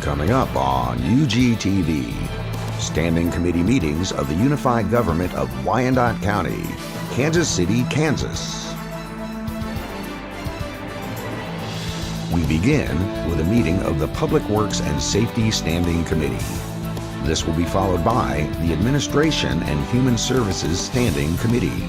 Coming up on UGTV, Standing Committee Meetings of the Unified Government of Wyandotte County, Kansas City, Kansas. We begin with a meeting of the Public Works and Safety Standing Committee. This will be followed by the Administration and Human Services Standing Committee.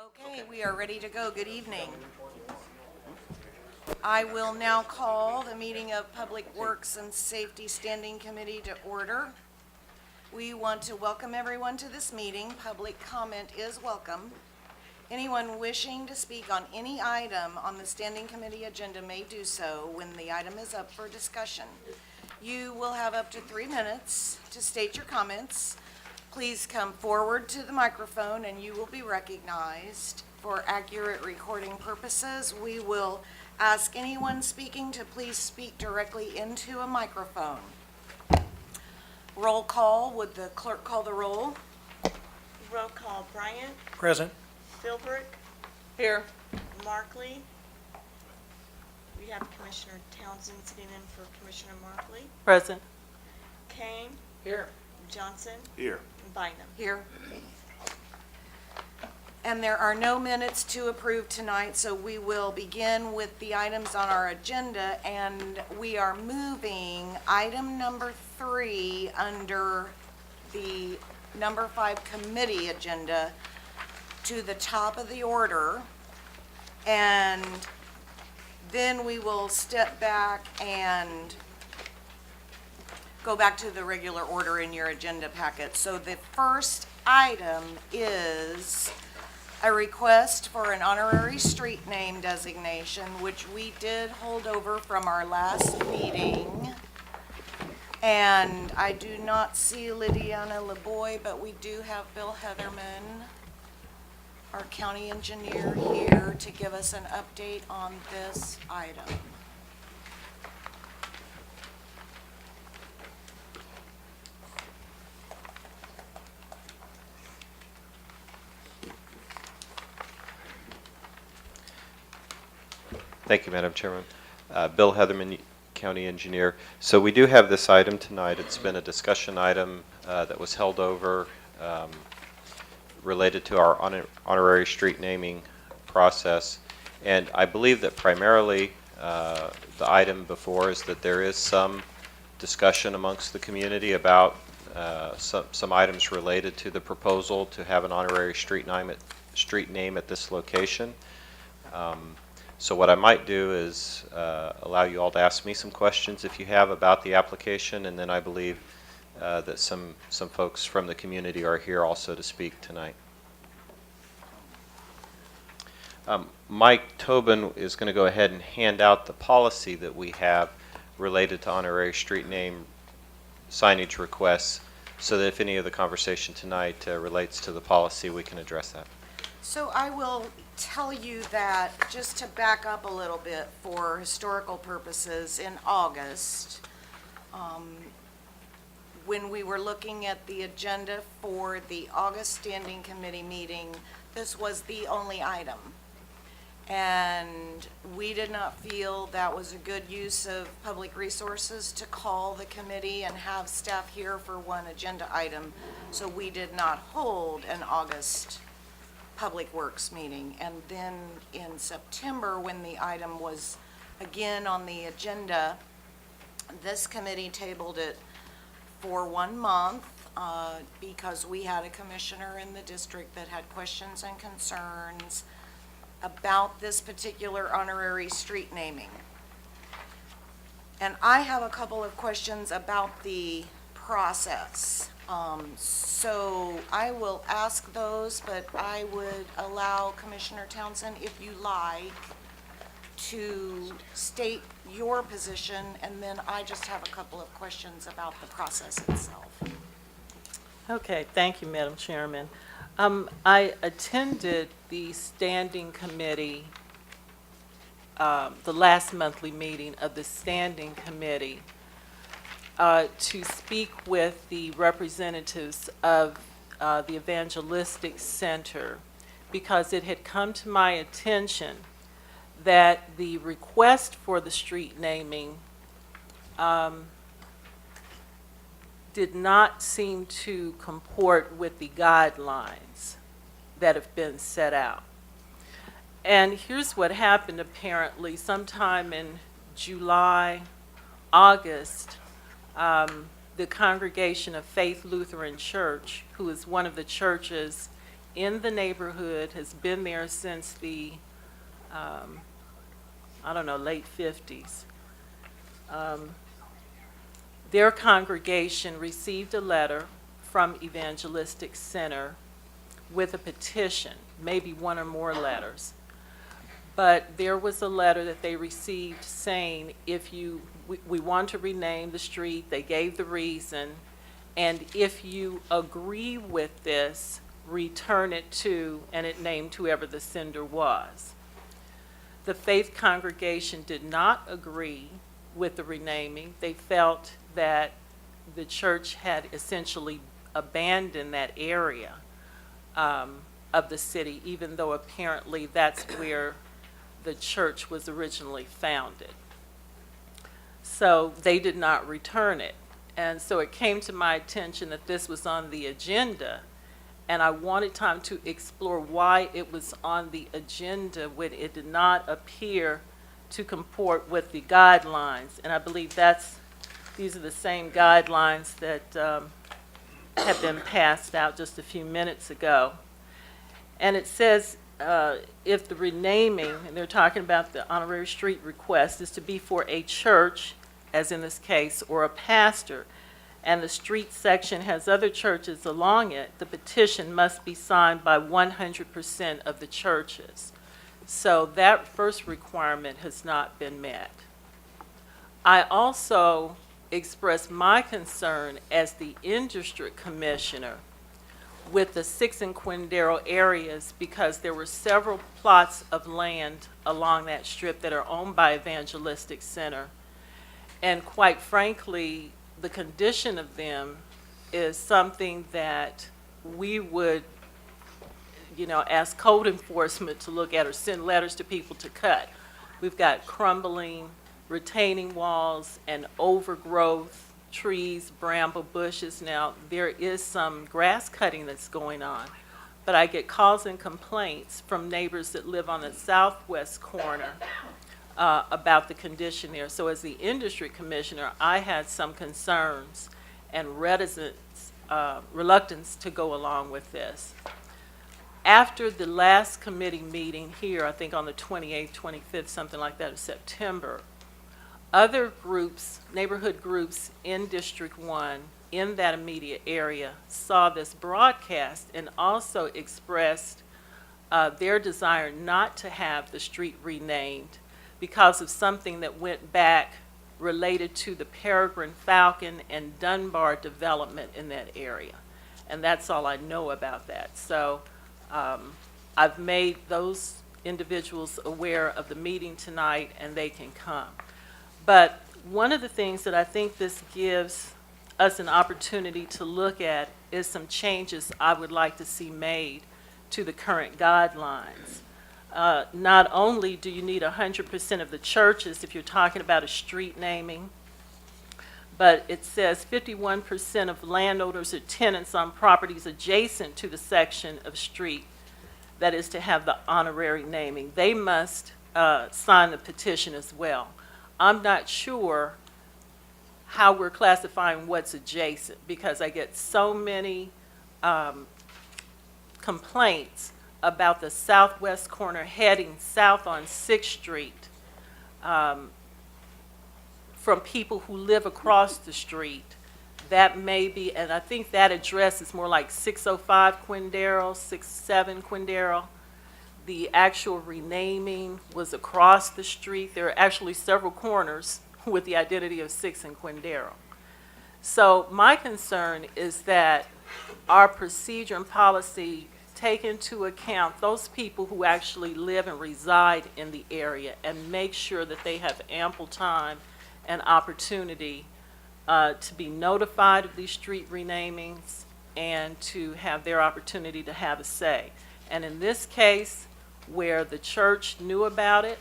Okay, we are ready to go. Good evening. I will now call the meeting of Public Works and Safety Standing Committee to order. We want to welcome everyone to this meeting. Public comment is welcome. Anyone wishing to speak on any item on the Standing Committee agenda may do so when the item is up for discussion. You will have up to 3 minutes to state your comments. Please come forward to the microphone and you will be recognized. For accurate recording purposes, we will ask anyone speaking to please speak directly into a microphone. Roll call. Would the clerk call the roll? Roll call. Bryant. Present. Philbrick. Here. Markley. We have Commissioner Townsend sitting in for Commissioner Markley. Present. Kane. Here. Johnson. Here. And Bynum. Here. And there are no minutes to approve tonight, so we will begin with the items on our agenda, and we are moving item number 3 under the number 5 committee agenda to the top of the order, and then we will step back and go back to the regular order in your agenda packet. So the first item is a request for an honorary street name designation, which we did hold over from our last meeting. And I do not see Lydiana LeBoy, but we do have Bill Heatherman, our county engineer, here to give us an update on this item. Thank you, Madam Chairman. Bill Heatherman, County Engineer. So we do have this item tonight. It's been a discussion item that was held over related to our honorary street naming process. And I believe that primarily the item before is that there is some discussion amongst the community about some items related to the proposal to have an honorary street name at this location. So what I might do is allow you all to ask me some questions if you have about the application, and then I believe that some folks from the community are here also to speak tonight. Mike Tobin is going to go ahead and hand out the policy that we have related to honorary street name signage requests, so that if any of the conversation tonight relates to the policy, we can address that. So I will tell you that, just to back up a little bit for historical purposes, in August, when we were looking at the agenda for the August Standing Committee meeting, this was the only item. And we did not feel that was a good use of public resources to call the committee and have staff here for one agenda item. So we did not hold an August Public Works meeting. And then in September, when the item was again on the agenda, this committee tabled it for 1 month because we had a commissioner in the district that had questions and concerns about this particular honorary street naming. And I have a couple of questions about the process. So I will ask those, but I would allow Commissioner Townsend, if you like, to state your position, and then I just have a couple of questions about the process itself. Okay, thank you, Madam Chairman. I attended the Standing Committee, the last monthly meeting of the Standing Committee to speak with the representatives of the Evangelistic Center, because it had come to my attention that the request for the street naming did not seem to comport with the guidelines that have been set out. And here's what happened apparently. Sometime in July, August, the Congregation of Faith Lutheran Church, who is one of the churches in the neighborhood, has been there since the, late 50s. Their congregation received a letter from Evangelistic Center with a petition, maybe one or more letters. But there was a letter that they received saying, we want to rename the street, they gave the reason, and if you agree with this, return it to, and it named whoever the sender was. The faith congregation did not agree with the renaming. They felt that the church had essentially abandoned that area of the city, even though apparently that's where the church was originally founded. So they did not return it. And so it came to my attention that this was on the agenda, and I wanted time to explore why it was on the agenda when it did not appear to comport with the guidelines. And I believe these are the same guidelines that have been passed out just a few minutes ago. And it says if the renaming, and they're talking about the honorary street request, is to be for a church, as in this case, or a pastor, and the street section has other churches along it, the petition must be signed by 100% of the churches. So that first requirement has not been met. I also expressed my concern as the in-district commissioner with the Sixth and Quindaro areas, because there were several plots of land along that strip that are owned by Evangelistic Center. And quite frankly, the condition of them is something that we would, ask code enforcement to look at or send letters to people to cut. We've got crumbling retaining walls and overgrowth, trees, bramble bushes. Now, there is some grass cutting that's going on, but I get calls and complaints from neighbors that live on the southwest corner about the condition there. So as the industry commissioner, I had some concerns and reluctance to go along with this. After the last committee meeting here, I think on the 28th, 25th, something like that, of September, other groups, neighborhood groups in District 1 in that immediate area saw this broadcast and also expressed their desire not to have the street renamed because of something that went back related to the Peregrine Falcon and Dunbar development in that area. And that's all I know about that. So I've made those individuals aware of the meeting tonight, and they can come. But one of the things that I think this gives us an opportunity to look at is some changes I would like to see made to the current guidelines. Not only do you need 100% of the churches if you're talking about a street naming, but it says 51% of landowners or tenants on properties adjacent to the section of street that is to have the honorary naming. They must sign the petition as well. I'm not sure how we're classifying what's adjacent, because I get so many complaints about the southwest corner heading south on 6th Street from people who live across the street. That may be, and I think that address is more like 605 Quindaro, 67 Quindaro. The actual renaming was across the street. There are actually several corners with the identity of 6 and Quindaro. So my concern is that our procedure and policy take into account those people who actually live and reside in the area and make sure that they have ample time and opportunity to be notified of these street renamings and to have their opportunity to have a say. And in this case, where the church knew about it,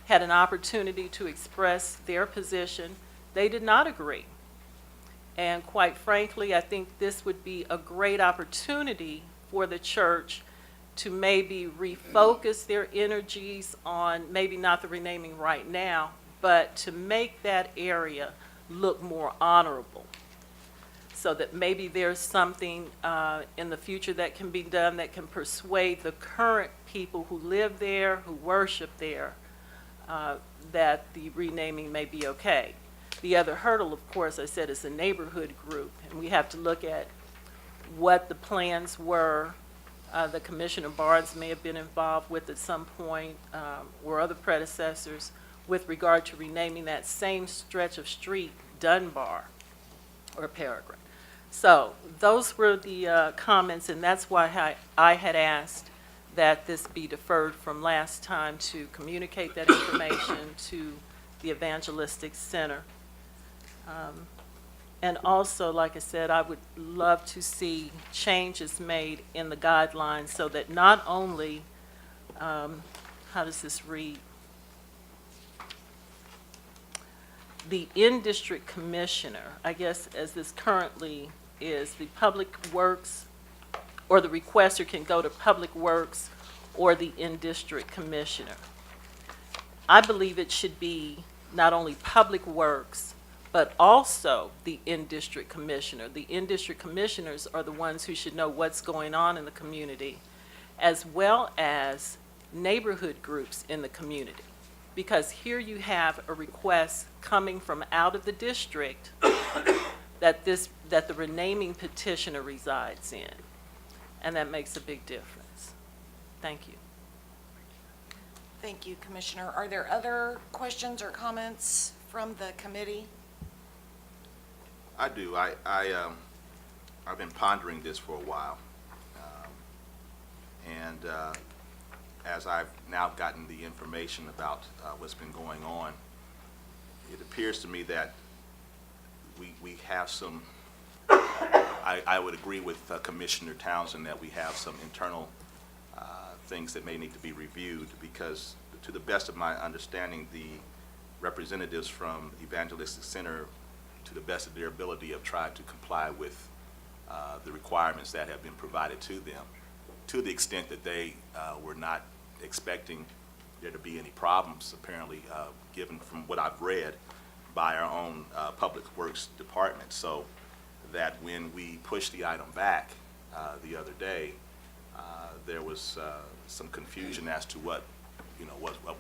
had an opportunity to express their position, they did not agree. And quite frankly, I think this would be a great opportunity for the church to maybe refocus their energies on maybe not the renaming right now, but to make that area look more honorable, so that maybe there's something in the future that can be done that can persuade the current people who live there, who worship there, that the renaming may be okay. The other hurdle, of course, I said, is the neighborhood group, and we have to look at what the plans were that Commissioner Barnes may have been involved with at some point, or other predecessors, with regard to renaming that same stretch of street Dunbar or Peregrine. So those were the comments, and that's why I had asked that this be deferred from last time to communicate that information to the Evangelistic Center. And also, like I said, I would love to see changes made in the guidelines so that not only, how does this read? The in-district commissioner, I guess as this currently is, the Public Works or the requester can go to Public Works or the in-district commissioner. I believe it should be not only Public Works, but also the in-district commissioner. The in-district commissioners are the ones who should know what's going on in the community, as well as neighborhood groups in the community. Because here you have a request coming from out of the district that the renaming petitioner resides in. And that makes a big difference. Thank you. Thank you, Commissioner. Are there other questions or comments from the committee? I do. I've been pondering this for a while. And as I've now gotten the information about what's been going on, it appears to me that we have some, I would agree with Commissioner Townsend that we have some internal things that may need to be reviewed, because to the best of my understanding, the representatives from Evangelistic Center, to the best of their ability, have tried to comply with the requirements that have been provided to them, to the extent that they were not expecting there to be any problems, apparently, given from what I've read by our own Public Works Department. So that when we pushed the item back the other day, there was some confusion as to what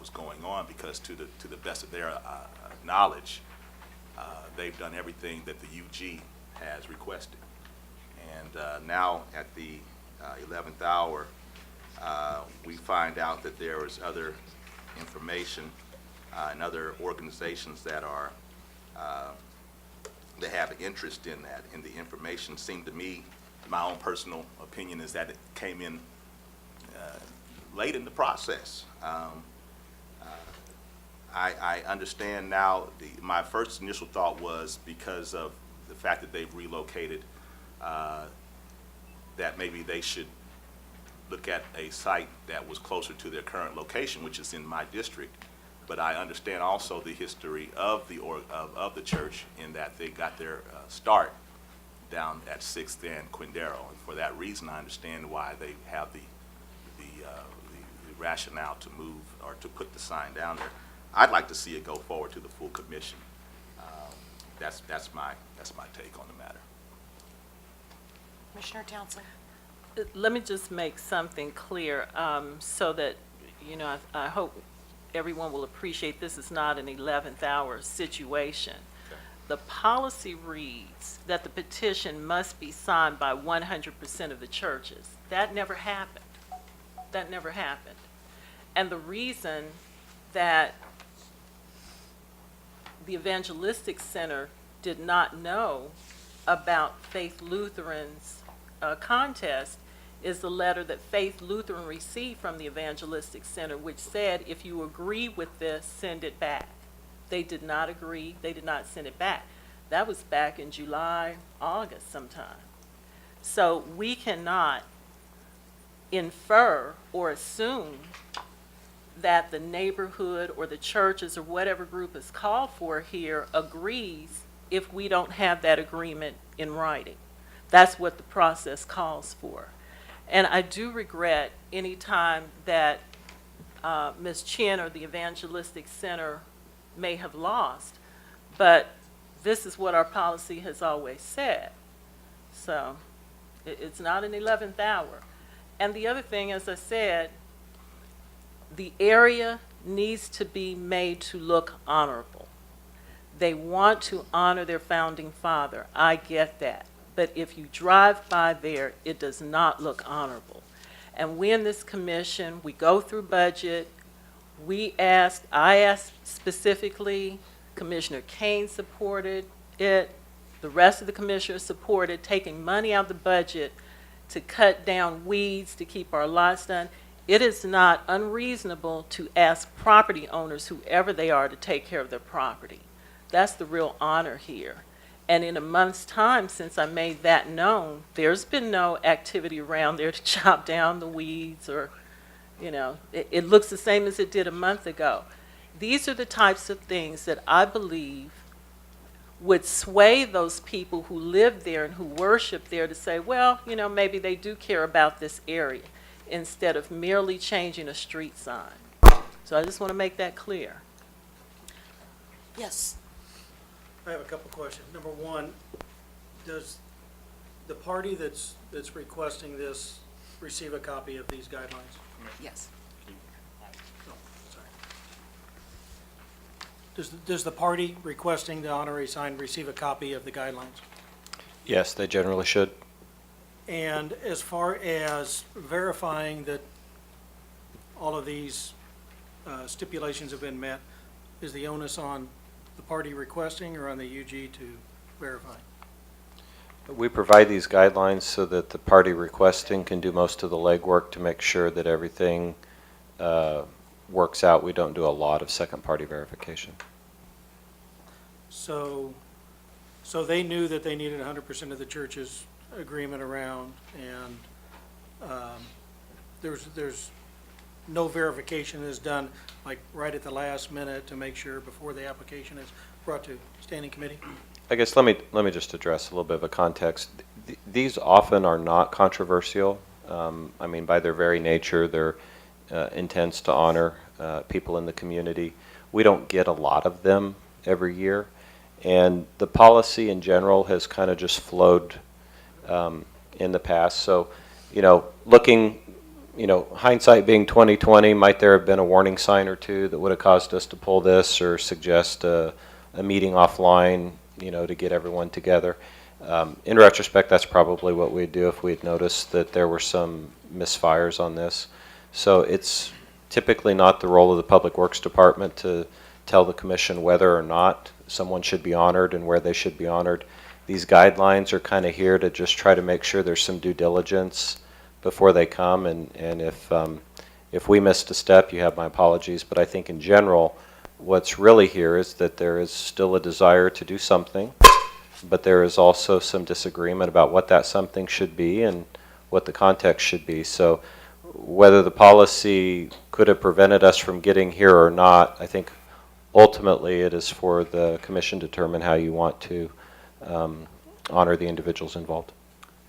was going on, because to the best of their knowledge, they've done everything that the UG has requested. And now at the 11th hour, we find out that there is other information and other organizations that are that have an interest in that. And the information seemed to me, my own personal opinion is that it came in late in the process. I understand now, my first initial thought was because of the fact that they've relocated, that maybe they should look at a site that was closer to their current location, which is in my district. But I understand also the history of the church, in that they got their start down at 6th and Quindaro, and for that reason I understand why they have the rationale to move or to put the sign down there. I'd like to see it go forward to the full commission. That's my take on the matter. Commissioner Townsend? Let me just make something clear, so that, I hope everyone will appreciate this is not an 11th hour situation. Okay. The policy reads that the petition must be signed by 100% of the churches. That never happened. That never happened. And the reason that the Evangelistic Center did not know about Faith Lutheran's contest is the letter that Faith Lutheran received from the Evangelistic Center, which said, if you agree with this, send it back. They did not agree. They did not send it back. That was back in July, August sometime. So we cannot infer or assume that the neighborhood or the churches or whatever group is called for here agrees if we don't have that agreement in writing. That's what the process calls for. And I do regret any time that Ms. Chin or the Evangelistic Center may have lost, but this is what our policy has always said. So it's not an 11th hour. And the other thing, as I said, the area needs to be made to look honorable. They want to honor their founding father. I get that. But if you drive by there, it does not look honorable. And we in this commission, we go through budget. I asked specifically, Commissioner Kane supported it. The rest of the commissioners supported taking money out of the budget to cut down weeds, to keep our lots done. It is not unreasonable to ask property owners, whoever they are, to take care of their property. That's the real honor here. And in a month's time since I made that known, there's been no activity around there to chop down the weeds or, it looks the same as it did a month ago. These are the types of things that I believe would sway those people who live there and who worship there to say, well, maybe they do care about this area, instead of merely changing a street sign. So I just want to make that clear. Yes. I have a couple questions. Number one, does the party that's requesting this receive a copy of these guidelines? Yes. No, sorry. Does the party requesting the honorary sign receive a copy of the guidelines? Yes, they generally should. And as far as verifying that all of these stipulations have been met, is the onus on the party requesting or on the UG to verify? We provide these guidelines so that the party requesting can do most of the legwork to make sure that everything works out. We don't do a lot of second-party verification. So they knew that they needed 100% of the church's agreement around, and there's no verification is done, like, right at the last minute to make sure before the application is brought to standing committee? I guess let me just address a little bit of a context. These often are not controversial. I mean, by their very nature, they're intents to honor people in the community. We don't get a lot of them every year, and the policy in general has kind of just flowed in the past. So, looking, hindsight being 20/20, might there have been a warning sign or two that would have caused us to pull this or suggest a meeting offline, to get everyone together? In retrospect, that's probably what we'd do if we'd noticed that there were some misfires on this. So it's typically not the role of the Public Works Department to tell the commission whether or not someone should be honored and where they should be honored. These guidelines are kind of here to just try to make sure there's some due diligence before they come, and if we missed a step, you have my apologies, but I think in general, what's really here is that there is still a desire to do something, but there is also some disagreement about what that something should be and what the context should be. So whether the policy could have prevented us from getting here or not, I think ultimately it is for the commission to determine how you want to honor the individuals involved.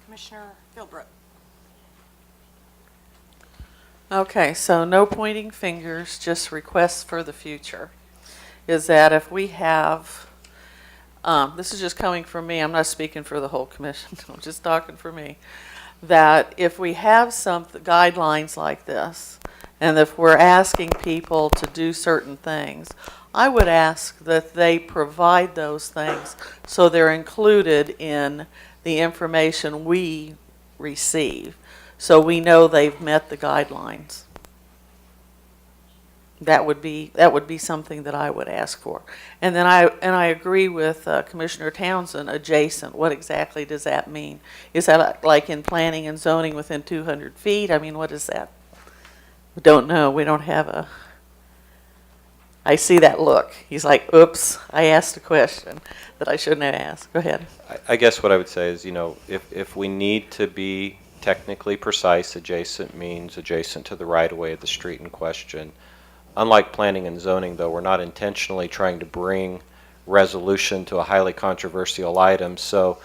Commissioner Philbrook. Okay, so no pointing fingers, just requests for the future. Is that if we have, this is just coming from me, I'm not speaking for the whole commission, I'm just talking for me, that if we have some guidelines like this, and if we're asking people to do certain things, I would ask that they provide those things so they're included in the information we receive, so we know they've met the guidelines. That would be something that I would ask for. And then I agree with Commissioner Townsend, adjacent. What exactly does that mean? Is that like in planning and zoning within 200 feet? I mean, what is that? We don't know. We don't have a... I see that look. He's like, oops, I asked a question that I shouldn't have asked. Go ahead. I guess what I would say is, if we need to be technically precise, adjacent means adjacent to the right-of-way of the street in question. Unlike planning and zoning, though, we're not intentionally trying to bring resolution to a highly controversial item. So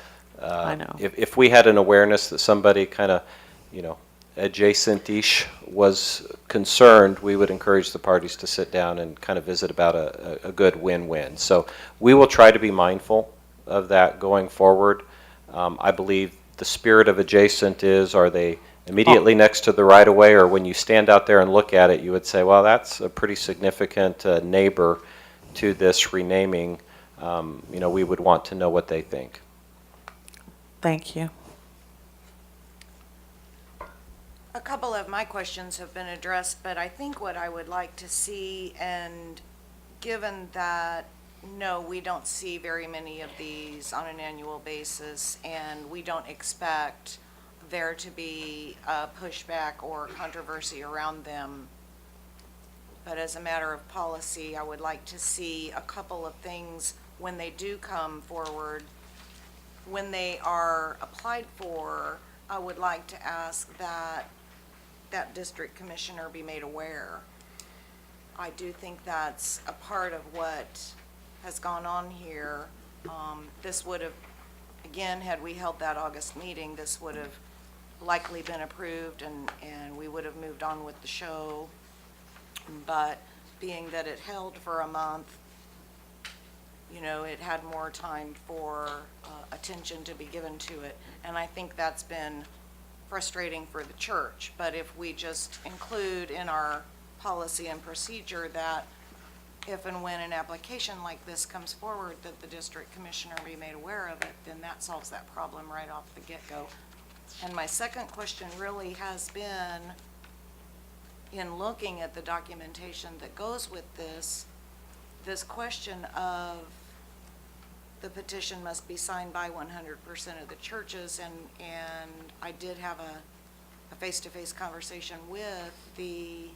I know. if we had an awareness that somebody kind of, adjacent-ish was concerned, we would encourage the parties to sit down and kind of visit about a good win-win. So we will try to be mindful of that going forward. I believe the spirit of adjacent is, are they immediately next to the right-of-way, or when you stand out there and look at it, you would say, well, that's a pretty significant neighbor to this renaming. We would want to know what they think. Thank you. A couple of my questions have been addressed, but I think what I would like to see, and given that, no, we don't see very many of these on an annual basis, and we don't expect there to be a pushback or controversy around them. But as a matter of policy, I would like to see a couple of things when they do come forward. When they are applied for, I would like to ask that that district commissioner be made aware. I do think that's a part of what has gone on here This would have, again, had we held that August meeting, this would have likely been approved and we would have moved on with the show. But being that it held for a month, you know, it had more time for attention to be given to it. And I think that's been frustrating for the church. But if we just include in our policy and procedure that if and when an application like this comes forward, that the district commissioner be made aware of it, then that solves that problem right off the get-go. And my second question really has been, in looking at the documentation that goes with this question of the petition must be signed by 100% of the churches, and I did have a face-to-face conversation with the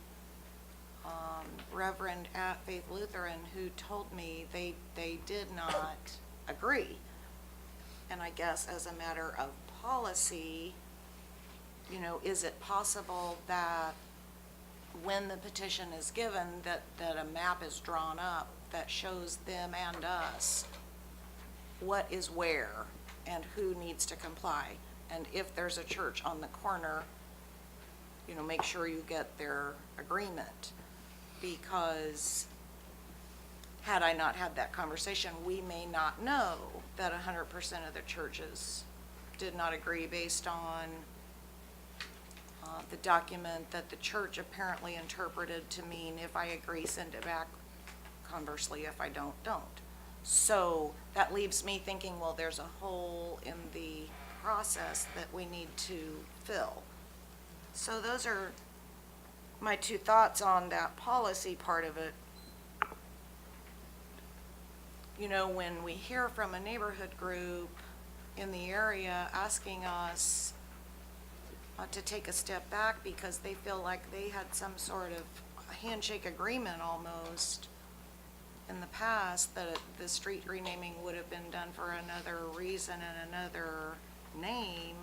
Reverend at Faith Lutheran, who told me they did not agree. And I guess as a matter of policy, you know, is it possible that when the petition is given, that a map is drawn up that shows them and us what is where and who needs to comply? And if there's a church on the corner, you know, make sure you get their agreement. Because had I not had that conversation, we may not know that 100% of the churches did not agree based on the document that the church apparently interpreted to mean if I agree, send it back. Conversely, if I don't. So that leaves me thinking, well, there's a hole in the process that we need to fill. So those are my two thoughts on that policy part of it. You know, when we hear from a neighborhood group in the area asking us to take a step back because they feel like they had some sort of handshake agreement almost in the past, that the street renaming would have been done for another reason and another name,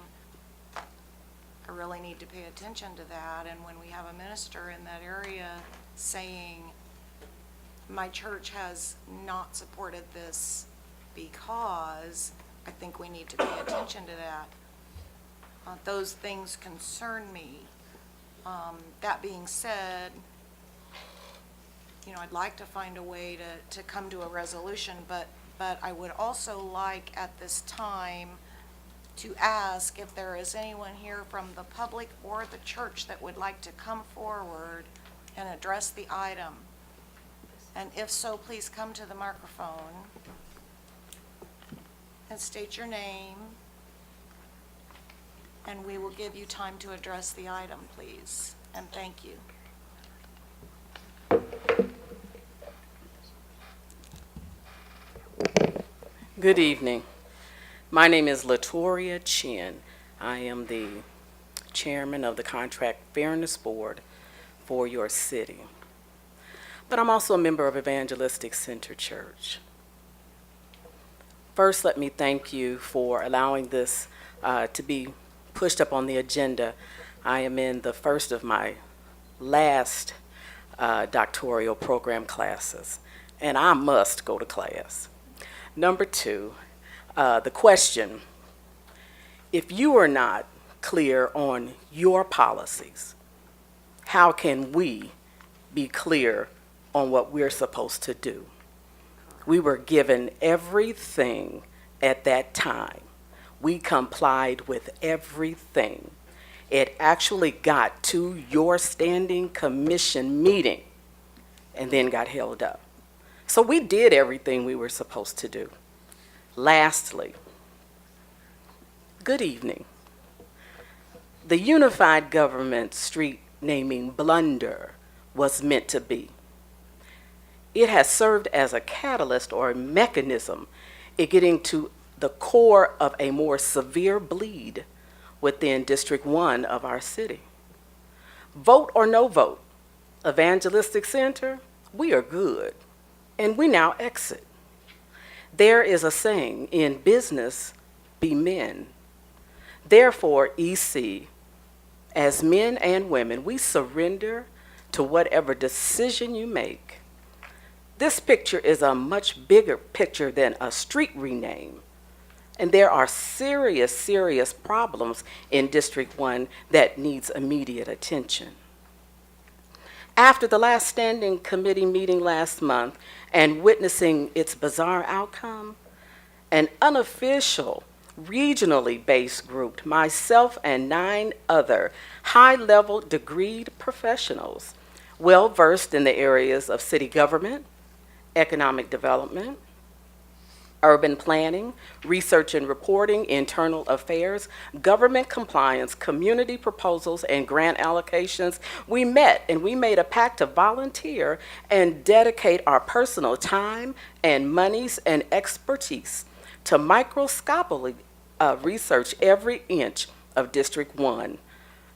I really need to pay attention to that. And when we have a minister in that area saying, my church has not supported this because, I think we need to pay attention to that. Those things concern me. That being said, you know, I'd like to find a way to come to a resolution, but I would also like at this time to ask if there is anyone here from the public or the church that would like to come forward and address the item. And if so, please come to the microphone and state your name, and we will give you time to address the item, please. And thank you. Good evening. My name is Latoria Chin. I am the chairman of the Contract Fairness Board for your city. But I'm also a member of Evangelistic Center Church. First, let me thank you for allowing this to be pushed up on the agenda. I am in the first of my last doctoral program classes, and I must go to class. Number two, the question, if you are not clear on your policies, how can we be clear on what we're supposed to do? We were given everything at that time. We complied with everything. It actually got to your standing commission meeting and then got held up. So we did everything we were supposed to do. Lastly, good evening. The unified government street naming blunder was meant to be. It has served as a catalyst or a mechanism in getting to the core of a more severe bleed within District 1 of our city. Vote or no vote, Evangelistic Center, we are good, and we now exit. There is a saying, in business, be men. Therefore, EC, as men and women, we surrender to whatever decision you make. This picture is a much bigger picture than a street rename. And there are serious, serious problems in District 1 that needs immediate attention. After the last standing committee meeting last month and witnessing its bizarre outcome, an unofficial, regionally based group, myself and 9 other high-level degreed professionals, well-versed in the areas of city government, economic development, urban planning, research and reporting, internal affairs, government compliance, community proposals, and grant allocations, we met and we made a pact to volunteer and dedicate our personal time and monies and expertise to microscopically research every inch of District 1,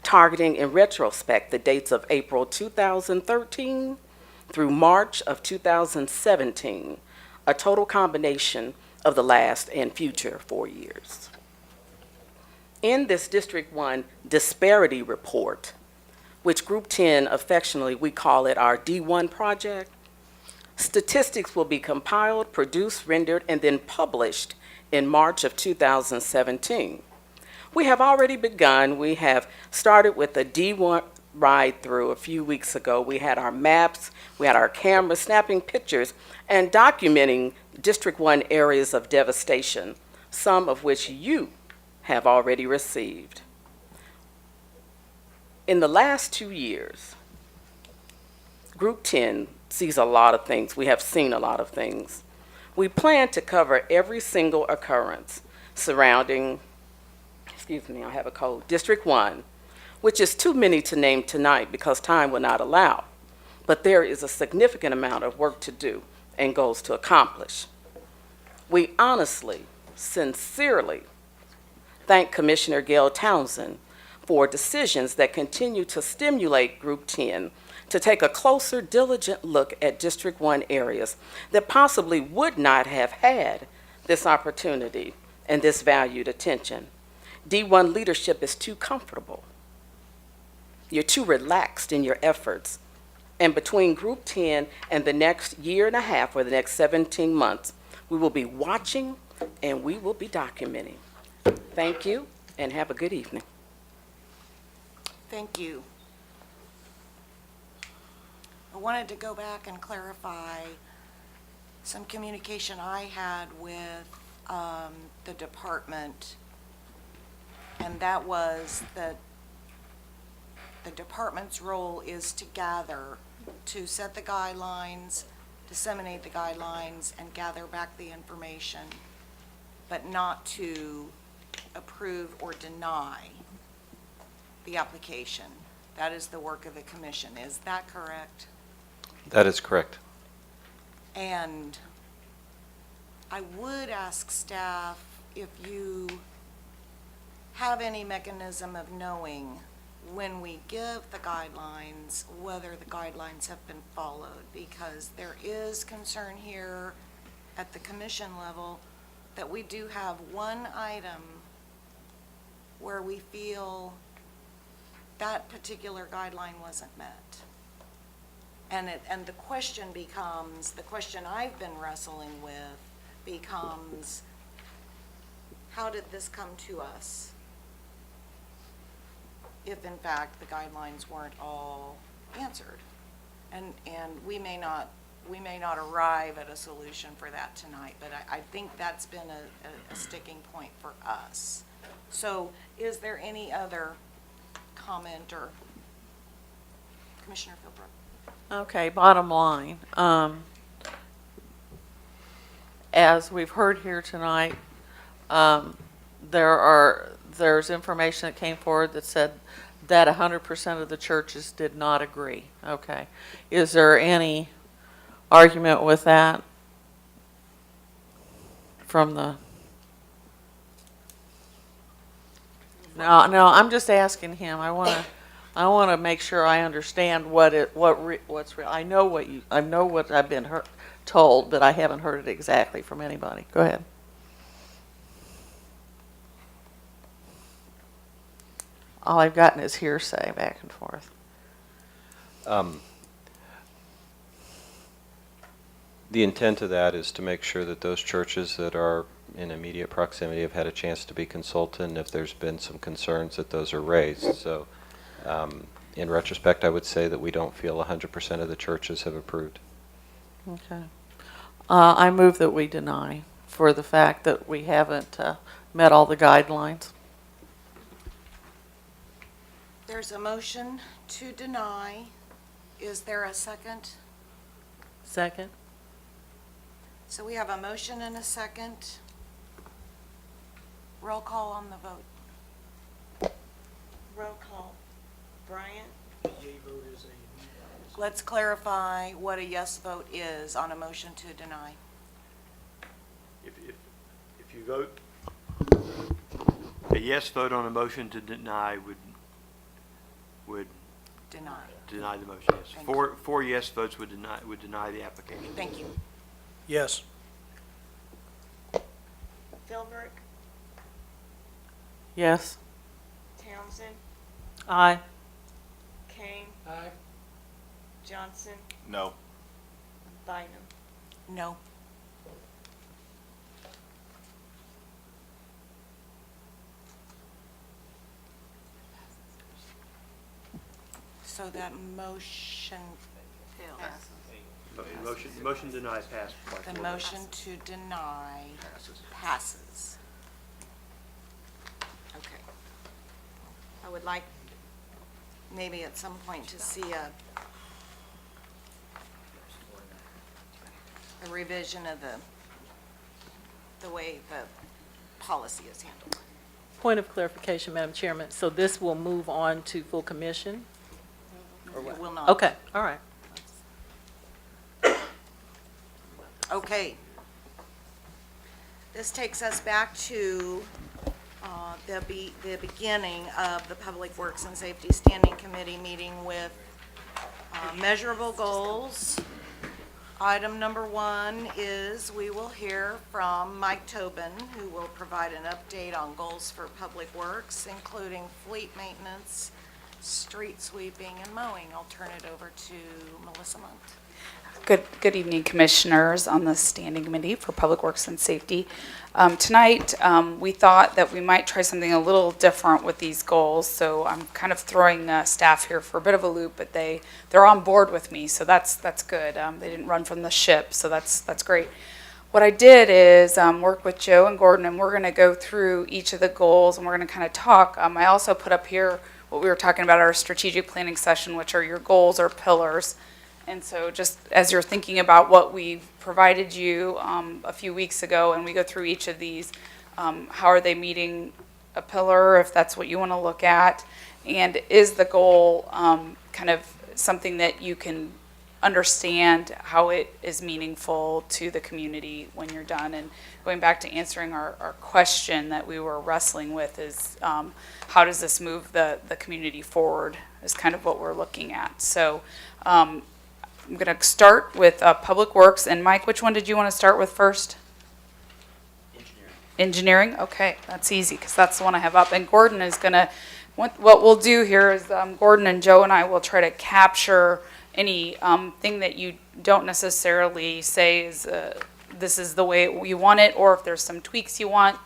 targeting in retrospect the dates of April 2013 through March of 2017, a total combination of the last and future 4 years. In this District 1 disparity report, which Group 10 affectionately we call it our D1 project, statistics will be compiled, produced, rendered, and then published in March of 2017. We have already begun. We have started with the D1 ride through a few weeks ago. We had our maps, we had our cameras snapping pictures and documenting District 1 areas of devastation, some of which you have already received. In the last 2 years, Group 10 sees a lot of things. We have seen a lot of things. We plan to cover every single occurrence surrounding, I have a cold, District 1, which is too many to name tonight because time will not allow. But there is a significant amount of work to do and goals to accomplish. We honestly, sincerely thank Commissioner Gail Townsend for decisions that continue to stimulate Group 10 to take a closer, diligent look at District 1 areas that possibly would not have had this opportunity and this valued attention. D1 leadership is too comfortable. You're too relaxed in your efforts. And between Group 10 and the next year and a half or the next 17 months, we will be watching and we will be documenting. Thank you and have a good evening. Thank you. I wanted to go back and clarify some communication I had with the department, and that was that the department's role is to gather, to set the guidelines, disseminate the guidelines, and gather back the information, but not to approve or deny the application. That is the work of the commission. Is that correct? That is correct. And I would ask staff if you have any mechanism of knowing when we give the guidelines, whether the guidelines have been followed, because there is concern here at the commission level that we do have one item where we feel that particular guideline wasn't met. And the question becomes, the question I've been wrestling with becomes, how did this come to us? If in fact the guidelines weren't all answered. And we may not arrive at a solution for that tonight, but I think that's been a sticking point for us. So is there any other comment or Commissioner Philbrook? Okay, bottom line, as we've heard here tonight, there's information that came forward that said that 100% of the churches did not agree. Okay. Is there any argument with that from the... No, I'm just asking him. I want to make sure I understand what's real. I know what I've been told, but I haven't heard it exactly from anybody. Go ahead. All I've gotten is hearsay back and forth. The intent of that is to make sure that those churches that are in immediate proximity have had a chance to be consulted, and if there's been some concerns, that those are raised. So in retrospect, I would say that we don't feel 100% of the churches have approved. Okay. I move that we deny for the fact that we haven't met all the guidelines. There's a motion to deny. Is there a second? Second? So we have a motion and a second. Roll call on the vote. Roll call. Bryant, Yea vote is a. Let's clarify what a yes vote is on a motion to deny. If you vote, a yes vote on a motion to deny would Deny. deny the motion, yes. Thank you. Four yes votes would deny the application. Thank you. Yes. Philbrick, Yes. Townsend, Aye. Kane, Aye. Johnson, No. Bynum. No. So that motion fails. Motion denies passed by The 4 motion to deny passes. Okay. I would like maybe at some point to see a revision of the way the policy is handled. Point of clarification, Madam Chairman. So this will move on to full commission? It will not. Okay, all right. Okay. This takes us back to the beginning of the Public Works and Safety Standing Committee meeting with measurable goals. Item number 1 is we will hear from Mike Tobin, who will provide an update on goals for Public Works, including fleet maintenance, street sweeping, and mowing. I'll turn it over to Melissa Munt. Good evening, Commissioners on the Standing Committee for Public Works and Safety. Tonight, we thought that we might try something a little different with these goals, so I'm kind of throwing staff here for a bit of a loop, but they're on board with me, so that's good. They didn't run from the ship, so that's great. What I did is work with Joe and Gordon, and we're going to go through each of the goals, and we're going to kind of talk. I also put up here what we were talking about at our strategic planning session, which are your goals or pillars. And so just as you're thinking about what we provided you a few weeks ago, and we go through each of these, how are they meeting a pillar, if that's what you want to look at? And is the goal kind of something that you can understand how it is meaningful to the community when you're done? And going back to answering our question that we were wrestling with is how does this move the community forward is kind of what we're looking at. So I'm going to start with Public Works. And Mike, which one did you want to start with first? Engineering? Okay, that's easy because that's the one I have up. And Gordon is going to, what we'll do here is Gordon and Joe and I will try to capture any thing that you don't necessarily say is this is the way you want it, or if there's some tweaks you want,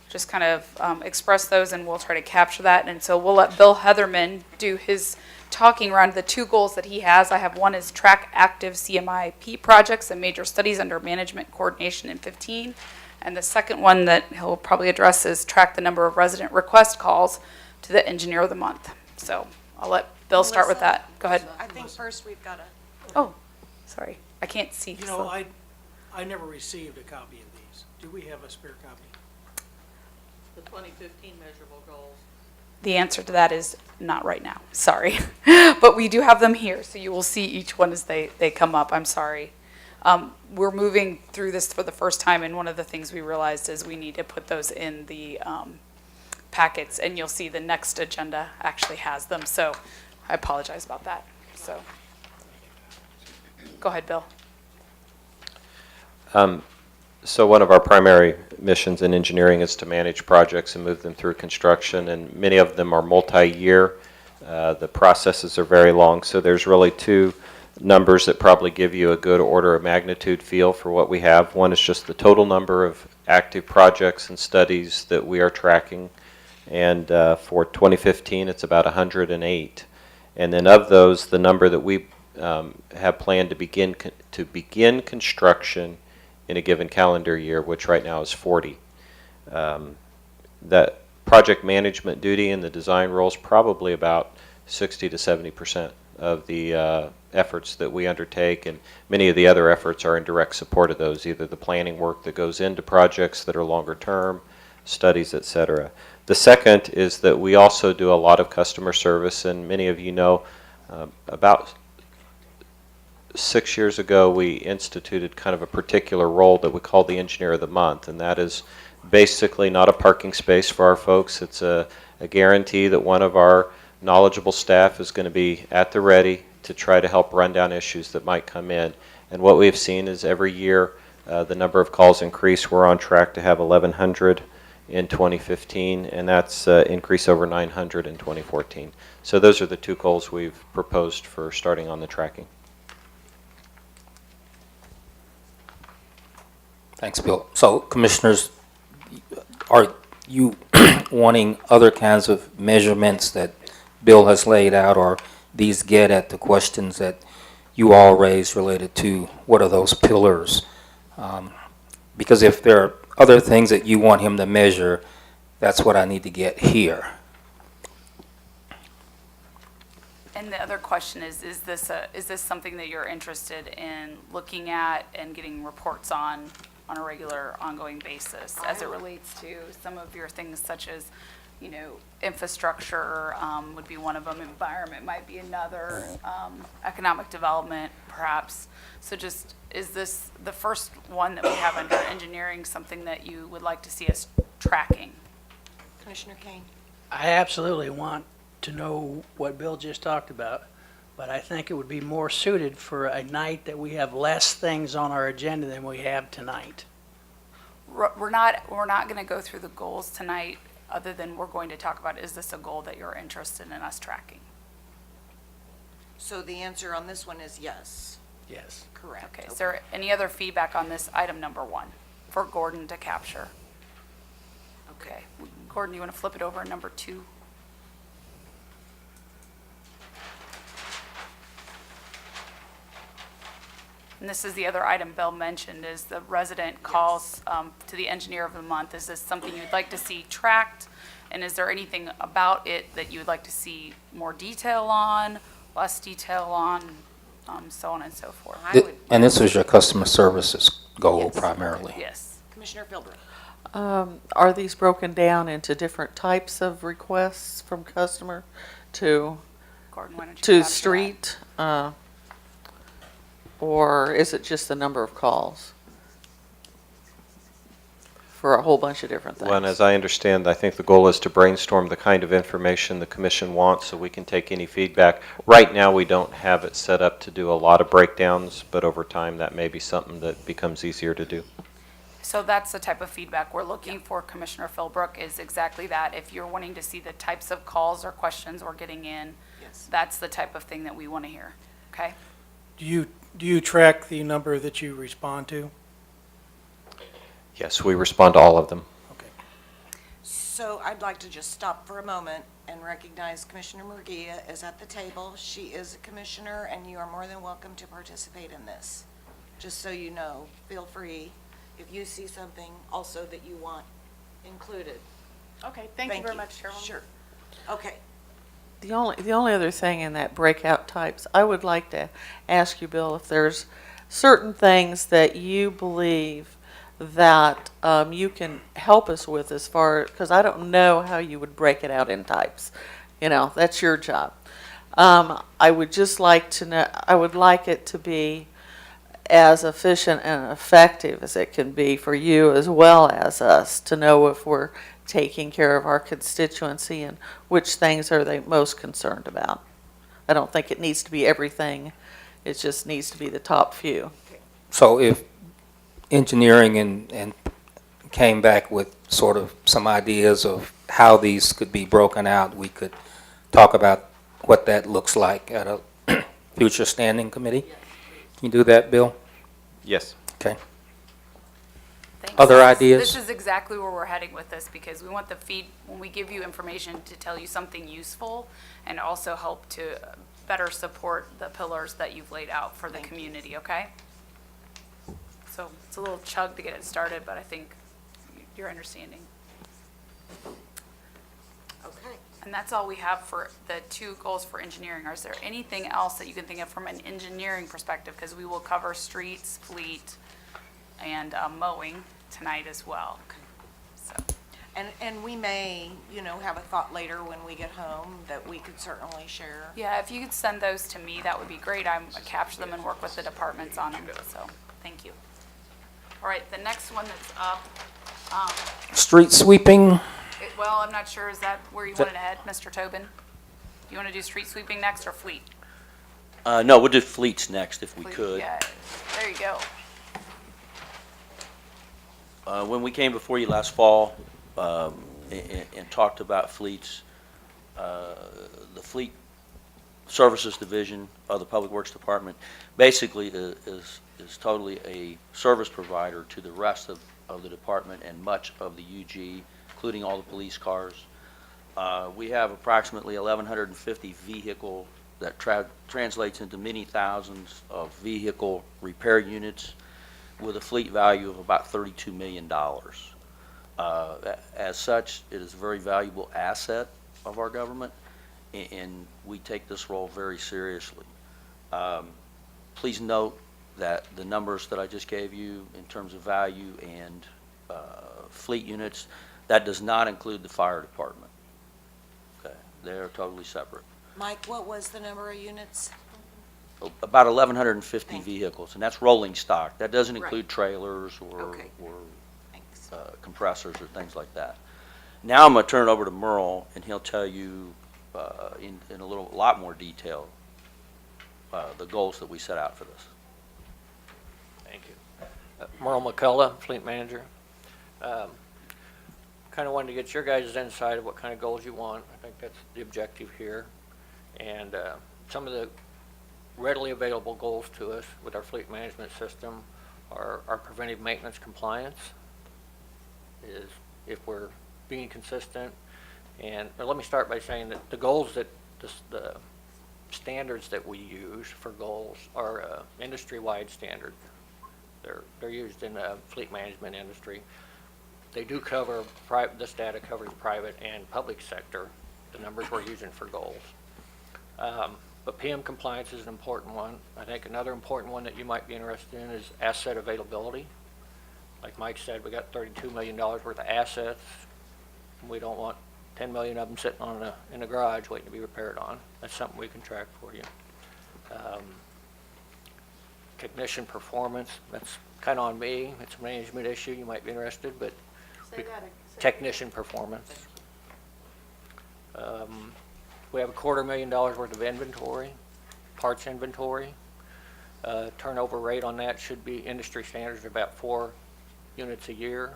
just kind of express those and we'll try to capture that. And so we'll let Bill Heatherman do his talking around the 2 goals that he has. I have one is track active CMIP projects and major studies under management coordination in 15. And the second one that he'll probably address is track the number of resident request calls to the engineer of the month. So I'll let Bill start with Melissa? that. Go ahead. I think first we've got to, Oh, sorry. I can't see. You know, I never received a copy of these. Do we have a spare copy? The 2015 measurable goals. The answer to that is not right now. Sorry. But we do have them here, so you will see each one as they come up. I'm sorry. We're moving through this for the first time, and one of the things we realized is we need to put those in the packets, and you'll see the next agenda actually has them. So I apologize about that. So go ahead, Bill. So one of our primary missions in engineering is to manage projects and move them through construction, and many of them are multi-year. The processes are very long, so there's really 2 numbers that probably give you a good order of magnitude feel for what we have. One is just the total number of active projects and studies that we are tracking. And for 2015, it's about 108. And then of those, the number that we have planned to begin construction in a given calendar year, which right now is 40. That project management duty and the design role is probably about 60 to 70% of the efforts that we undertake, and many of the other efforts are in direct support of those, either the planning work that goes into projects that are longer term, studies, etc. The second is that we also do a lot of customer service, and many of you know about 6 years ago we instituted kind of a particular role that we call the Engineer of the Month, and that is basically not a parking space for our folks. It's a guarantee that one of our knowledgeable staff is going to be at the ready to try to help run down issues that might come in. And what we've seen is every year the number of calls increase. We're on track to have 1,100 in 2015, and that's increase over 900 in 2014. So those are the two goals we've proposed for starting on the tracking. Thanks, Bill. So, Commissioners, are you wanting other kinds of measurements that Bill has laid out, or these get at the questions that you all raised related to what are those pillars? Because if there are other things that you want him to measure, that's what I need to get here. And the other question is this something that you're interested in looking at and getting reports on a regular, ongoing basis as it relates to some of your things such as, you know, infrastructure would be one of them, environment might be another, economic development perhaps. So just, is this the first one that we have under engineering something that you would like to see us tracking? Commissioner Kane? I absolutely want to know what Bill just talked about, but I think it would be more suited for a night that we have less things on our agenda than we have tonight. We're not going to go through the goals tonight, other than we're going to talk about, is this a goal that you're interested in us tracking? So the answer on this one is yes. Yes. Correct. Okay, is there any other feedback on this item number 1 for Gordon to capture? Okay, Gordon, you want to flip it over to number 2? And this is the other item Bill mentioned, is the resident calls to the engineer of the month. Is this something you'd like to see tracked? And is there anything about it that you would like to see more detail on, less detail on, so on and so forth? And this was your customer services goal Yes. primarily? Yes. Commissioner Philbrook? Are these broken down into different types of requests from customer to Gordon, why don't you capture that? street? Or is it just the number of calls for a whole bunch of different things? Well, and as I understand, I think the goal is to brainstorm the kind of information the commission wants so we can take any feedback. Right now, we don't have it set up to do a lot of breakdowns, but over time, that may be something that becomes easier to do. So that's the type of feedback we're looking for, Commissioner Philbrook, is exactly that. If you're wanting to see the types of calls or questions we're getting in, Yes. that's the type of thing that we want to hear, okay? Do you track the number that you respond to? Yes, we respond to all of them. Okay. So I'd like to just stop for a moment and recognize Commissioner Murguia is at the table. She is a commissioner, and you are more than welcome to participate in this. Just so you know, feel free if you see something also that you want included. Okay, thank you very much, Chairwoman. Sure. Okay. The only other thing in that breakout types, I would like to ask you, Bill, if there's certain things that you believe that you can help us with as far, because I don't know how you would break it out in types. You know, that's your job. I would just like to know, I would like it to be as efficient and effective as it can be for you as well as us to know if we're taking care of our constituency and which things are they most concerned about. I don't think it needs to be everything. It just needs to be the top few. So if engineering and came back with sort of some ideas of how these could be broken out, we could talk about what that looks like at future standing committee? Can you do that, Bill? Yes. Okay. Thanks. Other This ideas? is exactly where we're heading with this, because we want when we give you information, to tell you something useful and also help to better support the pillars that you've laid out for the community, okay? So it's a little chug to get it started, but I think you're understanding. Okay. And that's all we have for the 2 goals for engineering. Is there anything else that you can think of from an engineering perspective? Because we will cover streets, fleet, and mowing tonight as well. So, And we may, have a thought later when we get home that we could certainly share. yeah, if you could send those to me, that would be great. I capture them and work with the departments on them, so thank you. All right, the next one that's up, Street sweeping, well, I'm not sure, is that where you wanted to head, Mr. Tobin? You want to do street sweeping next or fleet? No, we'll do fleets next if we Fleet, could. yeah. There you go. When we came before you last fall and talked about fleets, the Fleet Services Division of the Public Works Department basically is totally a service provider to the rest of the department and much of the UG, including all the police cars. We have approximately 1,150 vehicle that translates into many thousands of vehicle repair units with a fleet value of about $32 million. As such, it is a very valuable asset of our government, and we take this role very seriously. Please note that the numbers that I just gave you in terms of value and fleet units, that does not include the fire department. Okay, they're totally separate. Mike, what was the number of units? About 1,150 vehicles, and that's rolling stock. That doesn't include Right. trailers or Okay. Thanks. compressors or things like that. Now I'm going to turn it over to Merle, and he'll tell you in a lot more detail the goals that we set out for this. Thank you. Merle McCullough, Fleet Manager. Kind of wanted to get your guys' insight of what kind of goals you want. I think that's the objective here. And some of the readily available goals to us with our fleet management system are our preventive maintenance compliance, is if we're being consistent. And let me start by saying that the goals that the standards that we use for goals are industry-wide standards. They're used in the fleet management industry. They do cover this data covers private and public sector, the numbers we're using for goals. But PM compliance is an important one. I think another important one that you might be interested in is asset availability. Like Mike said, we got $32 million worth of assets. We don't want 10 million of them sitting in a garage waiting to be repaired on. That's something we can track for you. Technician performance, that's kind of on me. It's a management issue. You might be interested, but technician performance. We have $250,000 worth of inventory, parts inventory. Turnover rate on that should be industry standards, about 4 units a year.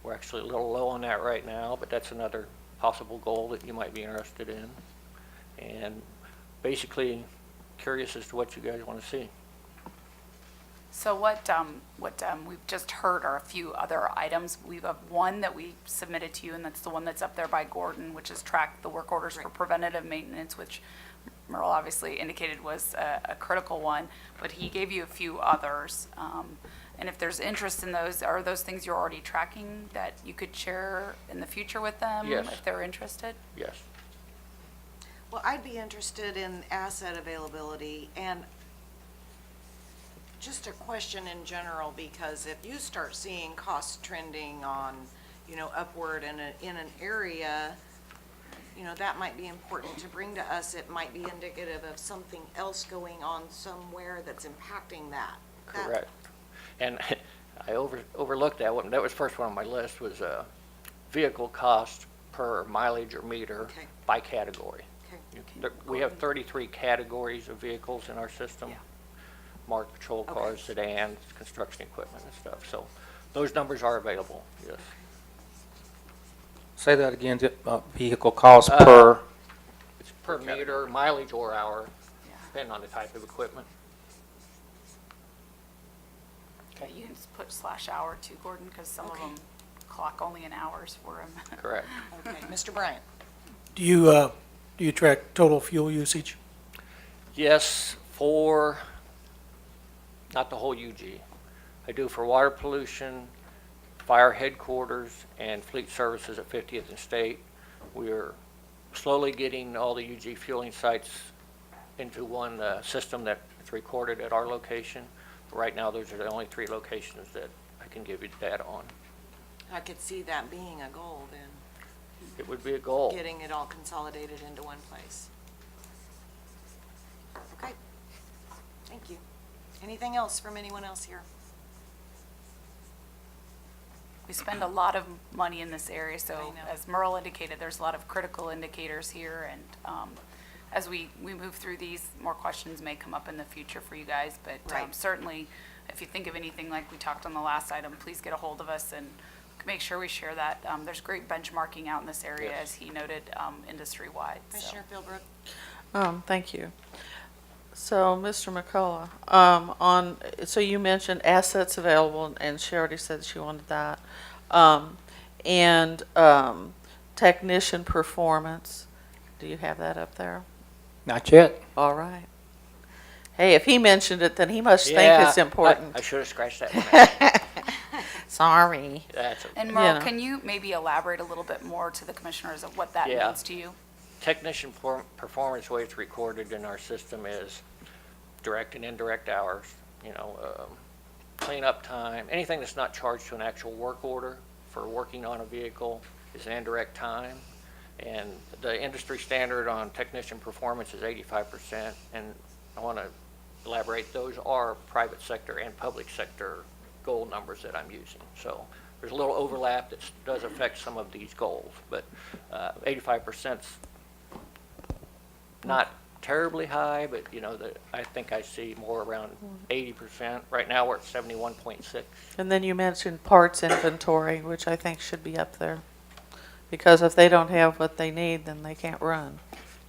We're actually a little low on that right now, but that's another possible goal that you might be interested in. And basically curious as to what you guys want to see. So what we've just heard are a few other items. We have one that we submitted to you, and that's the one that's up there by Gordon, which is track the work orders for preventative maintenance, which Merle obviously indicated was a critical one, but he gave you a few others. And if there's interest in those, are those things you're already tracking that you could share in the future with them? Yes. If they're interested? Yes. Well, I'd be interested in asset availability and just a question in general, because if you start seeing costs trending on, upward in an area, that might be important to bring to us. It might be indicative of something else going on somewhere that's impacting that. Correct. And I overlooked that one. That was the first one on my list, was vehicle cost per mileage or meter by category. Okay. We have 33 categories of vehicles in our system. Yeah. Marked patrol cars, sedans, construction equipment and stuff. So those numbers are available, yes. say that again, vehicle cost per, It's per meter, mileage or hour. depending on the type of equipment. Okay, you can just put /hour too, Gordon, because some of Okay. them clock only in hours for them. Correct. Okay, Mr. Bryant? Do you track total fuel usage? Yes, for, not the whole UG. I do for water pollution, fire headquarters, and fleet services at 50th and State. We're slowly getting all the UG fueling sites into one system that's recorded at our location. Right now, those are the only 3 locations that I can give you data on. I could see that being a goal then, It would be a goal. getting it all consolidated into one place. Okay, thank you. Anything else from anyone else here? We spend a lot of money in this area, I so know. as Merle indicated, there's a lot of critical indicators here, and as we move through these, more questions may come up in the future for you guys, but Right. certainly, if you think of anything like we talked on the last item, please get a hold of us and make sure we share that. There's great benchmarking out in this area, Yes. as he noted, industry-wide. so. Commissioner Philbrook? Thank you. So, Mr. McCullough, so you mentioned assets available, and she already said she wanted that. And technician performance, do you have that up there? Not yet. All right. Hey, if he mentioned it, then he must think it's important. I should have scratched that one. Sorry. That's okay. And Merle, know. can you maybe elaborate a little bit more to the commissioners of what that Yeah. means to you? Technician performance, way it's recorded in our system is direct and indirect hours, cleanup time, anything that's not charged to an actual work order for working on a vehicle is an indirect time. And the industry standard on technician performance is 85%. And I want to elaborate, those are private sector and public sector goal numbers that I'm using. So there's a little overlap that does affect some of these goals, but 85%'s not terribly high, but I think I see more around 80%. Right now, we're at 71.6. And then you mentioned parts inventory, which I think should be up there. Because if they don't have what they need, then they can't run.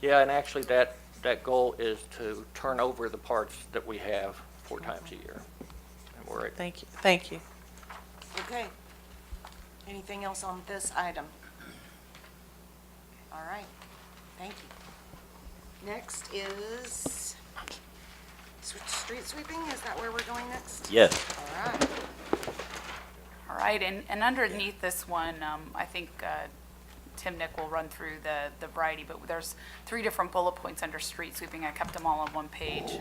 Yeah, and actually that goal is to turn over the parts that we have 4 times a year. And we're at Thank you. Thank you. Okay. Anything else on this item? All right, thank you. Next is street sweeping, is that where we're going next? Yes. All right. All right, and underneath this one, I think Tim Nick will run through the variety, but there's 3 different bullet points under street sweeping. I kept them all on one page,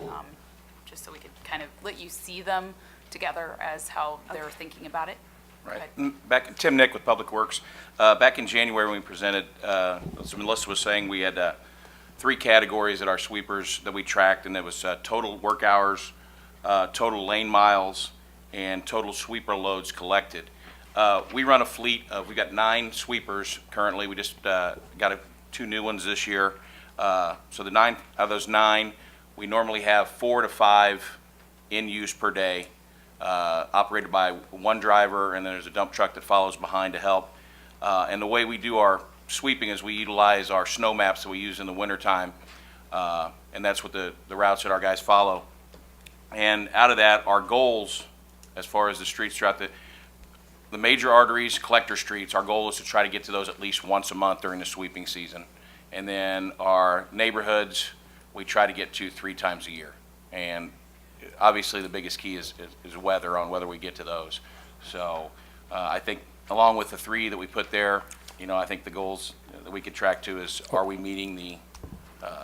just so we could kind of let you see them together as how they're thinking about it. Right. Tim Nick with Public Works. Back in January when we presented, as Melissa was saying, we had 3 categories at our sweepers that we tracked, and it was total work hours, total lane miles, and total sweeper loads collected. We run a fleet of, we've got 9 sweepers currently. We just got 2 new ones this year. So the 9 out of those 9, we normally have 4 to 5 in use per day, operated by 1 driver, and then there's a dump truck that follows behind to help. And the way we do our sweeping is we utilize our snow maps that we use in the wintertime, and that's what the routes that our guys follow. And out of that, our goals, as far as the streets throughout the major arteries, collector streets, our goal is to try to get to those at least once a month during the sweeping season. And then our neighborhoods, we try to get to 3 times a year. And obviously the biggest key is weather, on whether we get to those. So I think along with the 3 that we put there, I think the goals that we could track to is, are we meeting the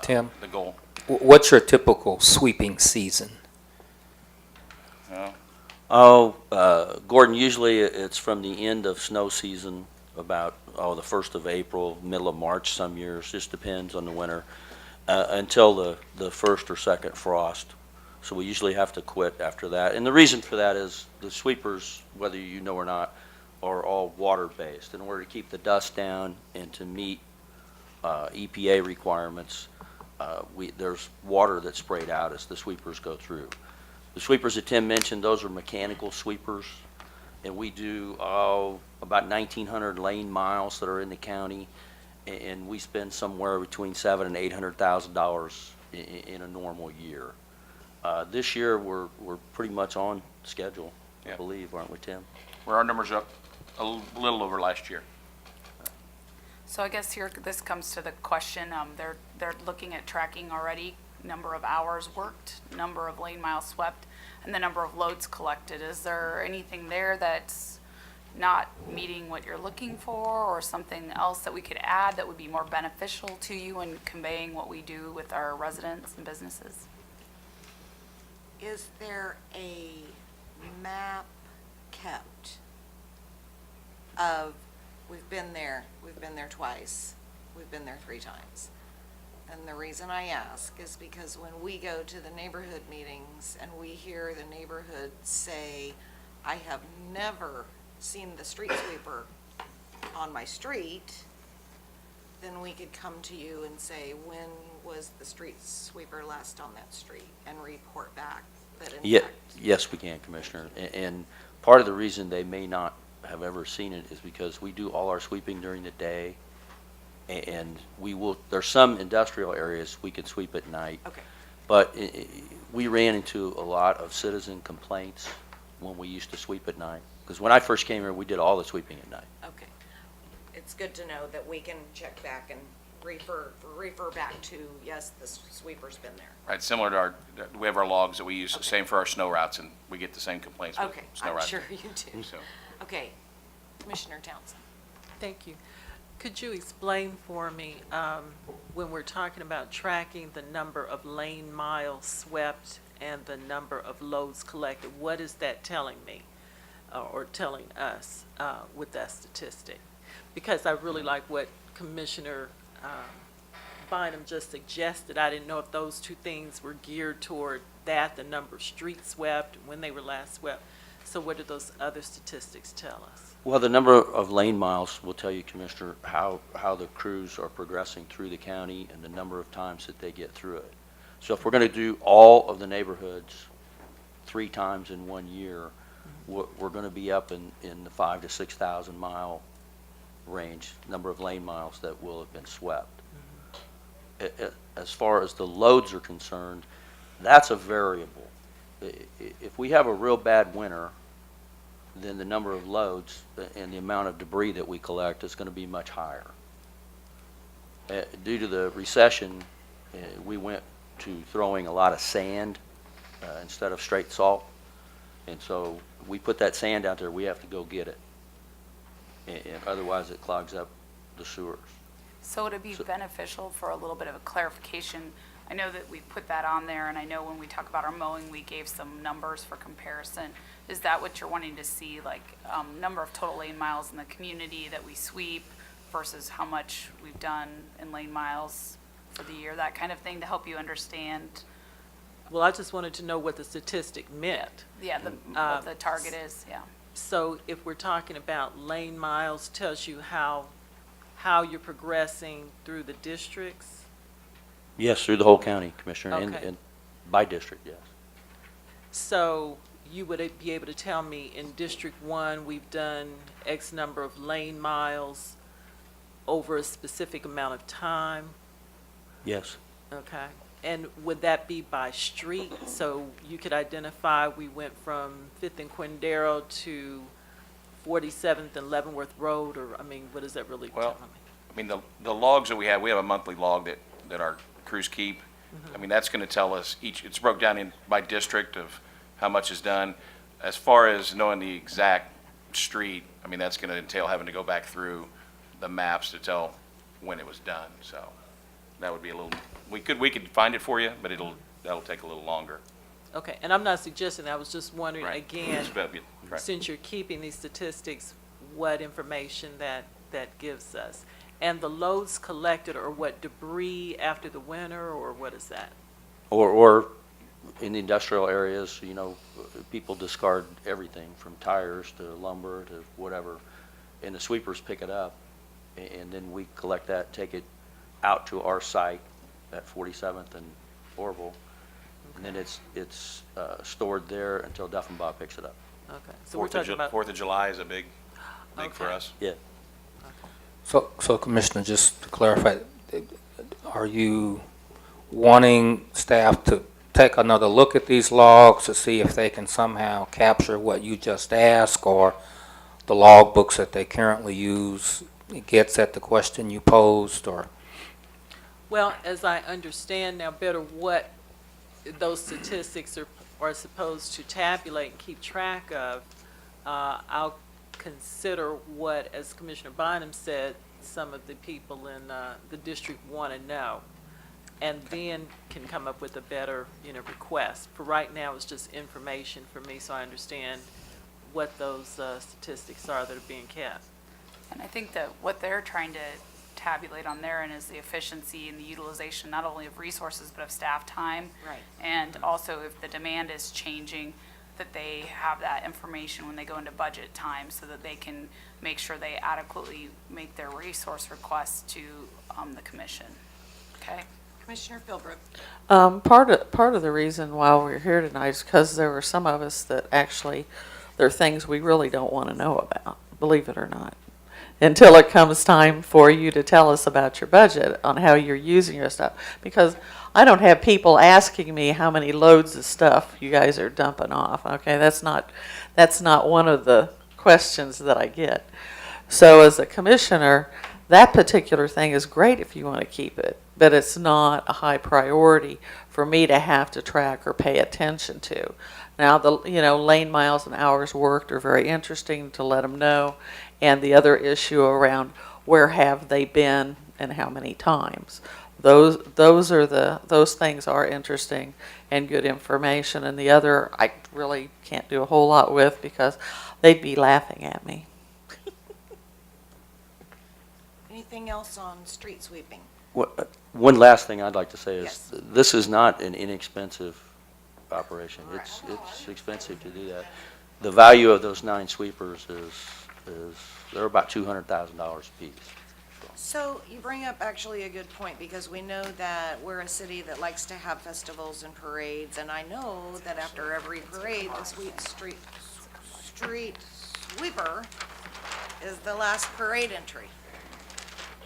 Tim, the goal? what's your typical sweeping season? Gordon, usually it's from the end of snow season, about the 1st of April, middle of March some years, just depends on the winter, until the first or second frost. So we usually have to quit after that. And the reason for that is the sweepers, whether you know or not, are all water-based. In order to keep the dust down and to meet EPA requirements, there's water that's sprayed out as the sweepers go through. The sweepers that Tim mentioned, those are mechanical sweepers, and we do about 1,900 lane miles that are in the county, and we spend somewhere between $700,000 and $800,000 in a normal year. This year, we're pretty much on schedule, I Yeah. believe, aren't we, Tim? Were our numbers up a little over last year? So I guess here, this comes to the question, they're looking at tracking already, number of hours worked, number of lane miles swept, and the number of loads collected. Is there anything there that's not meeting what you're looking for, or something else that we could add that would be more beneficial to you in conveying what we do with our residents and businesses? Is there a map kept of, we've been there twice, we've been there 3 times? And the reason I ask is because when we go to the neighborhood meetings and we hear the neighborhood say, I have never seen the street sweeper on my street, then we could come to you and say, when was the street sweeper last on that street, and report back that in fact. Yes, we can, Commissioner. And part of the reason they may not have ever seen it is because we do all our sweeping during the day, and there's some industrial areas we can sweep at night. Okay. But we ran into a lot of citizen complaints when we used to sweep at night. Because when I first came here, we did all the sweeping at night. Okay. It's good to know that we can check back and refer back to, yes, the sweeper's been there. Right, similar to we have our logs that we use, same for our snow routes, and we get the same complaints with Okay, snow I'm routes. sure you do. So, Okay, Commissioner Townsend. Thank you. Could you explain for me, when we're talking about tracking the number of lane miles swept and the number of loads collected, what is that telling me, or telling us with that statistic? Because I really like what Commissioner Bynum just suggested. I didn't know if those two things were geared toward that, the number of streets swept, when they were last swept. So what do those other statistics tell us? Well, the number of lane miles will tell you, Commissioner, how the crews are progressing through the county and the number of times that they get through it. So if we're going to do all of the neighborhoods 3 times in 1 year, we're going to be up in the 5,000 to 6,000 mile range, number of lane miles that will have been swept. As far as the loads are concerned, that's a variable. If we have a real bad winter, then the number of loads and the amount of debris that we collect is going to be much higher. Due to the recession, we went to throwing a lot of sand instead of straight salt. And so we put that sand out there, we have to go get it. And otherwise it clogs up the sewers. So would it be beneficial for a little bit of a clarification? I know that we put that on there, and I know when we talk about our mowing, we gave some numbers for comparison. Is that what you're wanting to see, like number of total lane miles in the community that we sweep versus how much we've done in lane miles for the year, that kind of thing, to help you understand? Well, I just wanted to know what the statistic meant. Yeah, what the target is, yeah. So if we're talking about lane miles, tells you how you're progressing through the districts? Yes, through the whole county, Commissioner, Okay. and by district, yes. So you would be able to tell me, in District 1, we've done X number of lane miles over a specific amount of time? Yes. Okay. And would that be by street? So you could identify, we went from 5th and Quindaro to 47th and Leavenworth Road, or, I mean, what is that really telling me? I mean, the logs that we have a monthly log that our crews keep. I mean, that's going to tell us it's broke down in by district of how much is done. As far as knowing the exact street, I mean, that's going to entail having to go back through the maps to tell when it was done. So that would be a little, we could find it for you, but that'll take a little longer. Okay, and I'm not suggesting, I was just wondering, Right. again, Just about right. since you're keeping these statistics, what information that gives us? And the loads collected, or what, debris after the winter, or what is that? Or in the industrial areas, you know, people discard everything from tires to lumber to whatever, and the sweepers pick it up, and then we collect that, take it out to our site at 47th and Orville, and then it's stored there until Duff and Bob picks it up. Okay, so we're talking about. 4th of July is a big for Okay. us. Yeah. So Commissioner, just to clarify, wanting staff to take another look at these logs to see if they can somehow capture what you just asked, or the log books that they currently use gets at the question you posed, or? Well, as I understand now better what those statistics are supposed to tabulate and keep track of, I'll consider what, as Commissioner Bynum said, some of the people in the district want to know, and then can come up with a better, request. For right now, it's just information for me, so I understand what those statistics are that are being kept. And I think that what they're trying to tabulate on their end is the efficiency and the utilization, not only of resources, but of staff time. Right. And also if the demand is changing, that they have that information when they go into budget time so that they can make sure they adequately make their resource requests to the commission. Okay? Commissioner Philbrook. Part of the reason why we're here tonight is because there were some of us that actually, there are things we really don't want to know about, believe it or not, until it comes time for you to tell us about your budget on how you're using your stuff. Because I don't have people asking me how many loads of stuff you guys are dumping off. Okay, that's not one of the questions that I get. So as a commissioner, that particular thing is great if you want to keep it, but it's not a high priority for me to have to track or pay attention to. Now, the lane miles and hours worked are very interesting to let them know, and the other issue around where have they been and how many times. Those things are interesting and good information, and the other I really can't do a whole lot with because they'd be laughing at me. Anything else on street sweeping? One last thing I'd like to say is, Yes. this is not an inexpensive operation. Right. It's expensive to do that. The value of those 9 sweepers is they're about $200,000 a piece. So you bring up actually a good point, because we know that we're a city that likes to have festivals and parades, and I know that after every parade, the street sweeper is the last parade entry.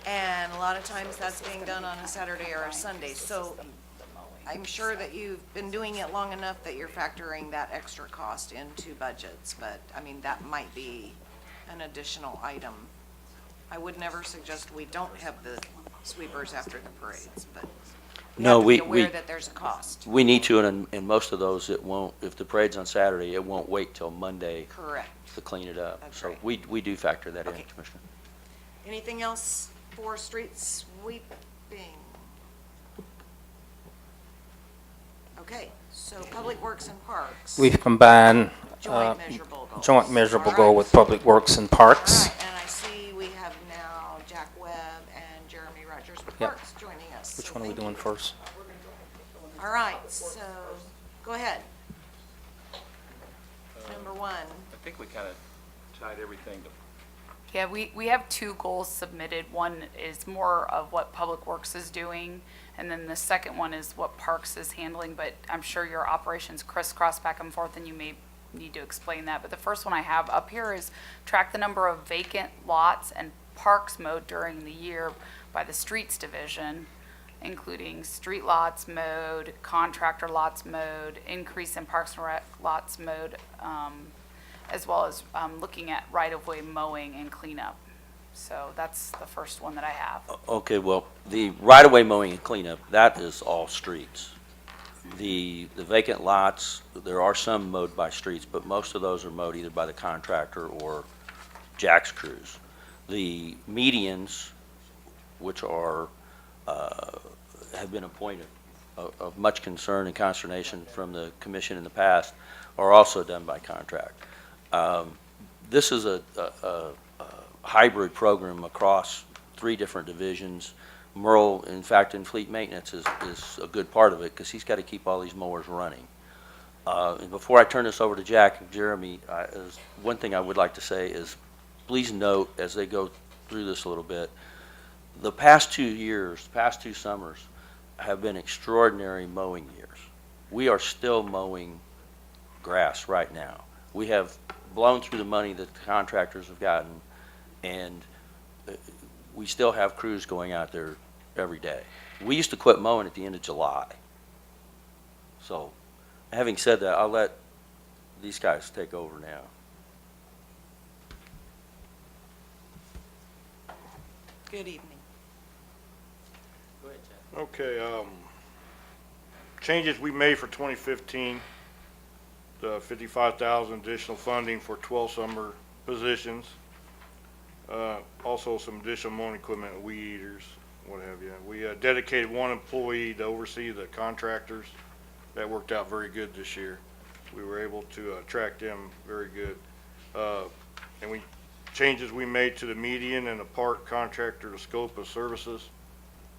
And a lot of times that's being done on a Saturday or a Sunday. So I'm sure that you've been doing it long enough that you're factoring that extra cost into budgets. But, I mean, that might be an additional item. I would never suggest we don't have the sweepers after the parades, but we No, have to be aware that there's a cost. We need to, and in most of those, it won't, if the parade's on Saturday, it won't wait till Monday Correct. to clean it up. That's So right. we do factor that in, Okay. Commissioner. Anything else for street sweeping? Okay, so Public Works and Parks. We've combined Joint measurable goals. joint measurable All goal right. with Public Works and Parks. All right, and I see we have now Jack Webb and Jeremy Rogers with Yep. Parks joining us. Which So one are we thank doing you. first? All right, so, go ahead. Number 1. I think we kind of tied everything to Yeah, we have 2 goals submitted. One is more of what Public Works is doing, and then the second one is what Parks is handling, but I'm sure your operations crisscross back and forth, and you may need to explain that. But the first one I have up here is track the number of vacant lots and parks mowed during the year by the Streets Division, including street lots mowed, contractor lots mowed, increase in Parks and Rec lots mowed, as well as looking at right-of-way mowing and cleanup. So that's the first one that I have. Okay, well, the right-of-way mowing and cleanup, that is all streets. The vacant lots, there are some mowed by streets, but most of those are mowed either by the contractor or Jack's crews. The medians, which are, have been a point of much concern and consternation from the commission in the past, are also done by contract. This is a hybrid program across 3 different divisions. Merle, in fact, in fleet maintenance is a good part of it because he's got to keep all these mowers running. And before I turn this over to Jack and Jeremy, one thing I would like to say is please note as they go through this a little bit, the past 2 years, past 2 summers have been extraordinary mowing years. We are still mowing grass right now. We have blown through the money that the contractors have gotten, and we still have crews going out there every day. We used to quit mowing at the end of July. So, having said that, I'll let these guys take over now. Good evening. Okay, changes we made for 2015, the 55,000 additional funding for 12 summer positions. Also some additional mowing equipment, weed eaters, what have you. We dedicated one employee to oversee the contractors. That worked out very good this year. We were able to attract them very good. And changes we made to the median and the park contractor, the scope of services.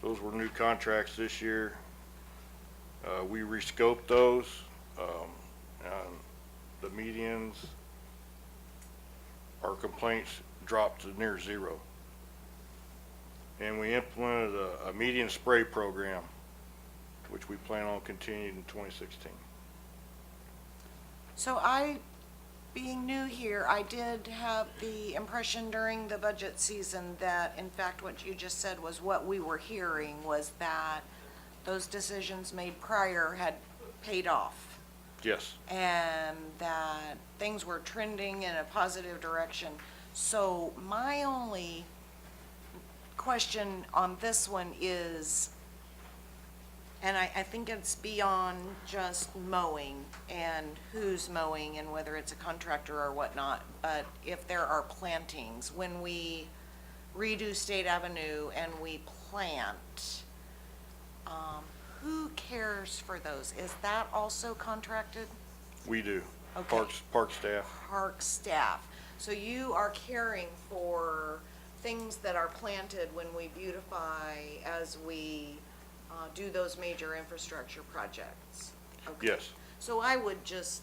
Those were new contracts this year. We rescoped those. And the medians, our complaints dropped to near zero. And we implemented a median spray program, which we plan on continuing in 2016. So being new here, I did have the impression during the budget season that, in fact, what you just said was what we were hearing was that those decisions made prior had paid off. Yes. And that things were trending in a positive direction. So my only question on this one is, and I think it's beyond just mowing and who's mowing and whether it's a contractor or whatnot, but if there are plantings, when we redo State Avenue and we plant, who cares for those? Is that also contracted? We do. Okay. Park staff. Park staff. So you are caring for things that are planted when we beautify as we do those major infrastructure projects? Okay. Yes. So I would just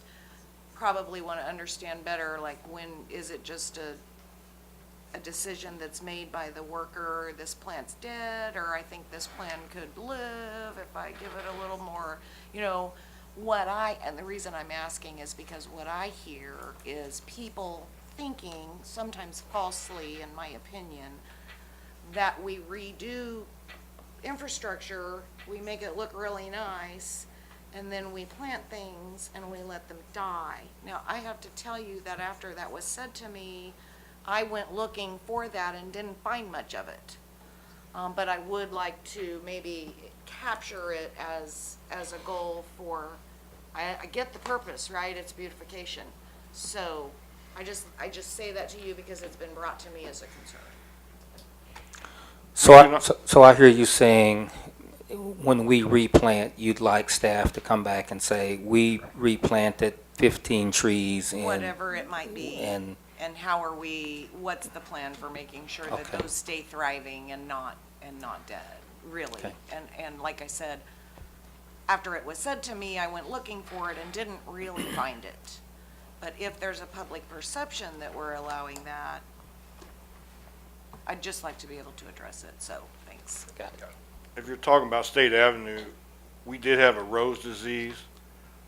probably want to understand better, like, when is it just a decision that's made by the worker, this plant's dead, or I think this plant could live if I give it a little more, and the reason I'm asking is because what I hear is people thinking, sometimes falsely in my opinion, that we redo infrastructure, we make it look really nice, and then we plant things and we let them die. Now, I have to tell you that after that was said to me, I went looking for that and didn't find much of it. But I would like to maybe capture it as a goal for, I get the purpose, right? It's beautification. So I just say that to you because it's been brought to me as a concern. So I hear you saying, when we replant, you'd like staff to come back and say, we replanted 15 trees in. Whatever it might be. And what's the plan for making sure that Okay. those stay thriving and not dead, really? Okay. And like I said, after it was said to me, I went looking for it and didn't really find it. But if there's a public perception that we're allowing that, I'd just like to be able to address it, so, thanks. Got it. If you're talking about State Avenue, we did have a rose disease.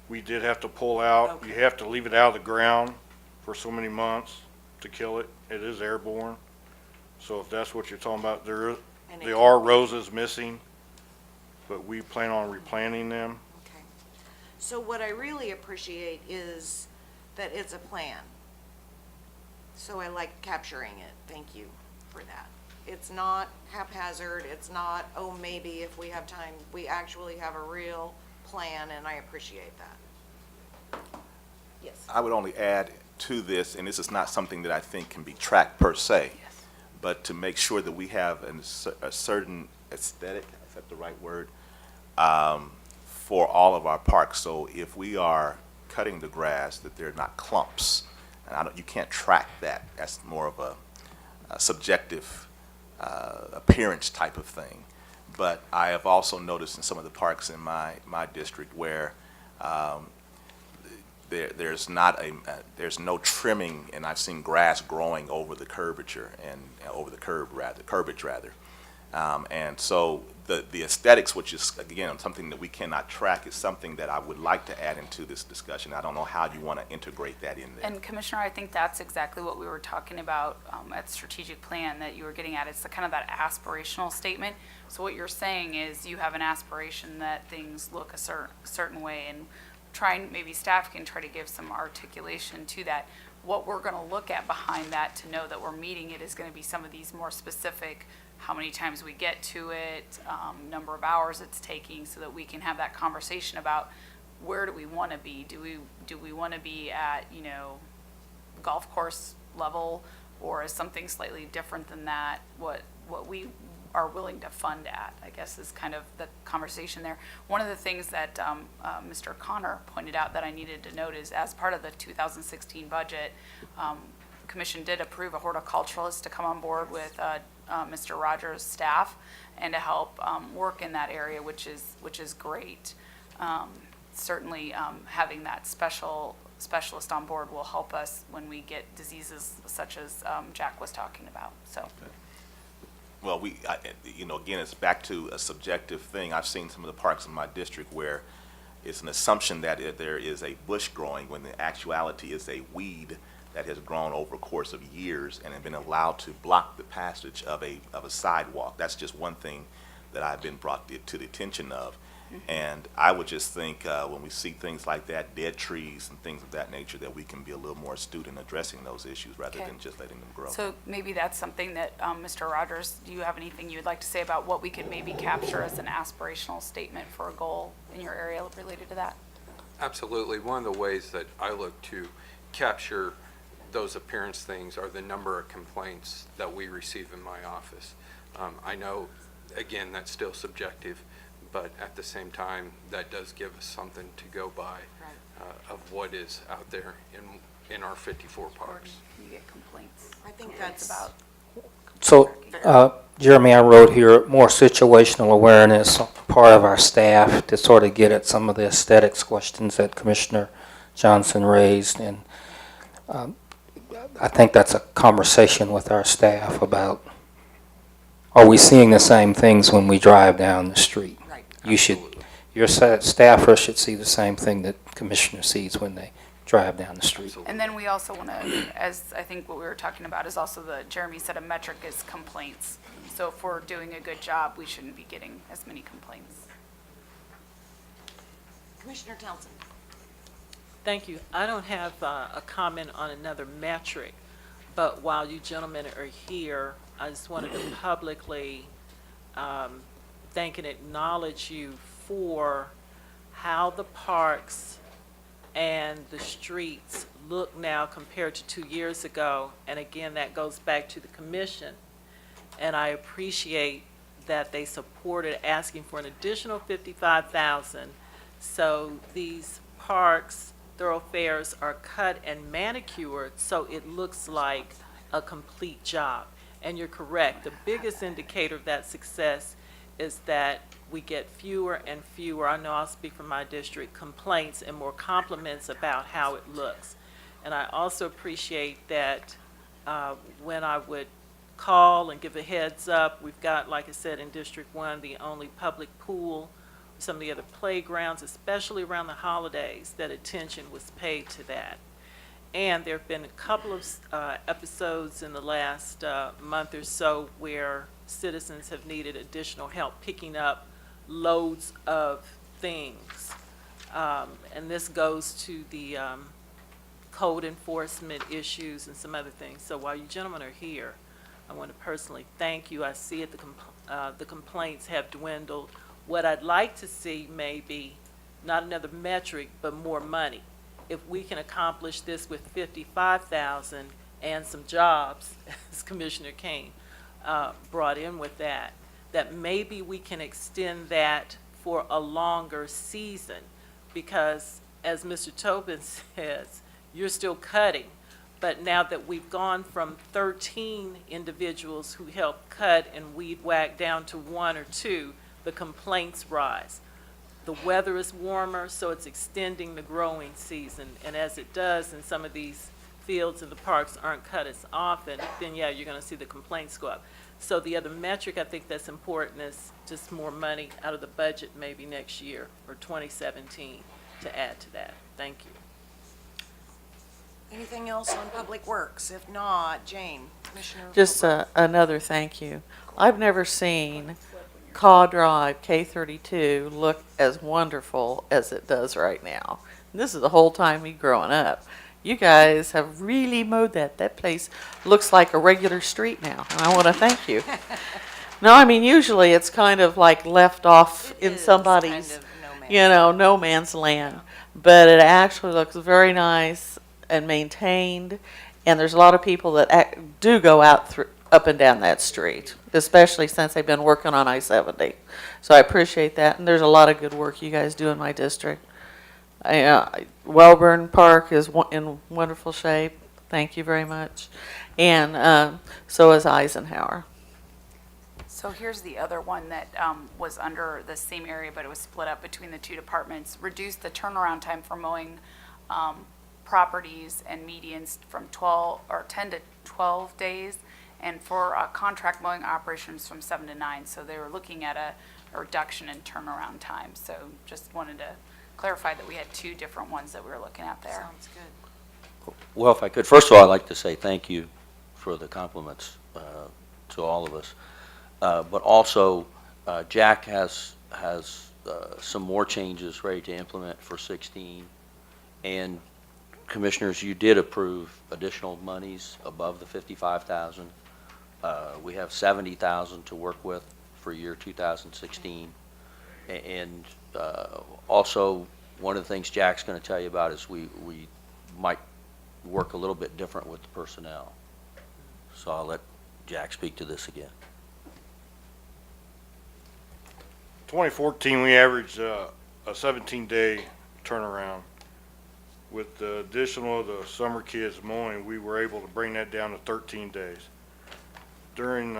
We did have to pull out. Okay. You have to leave it out of the ground for so many months to kill it. It is airborne. So if that's what you're talking about, there are roses missing, but we plan on replanting them. Okay. So what I really appreciate is that it's a plan. So I like capturing it. Thank you for that. It's not haphazard. It's not, oh, maybe if we have time. We actually have a real plan, and I appreciate that. Yes. I would only add to this, and this is not something that I think can be tracked per se, but to make sure that we have a certain aesthetic, is that the right word, for all of our parks. So if we are cutting the grass, that they're not clumps. And you can't track that. That's more of a subjective appearance type of thing. But I have also noticed in some of the parks in my district where there's no trimming, and I've seen grass growing over the curvature and over the curbage rather. And so the aesthetics, which is, again, something that we cannot track, is something that I would like to add into this discussion. I don't know how you want to integrate that in there. And Commissioner, I think that's exactly what we were talking about at strategic plan that you were getting at. It's the kind of that aspirational statement. So what you're saying is you have an aspiration that things look a certain way, and maybe staff can try to give some articulation to that. What we're going to look at behind that to know that we're meeting it is going to be some of these more specific, how many times we get to it, number of hours it's taking, so that we can have that conversation about where do we want to be? Do we want to be at, golf course level, or is something slightly different than that what we are willing to fund at, I guess, is kind of the conversation there. One of the things that Mr. Connor pointed out that I needed to note is, as part of the 2016 budget, Commission did approve a horticulturalist to come on board with Mr. Rogers' staff and to help work in that area, which is great. Certainly, having that specialist on board will help us when we get diseases such as Jack was talking about. So. Well, again, it's back to a subjective thing. I've seen some of the parks in my district where it's an assumption that there is a bush growing when the actuality is a weed that has grown over a course of years and have been allowed to block the passage of a sidewalk. That's just one thing that I've been brought to the attention of. And I would just think when we see things like that, dead trees and things of that nature, that we can be a little more astute in addressing those issues rather than just letting them grow. So maybe that's something that, Mr. Rogers, do you have anything you would like to say about what we could maybe capture as an aspirational statement for a goal in your area related to that? Absolutely. One of the ways that I look to capture those appearance things are the number of complaints that we receive in my office. I know, again, that's still subjective, but at the same time, that does give us something to go by of what is out there in our 54 parks. You get complaints. I think that's about. So, Jeremy, I wrote here more situational awareness on the part of our staff to sort of get at some of the aesthetics questions that Commissioner Johnson raised. And I think that's a conversation with our staff about, are we seeing the same things when we drive down the street? Right. Your staffer should see the same thing that Commissioner sees when they drive down the street. And then we also want to, as I think what we were talking about is also Jeremy said a metric is complaints. So if we're doing a good job, we shouldn't be getting as many complaints. Commissioner Townsend. Thank you. I don't have a comment on another metric, but while you gentlemen are here, I just wanted to publicly thank and acknowledge you for how the parks and the streets look now compared to 2 years ago. And again, that goes back to the commission. And I appreciate that they supported asking for an additional $55,000. So these parks, thoroughfares are cut and manicured so it looks like a complete job. And you're correct. The biggest indicator of that success is that we get fewer and fewer, I know I'll speak for my district, complaints and more compliments about how it looks. And I also appreciate that when I would call and give a heads up, we've got, like I said, in District 1, the only public pool, some of the other playgrounds, especially around the holidays, that attention was paid to that. And there have been a couple of episodes in the last month or so where citizens have needed additional help picking up loads of things. And this goes to the code enforcement issues and some other things. So while you gentlemen are here, I want to personally thank you. I see it, the complaints have dwindled. What I'd like to see maybe, not another metric, but more money. If we can accomplish this with $55,000 and some jobs, as Commissioner Kane brought in with that maybe we can extend that for a longer season, because as Mr. Tobin says, you're still cutting. But now that we've gone from 13 individuals who help cut and weed whack down to 1 or 2, the complaints rise. The weather is warmer, so it's extending the growing season. And as it does in some of these fields and the parks aren't cut as often, then yeah, you're gonna see the complaints go up. So the other metric I think that's important is just more money out of the budget maybe next year or 2017 to add to that. Thank you. Anything else on Public Works? If not, Jane, Commissioner. Just Philbrook. another thank you. I've never seen Caw Drive K32 look as wonderful as it does right now. And this is the whole time me growing up. You guys have really mowed that. That place looks like a regular street now, and I want to thank you. No, I mean, usually it's kind of like left off It in is somebody's, kind of no man's you know, no man's land. But it actually looks very nice and maintained, and there's a lot of people that do go out up and down that street, especially since they've been working on I-70. So I appreciate that, and there's a lot of good work you guys do in my district. Welborn Park is in wonderful shape. Thank you very much. And so is Eisenhower. So here's the other one that was under the same area, but it was split up between the two departments. Reduced the turnaround time for mowing properties and medians from 10 to 12 days, and for contract mowing operations from 7 to 9. So they were looking at a reduction in turnaround time. So just wanted to clarify that we had two different ones that we were looking at there. Sounds good. Well, if I could, first of all, I'd like to say thank you for the compliments to all of us. But also, Jack has some more changes ready to implement for 16. And Commissioners, you did approve additional monies above the 55,000. We have 70,000 to work with for year 2016. And also, one of the things Jack's going to tell you about is we might work a little bit different with the personnel. So I'll let Jack speak to this again. 2014, we averaged a 17-day turnaround. With the additional of the summer kids mowing, we were able to bring that down to 13 days. During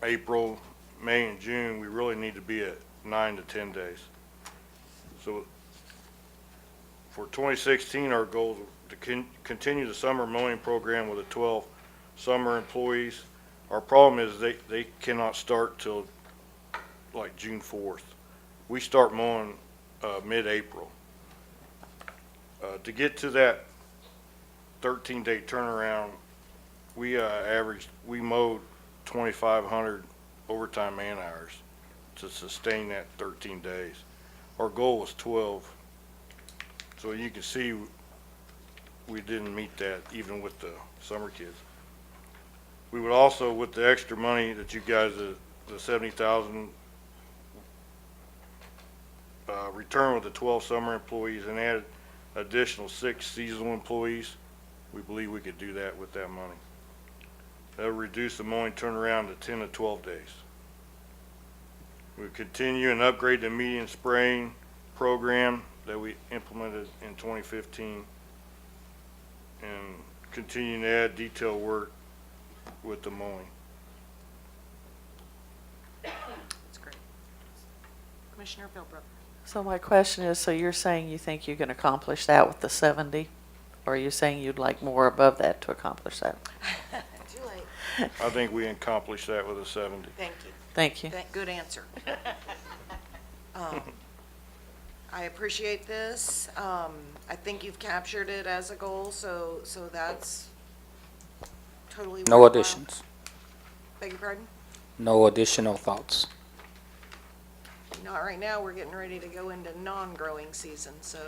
April, May, and June, we really need to be at 9 to 10 days. So for 2016, our goal is to continue the summer mowing program with the 12 summer employees. Our problem is they cannot start till like June 4th. We start mowing mid-April. To get to that 13-day turnaround, we mowed 2,500 overtime man hours to sustain that 13 days. Our goal was 12. So you can see we didn't meet that even with the summer kids. We would also, with the extra money that you guys, the 70,000, return with the 12 summer employees and add additional 6 seasonal employees. We believe we could do that with that money. That would reduce the mowing turnaround to 10 to 12 days. We continue and upgrade the median spraying program that we implemented in 2015 and continue to add detail work with the mowing. That's great. Commissioner Philbrook. So my question is, so you're saying you think you can accomplish that with the 70? Or are you saying you'd like more above that to accomplish that? Too late. I think we accomplished that with a 70. Thank you. Thank you. Good answer. I appreciate this. I think you've captured it as a goal, so that's totally No worthwhile. additions. Beg your pardon? No additional thoughts. Not right now, we're getting ready to go into non-growing season, so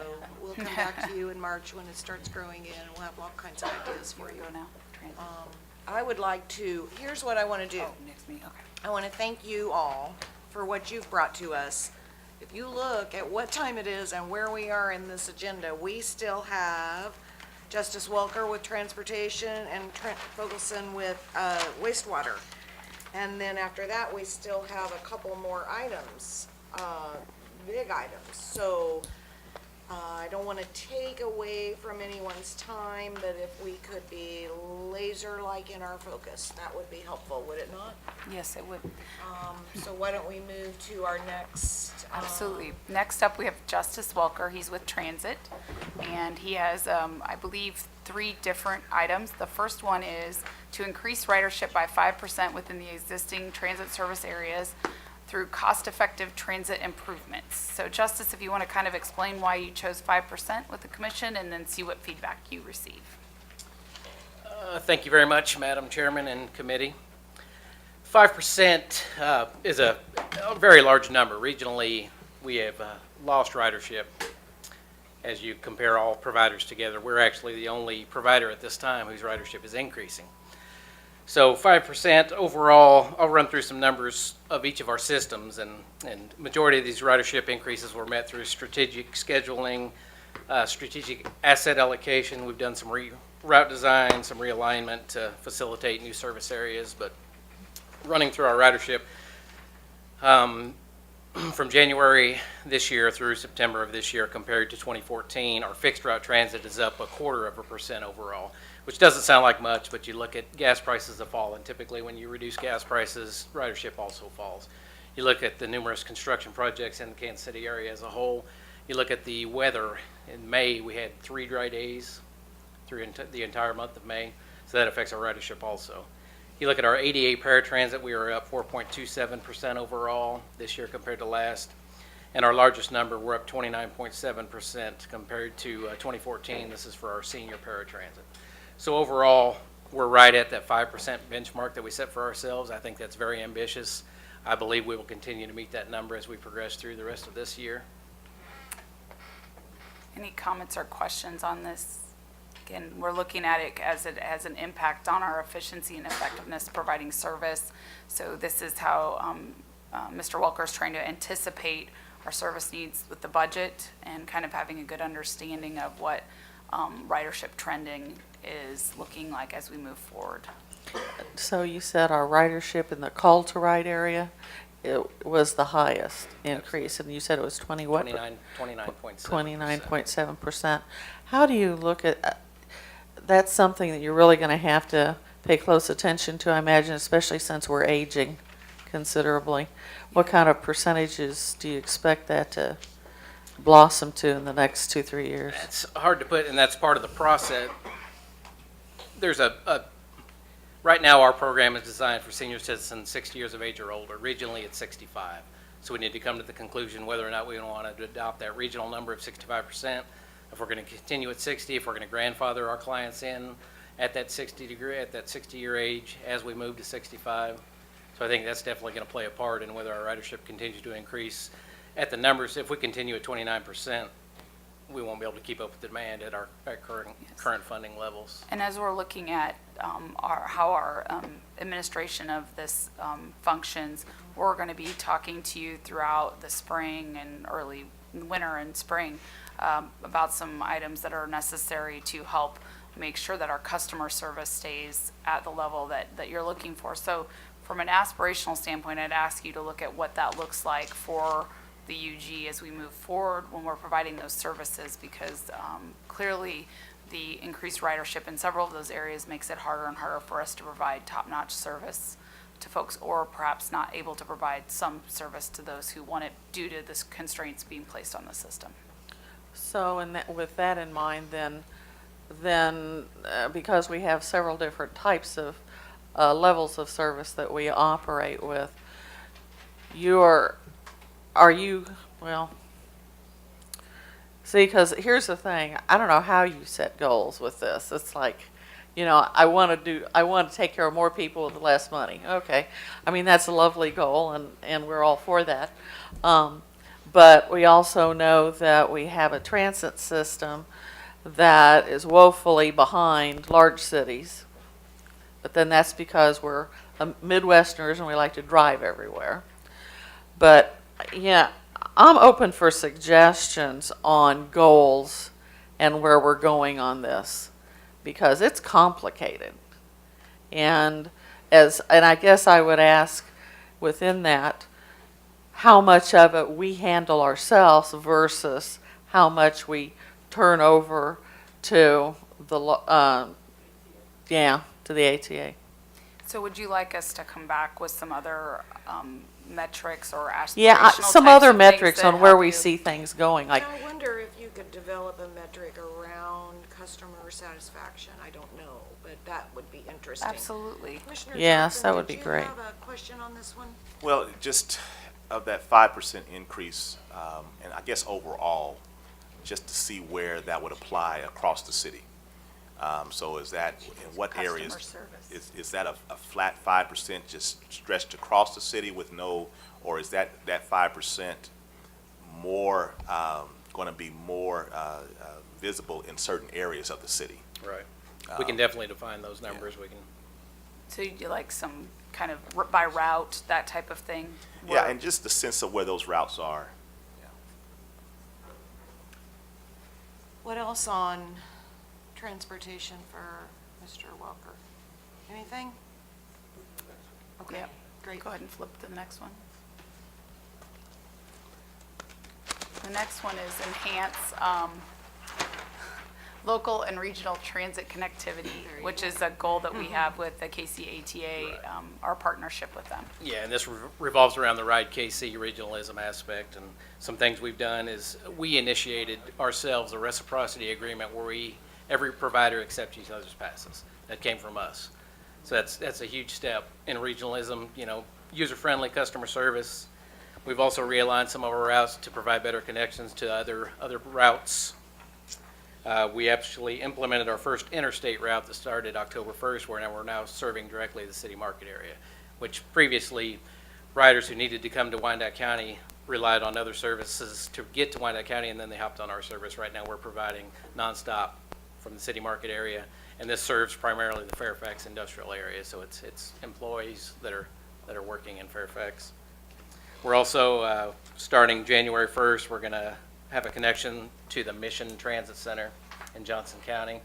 we'll come back to you in March when it starts growing in, and we'll have all kinds of ideas for you. Go now. I would like to, here's what I want to do. Oh, next meeting, okay. I want to thank you all for what you've brought to us. If you look at what time it is and where we are in this agenda, we still have Justice Welker with transportation and Trent Fogelson with wastewater. And then after that, we still have a couple more items, big items. So I don't want to take away from anyone's time, but if we could be laser-like in our focus, that would be helpful, would it not? Yes, it would. So why don't we move to our next? Absolutely. Next up, we have Justice Welker. He's with Transit, and he has, I believe, 3 different items. The first one is to increase ridership by 5% within the existing transit service areas through cost-effective transit improvements. So Justice, if you want to kind of explain why you chose 5% with the commission and then see what feedback you receive. Thank you very much, Madam Chairman and committee. 5% is a very large number. Regionally, we have lost ridership. As you compare all providers together, we're actually the only provider at this time whose ridership is increasing. So 5% overall. I'll run through some numbers of each of our systems, and majority of these ridership increases were met through strategic scheduling, strategic asset allocation. We've done some route design, some realignment to facilitate new service areas, but running through our ridership from January this year through September of this year compared to 2014, our fixed route transit is up 0.25% overall, which doesn't sound like much, but you look at gas prices have fallen. Typically, when you reduce gas prices, ridership also falls. You look at the numerous construction projects in the Kansas City area as a whole. You look at the weather. In May, we had 3 dry days through the entire month of May, so that affects our ridership also. You look at our ADA paratransit, we are up 4.27% overall this year compared to last. And our largest number, we're up 29.7% compared to 2014. This is for our senior paratransit. So overall, we're right at that 5% benchmark that we set for ourselves. I think that's very ambitious. I believe we will continue to meet that number as we progress through the rest of this year. Any comments or questions on this? Again, we're looking at it as it has an impact on our efficiency and effectiveness providing service. So this is how Mr. Welker is trying to anticipate our service needs with the budget and kind of having a good understanding of what ridership trending is looking like as we move forward. So you said our ridership in the call to ride area, it was the highest increase, and you said it was 29.7%. 29.7%. How do you look at that's something that you're really going to have to pay close attention to, I imagine, especially since we're aging considerably. What kind of percentages do you expect that to blossom to in the next 2-3 years? It's hard to put, and that's part of the process. There's right now our program is designed for senior citizens 60 years of age or older. Regionally, it's 65. So we need to come to the conclusion whether or not we want to adopt that regional number of 65%. If we're going to continue at 60, if we're going to grandfather our clients in at that 60-year age as we move to 65. So I think that's definitely going to play a part in whether our ridership continues to increase at the numbers. If we continue at 29%, we won't be able to keep up with the demand at our current funding levels. And as we're looking at how our administration of this functions, we're going to be talking to you throughout the spring and early winter and spring about some items that are necessary to help make sure that our customer service stays at the level that you're looking for. So from an aspirational standpoint, I'd ask you to look at what that looks like for the UG as we move forward when we're providing those services, because clearly the increased ridership in several of those areas makes it harder and harder for us to provide top-notch service to folks, or perhaps not able to provide some service to those who want it due to the constraints being placed on the system. So with that in mind, then because we have several different types of levels of service that we operate with, see, because here's the thing, I don't know how you set goals with this. It's like, I want to take care of more people with less money. Okay. I mean, that's a lovely goal, and we're all for that. But we also know that we have a transit system that is woefully behind large cities. But then that's because we're Midwesterners and we like to drive everywhere. But yeah, I'm open for suggestions on goals and where we're going on this, because it's complicated. And I guess I would ask within that, how much of it we handle ourselves versus how much we turn over to the, to the ATA. So would you like us to come back with some other metrics or aspirational Yeah, some types other of things metrics that on where help we you? see things going, like, I wonder if you could develop a metric around customer satisfaction. I don't know, but that would be interesting. Absolutely. Commissioner Yes, Johnson, that would be did great. you have a question on this one? Well, just of that 5% increase, and I guess overall, just to see where that would apply across the city. So is that, in what areas? Customer service. Is that a flat 5% just stretched across the city with no, or is that 5% more, going to be more visible in certain areas of the city? Right. We can definitely define those numbers. We can. So you do like some kind of by route, that type of thing? Yeah, Where- and just the sense of where those routes are. What else on transportation for Mr. Welker? Anything? Okay, Yep. great. Go ahead and flip to the next one. The next one is enhance local and regional transit connectivity, which is a goal that we have with the KCATA, our partnership with them. Yeah, and this revolves around the Ride KC regionalism aspect, and some things we've done is we initiated ourselves a reciprocity agreement where every provider accepts each other's passes. That came from us. So that's a huge step in regionalism, user-friendly customer service. We've also realigned some of our routes to provide better connections to other routes. We actually implemented our first interstate route that started October 1st, where we're now serving directly the city market area, which previously riders who needed to come to Wyandotte County relied on other services to get to Wyandotte County, and then they hopped on our service. Right now we're providing nonstop from the city market area, and this serves primarily the Fairfax industrial area, so it's employees that are working in Fairfax. We're also, starting January 1st, we're going to have a connection to the Mission Transit Center in Johnson County.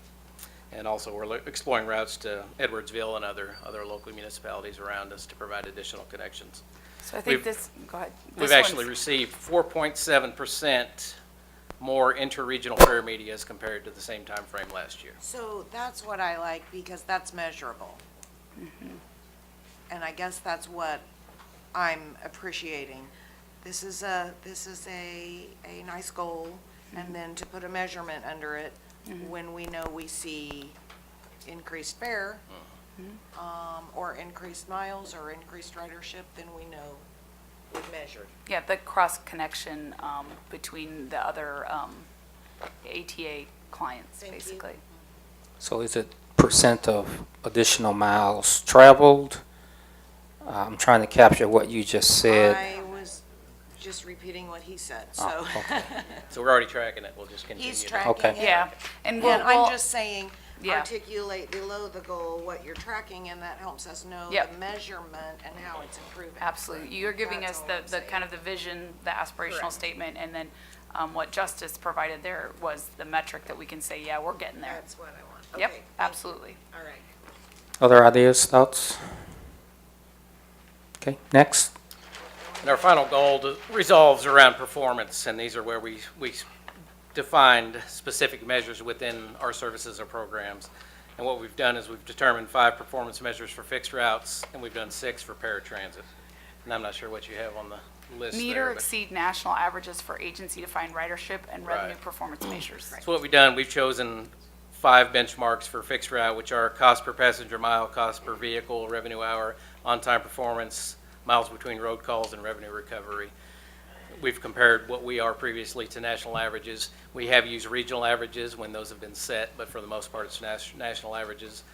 And also we're exploring routes to Edwardsville and other local municipalities around us to provide additional connections. So I think go ahead. We've actually received 4.7% more inter-regional fare media as compared to the same time frame last year. So that's what I like, because that's measurable. And I guess that's what I'm appreciating. This is a nice goal, and then to put a measurement under it, when we know we see increased fare, or increased miles, or increased ridership, then we know we've measured. Yeah, the cross connection between the other ATA clients, Thank you. basically. So is it percent of additional miles traveled? I'm trying to capture what you just said. I was just repeating what he said, so. Oh, okay. So we're already tracking it. We'll just continue. He's to- tracking Okay. it. Yeah, and And I'm we'll- just saying, Yeah. articulate below the goal what you're tracking, and that helps us know Yep. the measurement and how it's improving. Absolutely. You're giving That's us all I'm the saying. kind of the vision, the aspirational Correct. statement, and then what Justice provided there was the metric that we can say, yeah, we're getting there. That's what I want. Yep, Okay, thank you. absolutely. All right. Other ideas, thoughts? Okay, next. And our final goal resolves around performance, and these are where we defined specific measures within our services or programs. And what we've done is we've determined 5 performance measures for fixed routes, and we've done 6 for paratransit. And I'm not sure what you have on the list Meet there, or but- exceed national averages for agency-defined ridership and revenue Right. performance measures. So what we've done, we've chosen 5 benchmarks for fixed route, which are cost per passenger mile, cost per vehicle, revenue hour, on-time performance, miles between road calls, and revenue recovery. We've compared what we are previously to national averages. We have used regional averages when those have been set, but for the most part, it's national averages.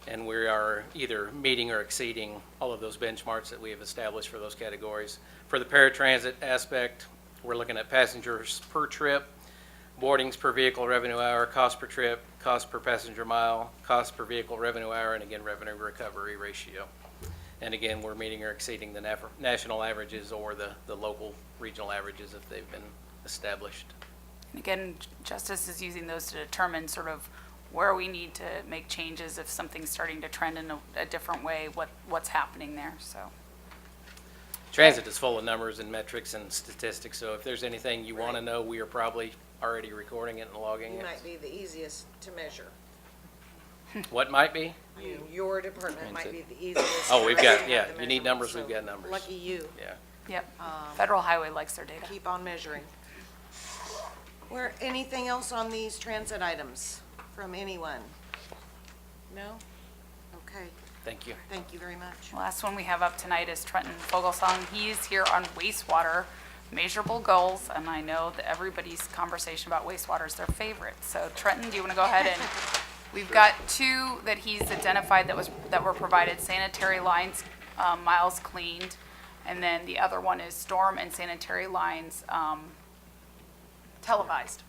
And we are either meeting or exceeding all of those benchmarks that we have established for those categories. For the paratransit aspect, we're looking at passengers per trip, boardings per vehicle revenue hour, cost per trip, cost per passenger mile, cost per vehicle revenue hour, and again, revenue recovery ratio. And again, we're meeting or exceeding the national averages or the local regional averages if they've been established. And again, Justice is using those to determine sort of where we need to make changes if something's starting to trend in a different way, what's happening there, so. Transit is full of numbers and metrics and statistics, so if there's anything you want to know, we are probably already recording it and logging You it. might be the easiest to measure. What might be? Your department might be the easiest. Oh, we've to got, have yeah, the you need measurement, numbers, so we've got numbers. Lucky you. Yeah. Yep. Federal Highway likes their data. Keep on measuring. Anything else on these transit items from anyone? No? Okay, Thank you. thank you very much. The last one we have up tonight is Trenton Fogelsong. He's here on wastewater measurable goals, and I know that everybody's conversation about wastewater is their favorite. So Trenton, do you want to go ahead and, we've got two that he's identified that were provided, sanitary lines, miles cleaned, and then the other one is storm and sanitary lines, televised.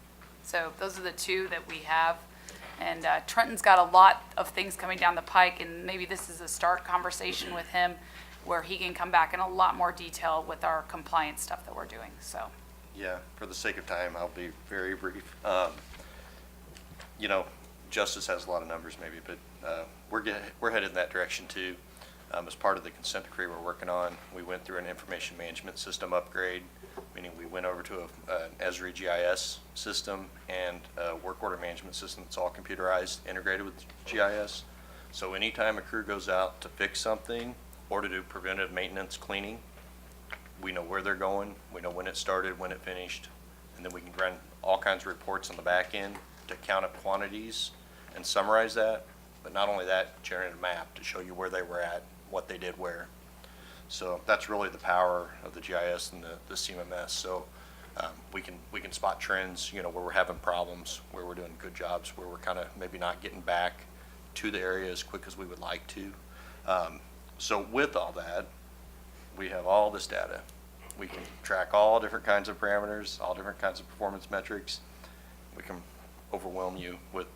So those are the two that we have. And Trenton's got a lot of things coming down the pike, and maybe this is a start conversation with him where he can come back in a lot more detail with our compliance stuff that we're doing, so. Yeah, for the sake of time, I'll be very brief. You know, Justice has a lot of numbers maybe, but we're headed in that direction too. As part of the consent decree we're working on, we went through an information management system upgrade, meaning we went over to an Esri GIS system and a work order management system that's all computerized, integrated with GIS. So anytime a crew goes out to fix something or to do preventive maintenance cleaning, we know where they're going, we know when it started, when it finished, and then we can run all kinds of reports on the back end to count up quantities and summarize that. But not only that, generate a map to show you where they were at, what they did where. So that's really the power of the GIS and the CMMS. So we can spot trends, you know, where we're having problems, where we're doing good jobs, where we're kind of maybe not getting back to the area as quick as we would like to. So with all that, we have all this data. We can track all different kinds of parameters, all different kinds of performance metrics. We can overwhelm you with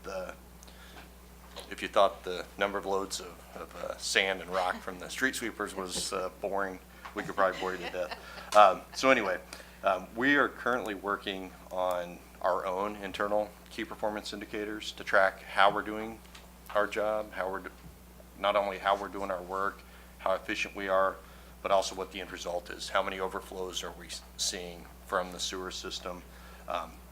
if you thought the number of loads of sand and rock from the street sweepers was boring, we could probably bore you to death. So anyway, we are currently working on our own internal key performance indicators to track how we're doing our job, not only how we're doing our work, how efficient we are, but also what the end result is. How many overflows are we seeing from the sewer system?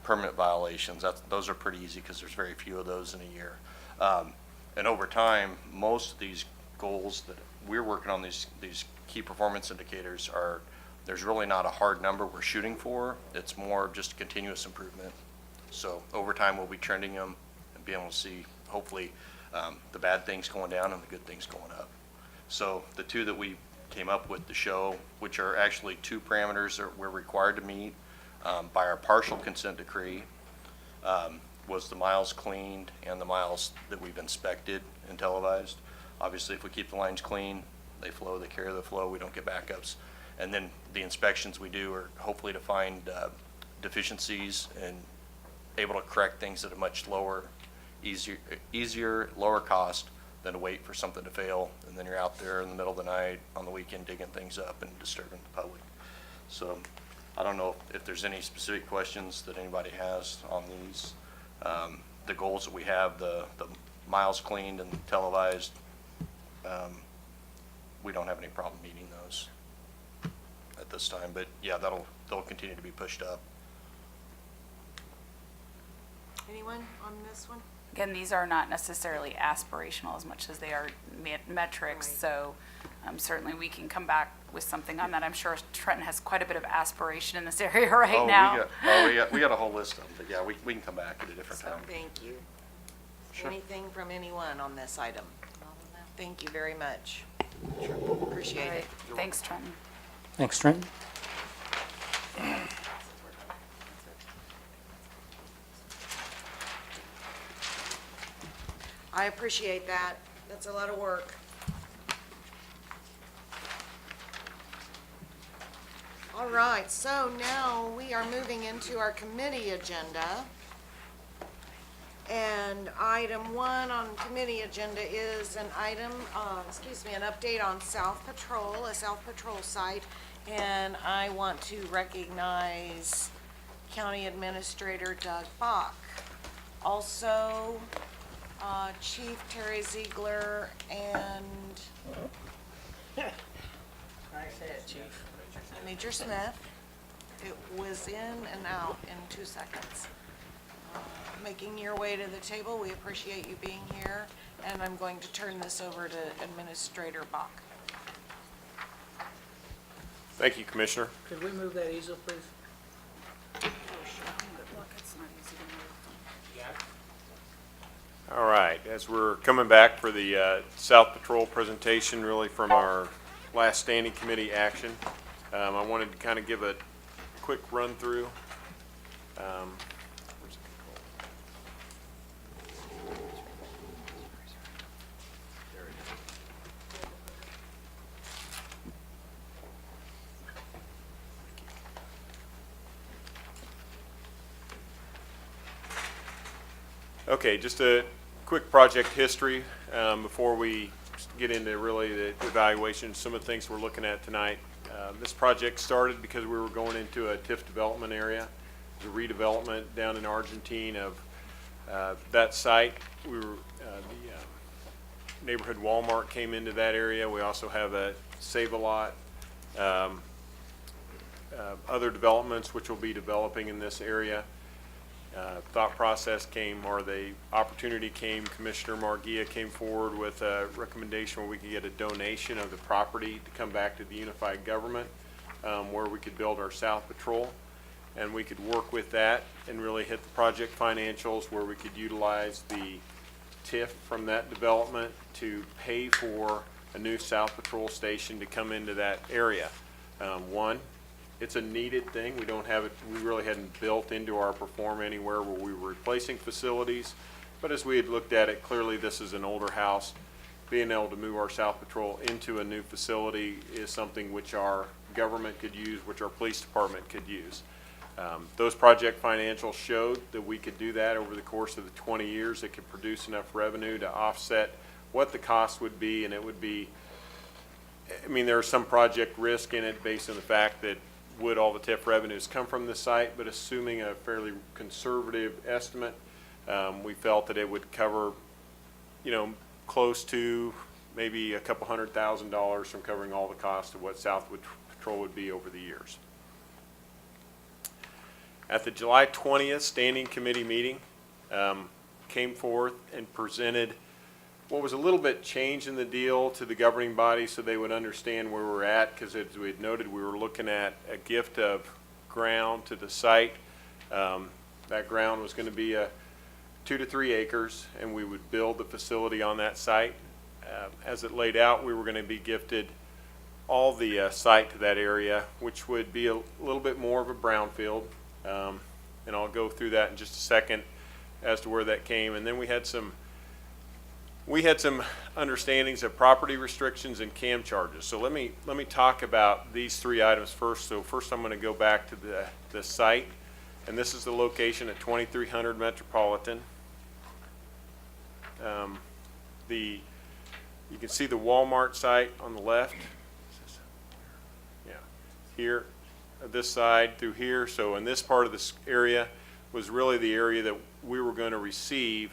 Permanent violations, those are pretty easy because there's very few of those in a year. And over time, most of these goals that we're working on, these key performance indicators there's really not a hard number we're shooting for. It's more just continuous improvement. So over time, we'll be trending them and be able to see, hopefully, the bad things going down and the good things going up. So the two that we came up with to show, which are actually two parameters that we're required to meet by our partial consent decree, was the miles cleaned and the miles that we've inspected and televised. Obviously, if we keep the lines clean, they flow, they carry the flow, we don't get backups. And then the inspections we do are hopefully to find deficiencies and able to correct things at a much lower, easier, lower cost than to wait for something to fail. And then you're out there in the middle of the night on the weekend digging things up and disturbing the public. So I don't know if there's any specific questions that anybody has on these. The goals that we have, the miles cleaned and televised, we don't have any problem meeting those at this time. But yeah, they'll continue to be pushed up. Anyone on this one? Again, these are not necessarily aspirational as much as they are metrics, Right. so certainly we can come back with something on that. I'm sure Trenton has quite a bit of aspiration in this area right now. We got a whole list of them, but yeah, we can come back at a different time. Thank you. Sure. Anything from anyone on this item? Thank you very much. All Appreciate right. it. Thanks, Trenton. Thanks, Trenton. I appreciate that. That's a lot of work. All right, so now we are moving into our committee agenda. And item 1 on committee agenda is an item, an update on South Patrol, a South Patrol site. And I want to recognize County Administrator Doug Bach. Also, Chief Terry Ziegler and Major Smith. It was in and out in 2 seconds. making your way to the table. We appreciate you being here, and I'm going to turn this over to Administrator Bach. Thank you, Commissioner. Could we move that easel, please? All right, as we're coming back for the South Patrol presentation, really from our last standing committee action, I wanted to kind of give a quick run through. Where's the control? There it is. Okay, just a quick project history before we get into really the evaluation, some of the things we're looking at tonight. This project started because we were going into a TIF development area, the redevelopment down in Argentine of that site. We were the neighborhood Walmart came into that area. We also have a Save-A-Lot, other developments which will be developing in this area. Thought process came, or the opportunity came, Commissioner Margia came forward with a recommendation where we could get a donation of the property to come back to the unified government, where we could build our South Patrol, and we could work with that and really hit the project financials where we could utilize the TIF from that development to pay for a new South Patrol station to come into that area. One, it's a needed thing. We don't have it, we really hadn't built into our perform anywhere where we were replacing facilities. But as we had looked at it, clearly this is an older house. Being able to move our South Patrol into a new facility is something which our government could use, which our police department could use. Those project financials showed that we could do that over the course of the 20 years. It could produce enough revenue to offset what the cost would be, and it would be, I mean, there's some project risk in it based on the fact that would all the TIF revenues come from the site, but assuming a fairly conservative estimate, we felt that it would cover, you know, close to maybe a couple $100,000 from covering all the cost of what South Patrol would be over the years. At the July 20th Standing Committee meeting, came forth and presented what was a little bit change in the deal to the governing body so they would understand where we're at, because as we had noted, we were looking at a gift of ground to the site. That ground was going to be 2 to 3 acres, and we would build the facility on that site. As it laid out, we were going to be gifted all the site to that area, which would be a little bit more of a brownfield, and I'll go through that in just a second as to where that came. And then we had some understandings of property restrictions and CAM charges. So let me talk about these 3 items first. So first I'm going to go back to the site, and this is the location at 2300 Metropolitan. You can see the Walmart site on the left. Yeah, here, this side through here. So in this part of this area was really the area that we were going to receive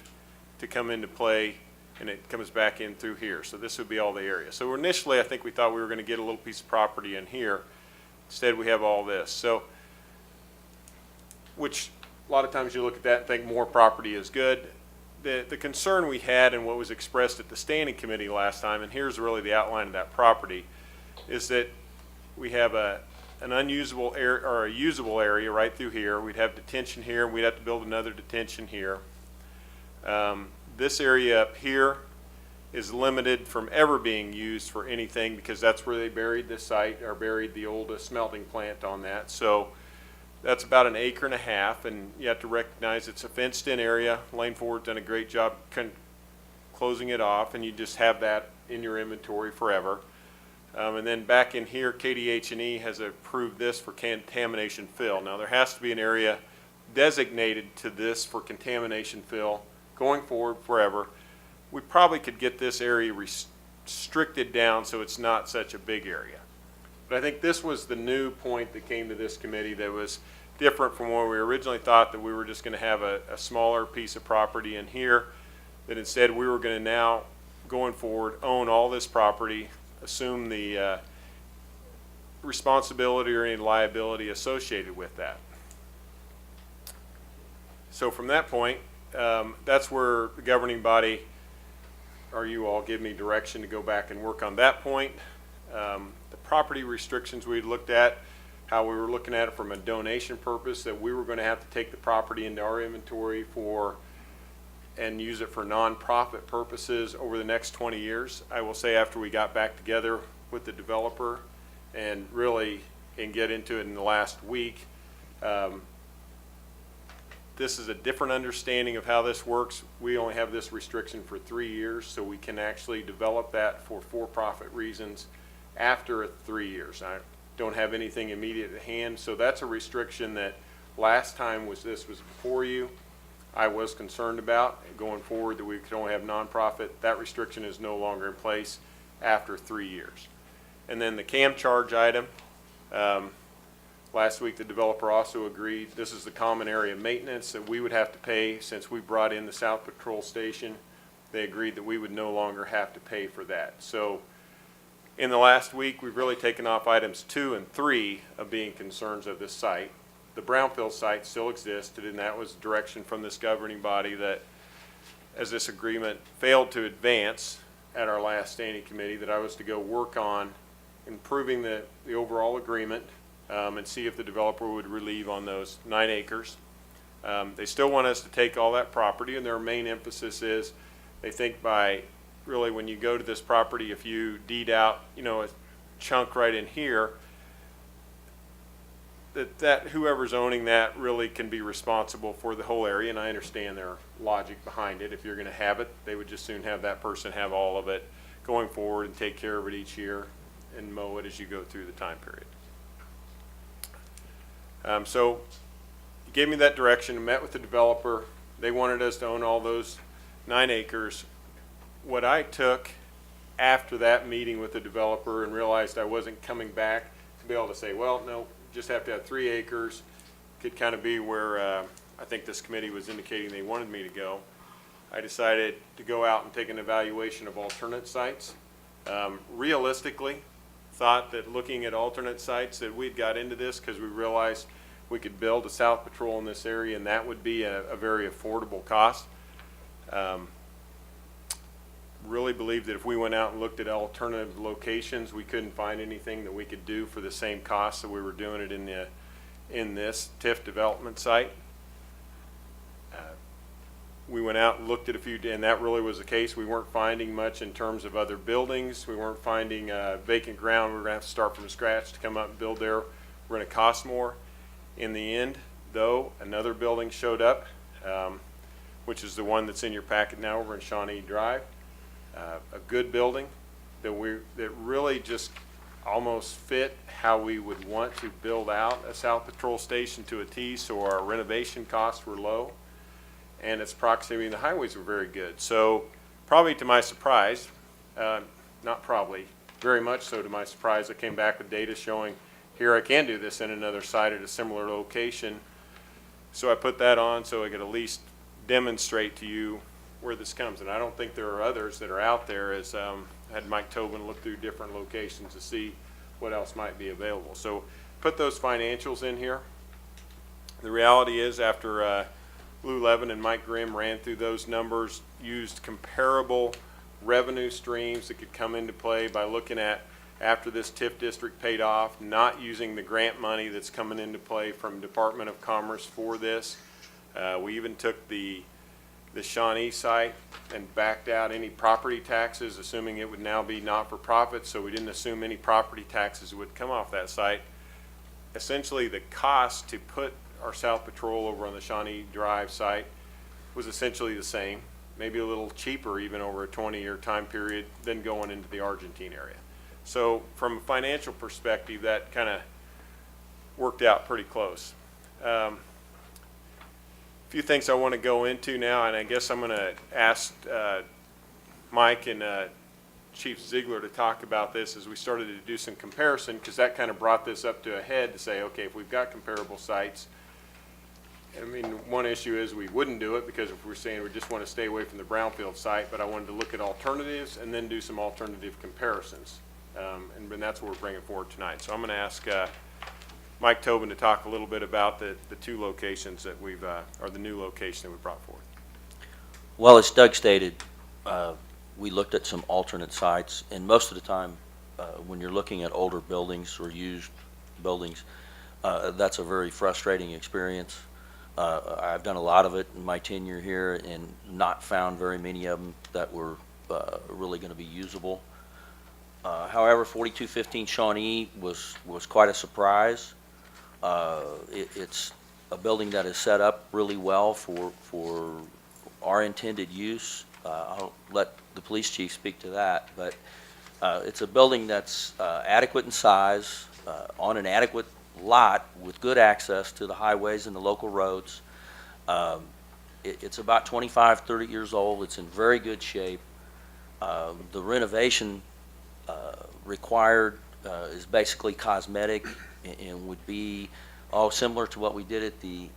to come into play, and it comes back in through here. So this would be all the area. So initially I think we thought we were going to get a little piece of property in here. Instead we have all this. So, which a lot of times you look at that and think more property is good. The concern we had and what was expressed at the standing committee last time, and here's really the outline of that property, is that we have an unusable area, or a usable area right through here. We'd have detention here, and we'd have to build another detention here. This area up here is limited from ever being used for anything because that's where they buried this site, or buried the old smelting plant on that. So that's about 1.5 acres, and you have to recognize it's a fenced-in area. Lane Ford's done a great job closing it off, and you just have that in your inventory forever. And then back in here, KDH&E has approved this for contamination fill. Now there has to be an area designated to this for contamination fill going forward forever. We probably could get this area restricted down so it's not such a big area. But I think this was the new point that came to this committee that was different from what we originally thought, that we were just going to have a smaller piece of property in here, that instead we were going to now, going forward, own all this property, assume the responsibility or any liability associated with that. So from that point, that's where the governing body, or you all, give me direction to go back and work on that point. The property restrictions we looked at, how we were looking at it from a donation purpose, that we were going to have to take the property into our inventory and use it for nonprofit purposes over the next 20 years. I will say, after we got back together with the developer and get into it in the last week, this is a different understanding of how this works. We only have this restriction for 3 years, so we can actually develop that for-profit reasons after 3 years. I don't have anything immediate at hand, so that's a restriction that last time this was before you, I was concerned about going forward, that we could only have nonprofit. That restriction is no longer in place after 3 years. And then the CAM charge item, last week the developer also agreed, this is the common area maintenance that we would have to pay since we brought in the South Patrol Station. They agreed that we would no longer have to pay for that. So in the last week, we've really taken off items 2 and 3 of being concerns of this site. The brownfield site still existed, and that was direction from this governing body that, as this agreement failed to advance at our last standing committee, that I was to go work on improving the overall agreement and see if the developer would relieve on those 9 acres. They still want us to take all that property, and their main emphasis is they think by really, when you go to this property, if you deed out, a chunk right in here, that whoever's owning that really can be responsible for the whole area. And I understand their logic behind it. If you're going to have it, they would just soon have that person have all of it going forward and take care of it each year and mow it as you go through the time period. So he gave me that direction, met with the developer. They wanted us to own all those 9 acres. What I took after that meeting with the developer and realized I wasn't coming back to be able to say, well, no, just have to have 3 acres, could kind of be where I think this committee was indicating they wanted me to go. I decided to go out and take an evaluation of alternate sites. Realistically, thought that looking at alternate sites that we'd got into this because we realized we could build a South Patrol in this area, and that would be a very affordable cost. Really believed that if we went out and looked at alternative locations, we couldn't find anything that we could do for the same cost that we were doing it in this TIF development site. We went out and looked at a few, and that really was the case. We weren't finding much in terms of other buildings. We weren't finding vacant ground. We were going to have to start from scratch to come up and build there. We're going to cost more. In the end, though, another building showed up, which is the one that's in your packet now over in Shawnee Drive. A good building that really just almost fit how we would want to build out a South Patrol Station to a T, so our renovation costs were low, and its proximity to the highways were very good. So probably to my surprise, not probably, very much so to my surprise, I came back with data showing here I can do this in another site at a similar location. So I put that on so I could at least demonstrate to you where this comes. And I don't think there are others that are out there, as I had Mike Tobin look through different locations to see what else might be available. So put those financials in here. The reality is, after Lou Levin and Mike Grimm ran through those numbers, used comparable revenue streams that could come into play by looking at, after this TIF district paid off, not using the grant money that's coming into play from Department of Commerce for this. We even took the Shawnee site and backed out any property taxes, assuming it would now be not-for-profit, so we didn't assume any property taxes would come off that site. Essentially, the cost to put our South Patrol over on the Shawnee Drive site was essentially the same, maybe a little cheaper even over a 20-year time period than going into the Argentine area. So from a financial perspective, that kind of worked out pretty close. A few things I want to go into now, and I guess I'm going to ask Mike and Chief Ziegler to talk about this as we started to do some comparison, because that kind of brought this up to a head to say, okay, if we've got comparable sites, I mean, one issue is we wouldn't do it because if we're saying we just want to stay away from the brownfield site, but I wanted to look at alternatives and then do some alternative comparisons. And that's what we're bringing forward tonight. So I'm going to ask Mike Tobin to talk a little bit about the two locations that we've, or the new location that we brought forward. Well, as Doug stated, we looked at some alternate sites, and most of the time, when you're looking at older buildings or used buildings, that's a very frustrating experience. I've done a lot of it in my tenure here and not found very many of them that were really going to be usable. However, 4215 Shawnee was quite a surprise. It's a building that is set up really well for our intended use. I'll let the police chief speak to that, but it's a building that's adequate in size, on an adequate lot with good access to the highways and the local roads. It's about 25, 30 years old. It's in very good shape. The renovation required is basically cosmetic and would be all similar to what we did at the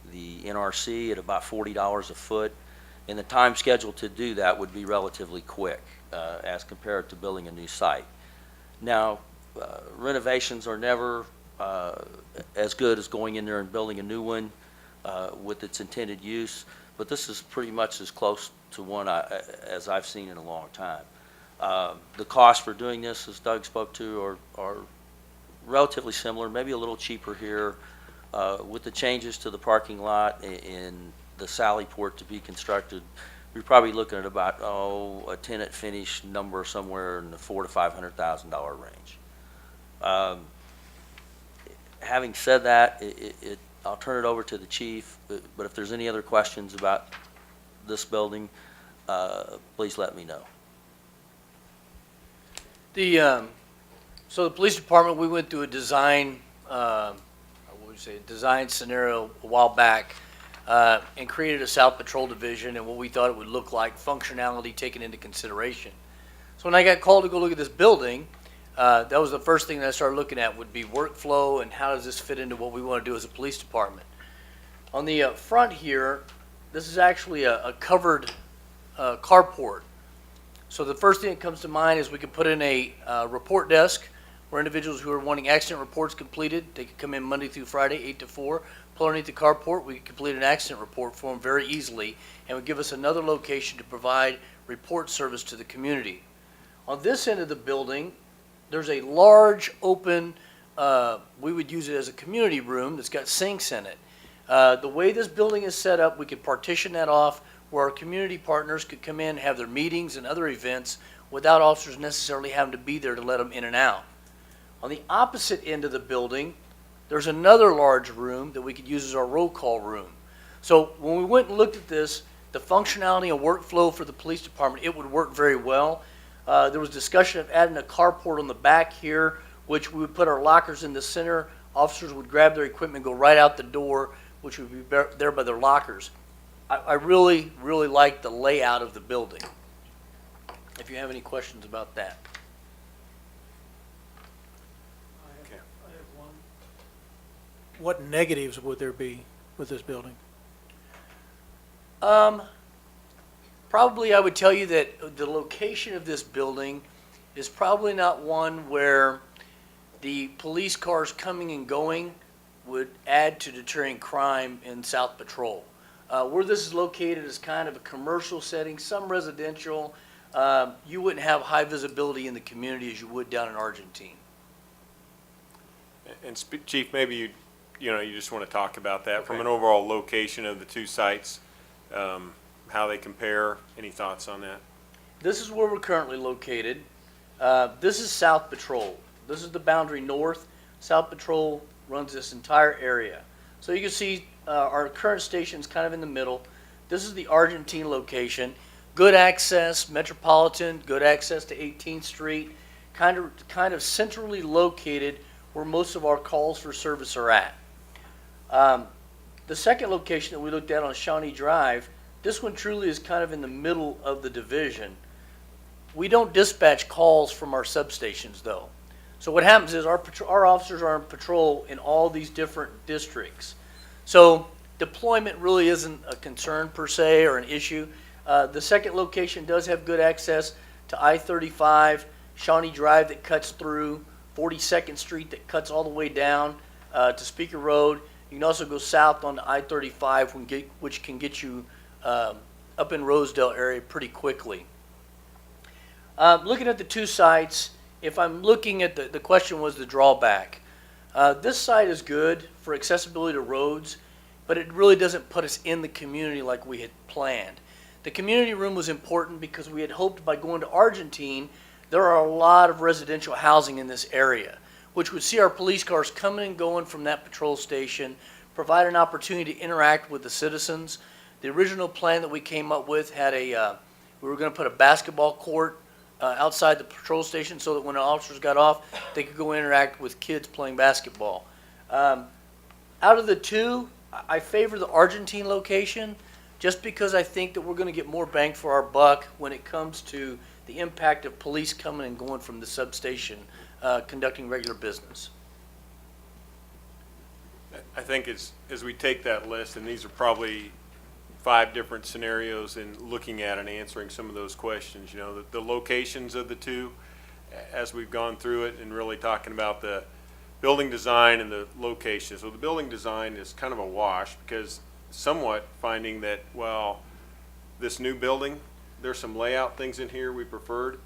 NRC at about $40 a foot. And the time schedule to do that would be relatively quick as compared to building a new site. Now, renovations are never as good as going in there and building a new one with its intended use, but this is pretty much as close to one as I've seen in a long time. The cost for doing this, as Doug spoke to, are relatively similar, maybe a little cheaper here. With the changes to the parking lot and the Sally Port to be constructed, we're probably looking at about, a tenant finish number somewhere in the $400,000 to $500,000 range. Having said that, I'll turn it over to the chief, but if there's any other questions about this building, please let me know. So the police department, we went through a design, design scenario a while back, and created a South Patrol division and what we thought it would look like, functionality taken into consideration. So when I got called to go look at this building, that was the first thing that I started looking at would be workflow and how does this fit into what we want to do as a police department. On the front here, this is actually a covered carport. So the first thing that comes to mind is we could put in a report desk where individuals who are wanting accident reports completed, they could come in Monday through Friday, 8 to 4. Pull underneath the carport, we could complete an accident report for them very easily, and would give us another location to provide report service to the community. On this end of the building, there's a large open, we would use it as a community room that's got sinks in it. The way this building is set up, we could partition that off where our community partners could come in, have their meetings and other events without officers necessarily having to be there to let them in and out. On the opposite end of the building, there's another large room that we could use as our roll call room. So when we went and looked at this, the functionality and workflow for the police department, it would work very well. There was discussion of adding a carport on the back here, which we would put our lockers in the center. Officers would grab their equipment, go right out the door, which would be there by their lockers. I really, really like the layout of the building. If you have any questions about that. What negatives would there be with this building? Probably I would tell you that the location of this building is probably not one where the police cars coming and going would add to deterring crime in South Patrol. Where this is located is kind of a commercial setting, some residential. You wouldn't have high visibility in the community as you would down in Argentine. And Chief, maybe you just want to talk about that from an overall location of the two sites, how they compare. Any thoughts on that? This is where we're currently located. This is South Patrol. This is the boundary north. South Patrol runs this entire area. So you can see our current station is kind of in the middle. This is the Argentine location. Good access, metropolitan, good access to 18th Street, kind of centrally located where most of our calls for service are at. The second location that we looked at on Shawnee Drive, this one truly is kind of in the middle of the division. We don't dispatch calls from our substations though. So what happens is our officers are on patrol in all these different districts. So deployment really isn't a concern per se or an issue. The second location does have good access to I-35, Shawnee Drive that cuts through, 42nd Street that cuts all the way down. to Speaker Road. You can also go south on I-35, which can get you up in Rosedale area pretty quickly. Looking at the two sites, if I'm looking at the question was the drawback. This site is good for accessibility to roads, but it really doesn't put us in the community like we had planned. The community room was important because we had hoped by going to Argentine, there are a lot of residential housing in this area, which would see our police cars coming and going from that patrol station, provide an opportunity to interact with the citizens. The original plan that we came up with had we were going to put a basketball court outside the patrol station so that when the officers got off, they could go interact with kids playing basketball. Out of the two, I favor the Argentine location just because I think that we're going to get more bang for our buck when it comes to the impact of police coming and going from the substation conducting regular business. I think as we take that list, and these are probably 5 different scenarios in looking at and answering some of those questions, you know, the locations of the two, as we've gone through it and really talking about the building design and the location. So the building design is kind of a wash because somewhat finding that, well, this new building, there's some layout things in here we preferred.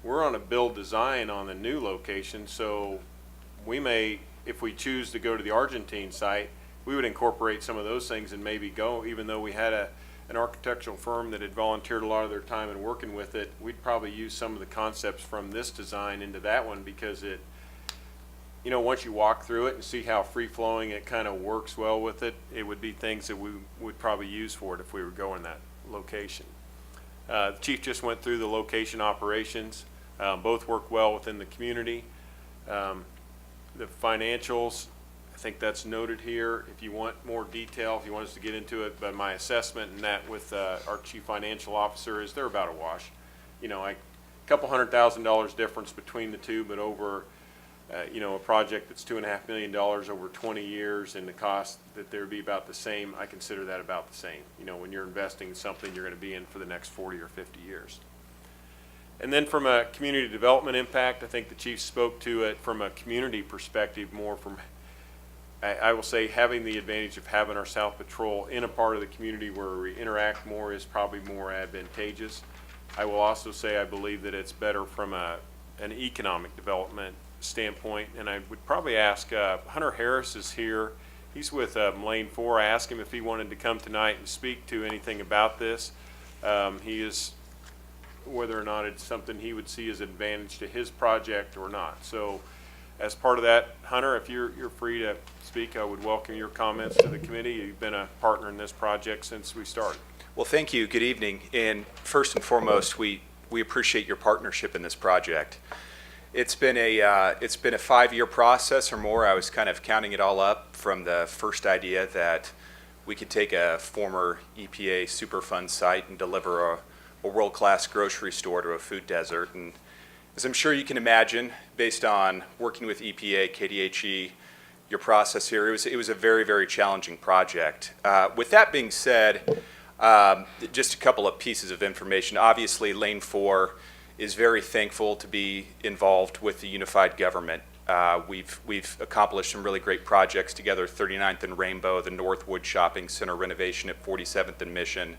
We're on a build design on the new location, so we may, if we choose to go to the Argentine site, we would incorporate some of those things and maybe go, even though we had an architectural firm that had volunteered a lot of their time in working with it, we'd probably use some of the concepts from this design into that one because it, you know, once you walk through it and see how free-flowing it kind of works well with it, it would be things that we would probably use for it if we were going that location. The chief just went through the location operations. Both work well within the community. The financials, I think that's noted here. If you want more detail, if you want us to get into it, but my assessment and that with our chief financial officer is they're about a wash. You know, a couple $100,000 difference between the two, but over, you know, a project that's $2.5 million over 20 years and the cost that there would be about the same, I consider that about the same. You know, when you're investing in something you're going to be in for the next 40 or 50 years. And then from a community development impact, I think the chief spoke to it from a community perspective more from, I will say, having the advantage of having our South Patrol in a part of the community where we interact more is probably more advantageous. I will also say I believe that it's better from an economic development standpoint, and I would probably ask, Hunter Harris is here. He's with Lane 4. I asked him if he wanted to come tonight and speak to anything about this. He is, whether or not it's something he would see as an advantage to his project or not. So as part of that, Hunter, if you're free to speak, I would welcome your comments to the committee. You've been a partner in this project since we started. Well, thank you. Good evening. And first and foremost, we appreciate your partnership in this project. It's been a 5-year process or more. I was kind of counting it all up from the first idea that we could take a former EPA Superfund site and deliver a world-class grocery store to a food desert. And as I'm sure you can imagine, based on working with EPA, KDHE, your process here, it was a very, very challenging project. With that being said, just a couple of pieces of information. Obviously, Lane 4 is very thankful to be involved with the unified government. We've accomplished some really great projects together, 39th and Rainbow, the Northwood Shopping Center renovation at 47th and Mission,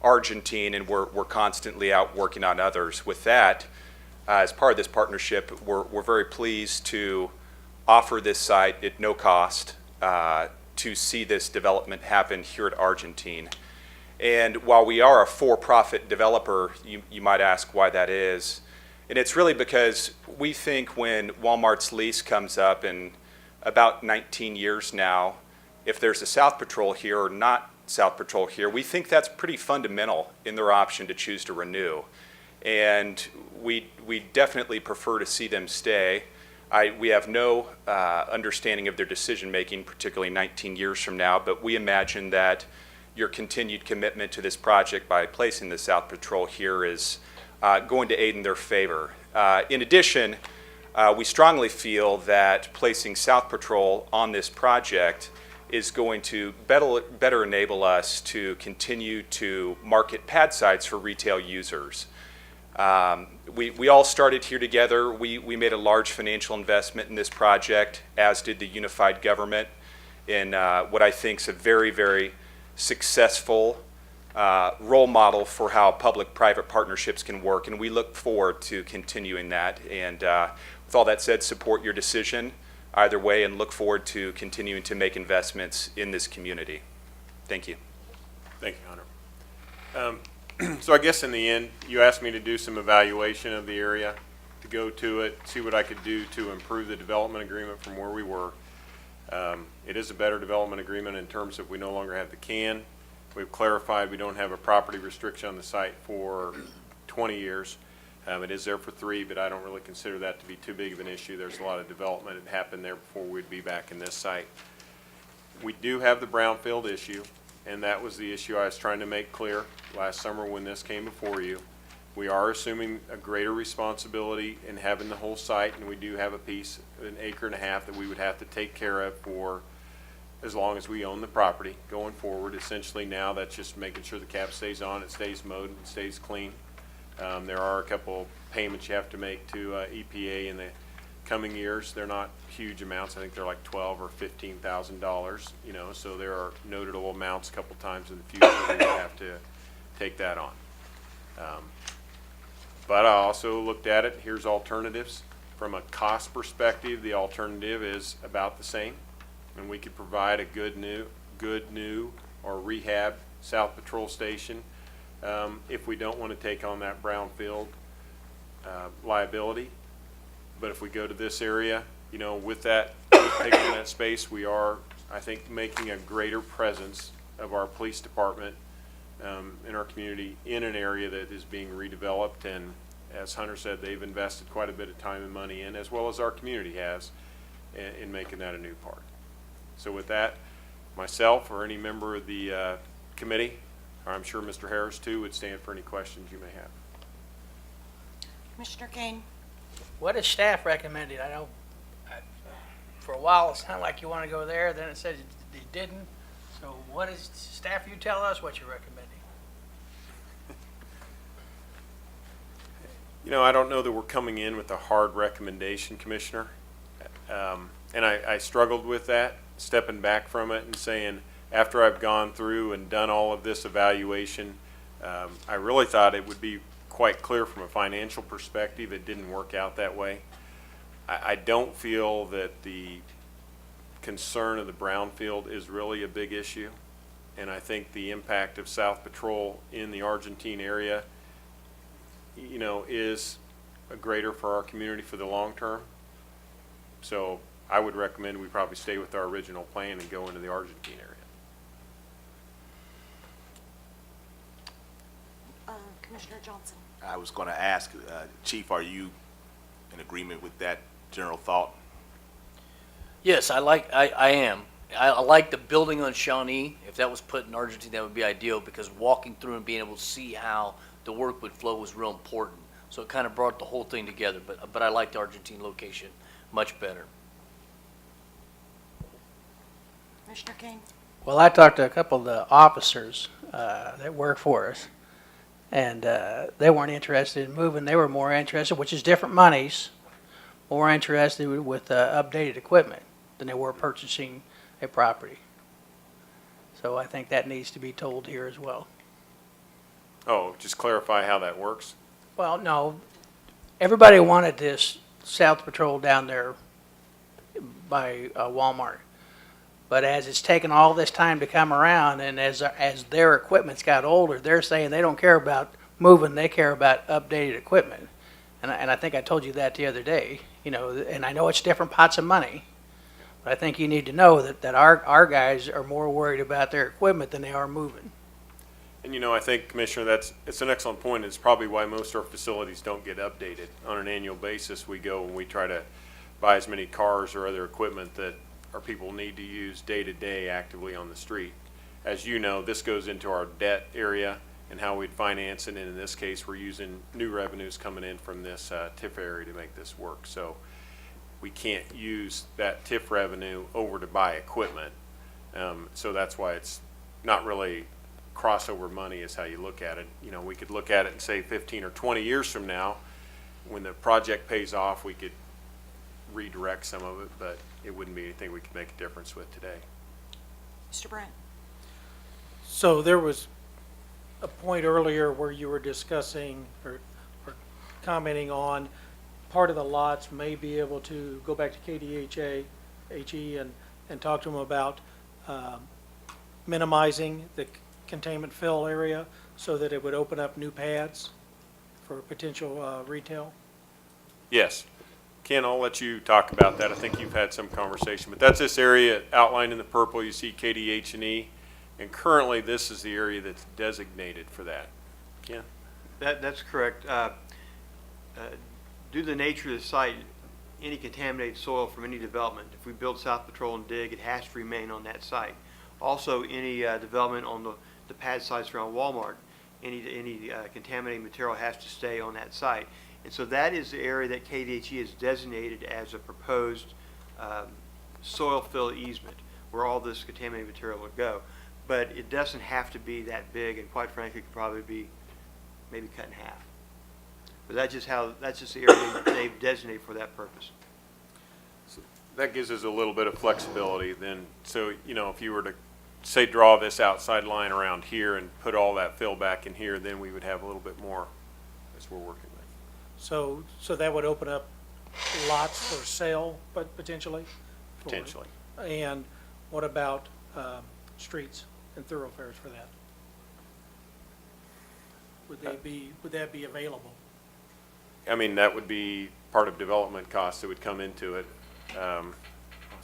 Argentine, and we're constantly out working on others. With that, as part of this partnership, we're very pleased to offer this site at no cost to see this development happen here at Argentine. And while we are a for-profit developer, you might ask why that is. And it's really because we think when Walmart's lease comes up in about 19 years now, if there's a South Patrol here or not South Patrol here, we think that's pretty fundamental in their option to choose to renew. And we definitely prefer to see them stay. We have no understanding of their decision-making, particularly 19 years from now, but we imagine that your continued commitment to this project by placing the South Patrol here is going to aid in their favor. In addition, we strongly feel that placing South Patrol on this project is going to better enable us to continue to market pad sites for retail users. We all started here together. We made a large financial investment in this project, as did the unified government, in what I think is a very, very successful role model for how public-private partnerships can work, and we look forward to continuing that. And with all that said, support your decision either way and look forward to continuing to make investments in this community. Thank you. Thank you, Hunter. So I guess in the end, you asked me to do some evaluation of the area, to go to it, see what I could do to improve the development agreement from where we were. It is a better development agreement in terms of we no longer have the can. We've clarified we don't have a property restriction on the site for 20 years. It is there for 3, but I don't really consider that to be too big of an issue. There's a lot of development that happened there before we'd be back in this site. We do have the brownfield issue, and that was the issue I was trying to make clear last summer when this came before you. We are assuming a greater responsibility in having the whole site, and we do have a piece, 1.5 acres, that we would have to take care of for as long as we own the property going forward. Essentially now that's just making sure the cap stays on, it stays mowed, and stays clean. There are a couple payments you have to make to EPA in the coming years. They're not huge amounts. I think they're like $12,000 or $15,000, you know, so there are notable amounts a couple times in the future we would have to take that on. But I also looked at it, here's alternatives. From a cost perspective, the alternative is about the same, and we could provide a good new or rehab South Patrol station if we don't want to take on that brownfield liability. But if we go to this area, you know, with that, taking on that space, we are, I think, making a greater presence of our police department in our community in an area that is being redeveloped. And as Hunter said, they've invested quite a bit of time and money in, as well as our community has, in making that a new park. So with that, myself or any member of the committee, or I'm sure Mr. Harris too, would stand for any questions you may have. Commissioner Kane? What is staff recommending? I know for a while it sounded like you want to go there, then it said you didn't. So what is staff? You tell us what you're recommending. You know, I don't know that we're coming in with a hard recommendation, Commissioner. And I struggled with that, stepping back from it and saying, after I've gone through and done all of this evaluation, I really thought it would be quite clear from a financial perspective. It didn't work out that way. I don't feel that the concern of the brownfield is really a big issue. And I think the impact of South Patrol in the Argentine area, you know, is a greater for our community for the long term. So I would recommend we probably stay with our original plan and go into the Argentine area. Commissioner Johnson? I was going to ask, Chief, are you in agreement with that general thought? Yes, I am. I like the building on Shawnee. If that was put in Argentina, that would be ideal, because walking through and being able to see how the work would flow was real important. So it kind of brought the whole thing together, but I like the Argentine location much better. Commissioner Kane? Well, I talked to a couple of the officers that work for us, and they weren't interested in moving. They were more interested, which is different monies, more interested with updated equipment than they were purchasing a property. So I think that needs to be told here as well. Oh, just clarify how that works. Well, no, everybody wanted this South Patrol down there by Walmart. But as it's taken all this time to come around, and as their equipment's got older, they're saying they don't care about moving, they care about updated equipment. And I think I told you that the other day, you know, and I know it's different pots of money, but I think you need to know that our guys are more worried about their equipment than they are moving. And you know, I think, Commissioner, it's an excellent point. It's probably why most of our facilities don't get updated. On an annual basis, we go and we try to buy as many cars or other equipment that our people need to use day to day actively on the street. As you know, this goes into our debt area and how we'd finance it. And in this case, we're using new revenues coming in from this TIF area to make this work. So we can't use that TIF revenue over to buy equipment. So that's why it's not really crossover money is how you look at it. You know, we could look at it and say 15 or 20 years from now, when the project pays off, we could redirect some of it, but it wouldn't be anything we could make a difference with today. Mr. Brent? So there was a point earlier where you were discussing or commenting on part of the lots may be able to go back to KDHA, HE, and talk to them about minimizing the containment fill area so that it would open up new pads for potential retail? Yes. Ken, I'll let you talk about that. I think you've had some conversation, but that's this area outlined in the purple. You see KDH&E, and currently this is the area that's designated for that. Ken? That's correct. Due to the nature of the site, any contaminated soil from any development, if we build South Patrol and dig, it has to remain on that site. Also, any development on the pad sites around Walmart, any contaminated material has to stay on that site. And so that is the area that KDHE has designated as a proposed soil fill easement where all this contaminated material would go. But it doesn't have to be that big, and quite frankly, it could probably be maybe cut in half. But that's just the area they've designated for that purpose. So that gives us a little bit of flexibility then. So, you know, if you were to, say, draw this outside line around here and put all that fill back in here, then we would have a little bit more as we're working with. So that would open up lots for sale, but potentially? Potentially. And what about streets and thoroughfares for that? Would that be available? I mean, that would be part of development costs that would come into it. I'll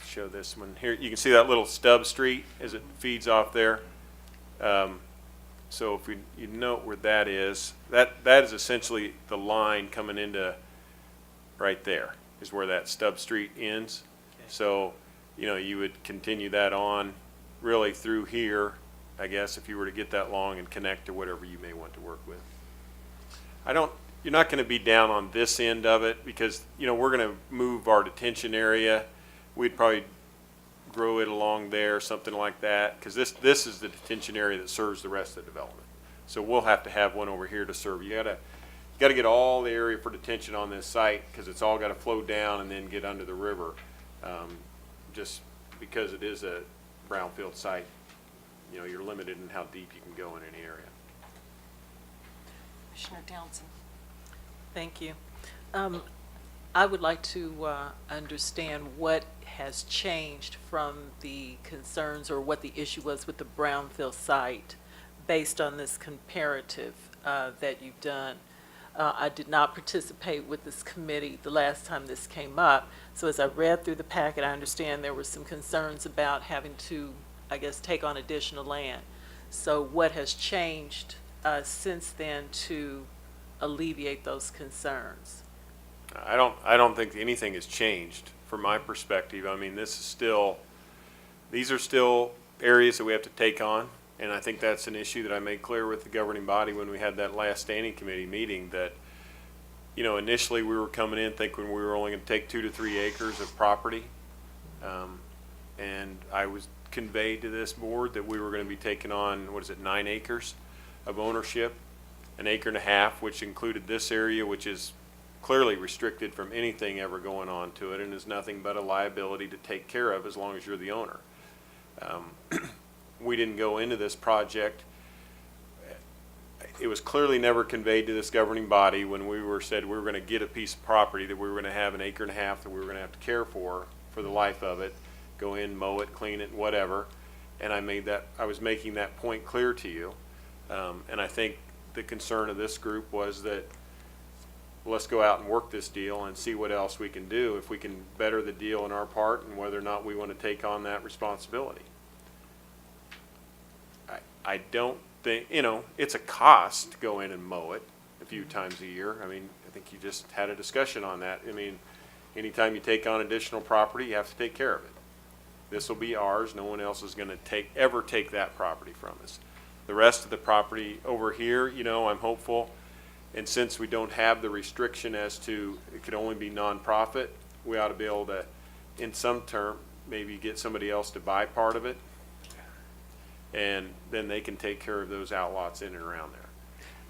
show this one here. You can see that little stub street as it feeds off there. So if you note where that is essentially the line coming into right there is where that stub street ends. Okay. So, you know, you would continue that on really through here, I guess, if you were to get that long and connect to whatever you may want to work with. You're not going to be down on this end of it because, you know, we're going to move our detention area. We'd probably grow it along there, something like that, because this is the detention area that serves the rest of the development. So we'll have to have one over here to serve. You got to get all the area for detention on this site because it's all got to flow down and then get under the river, just because it is a brownfield site. You know, you're limited in how deep you can go in any area. Commissioner Townsend? Thank you. I would like to understand what has changed from the concerns or what the issue was with the brownfield site based on this comparative that you've done. I did not participate with this committee the last time this came up, so as I read through the packet, I understand there were some concerns about having to, I guess, take on additional land. So what has changed since then to alleviate those concerns? I don't think anything has changed from my perspective. I mean, these are still areas that we have to take on, and I think that's an issue that I made clear with the governing body when we had that last standing committee meeting that, you know, initially we were coming in thinking we were only going to take 2 to 3 acres of property, and I was conveyed to this board that we were going to be taking on, 9 acres of ownership, 1.5 acres, which included this area, which is clearly restricted from anything ever going on to it and is nothing but a liability to take care of as long as you're the owner. We didn't go into this project. It was clearly never conveyed to this governing body when we said we were going to get a piece of property that we were going to have 1.5 acres that we were going to have to care for the life of it, go in, mow it, clean it, whatever. And I was making that point clear to you. And I think the concern of this group was that let's go out and work this deal and see what else we can do, if we can better the deal on our part and whether or not we want to take on that responsibility. I don't think, you know, it's a cost to go in and mow it a few times a year. I mean, I think you just had a discussion on that. I mean, anytime you take on additional property, you have to take care of it. This will be ours. No one else is going to ever take that property from us. The rest of the property over here, you know, I'm hopeful. And since we don't have the restriction as to it could only be nonprofit, we ought to be able to, in some term, maybe get somebody else to buy part of it. and then they can take care of those outlots in and around there.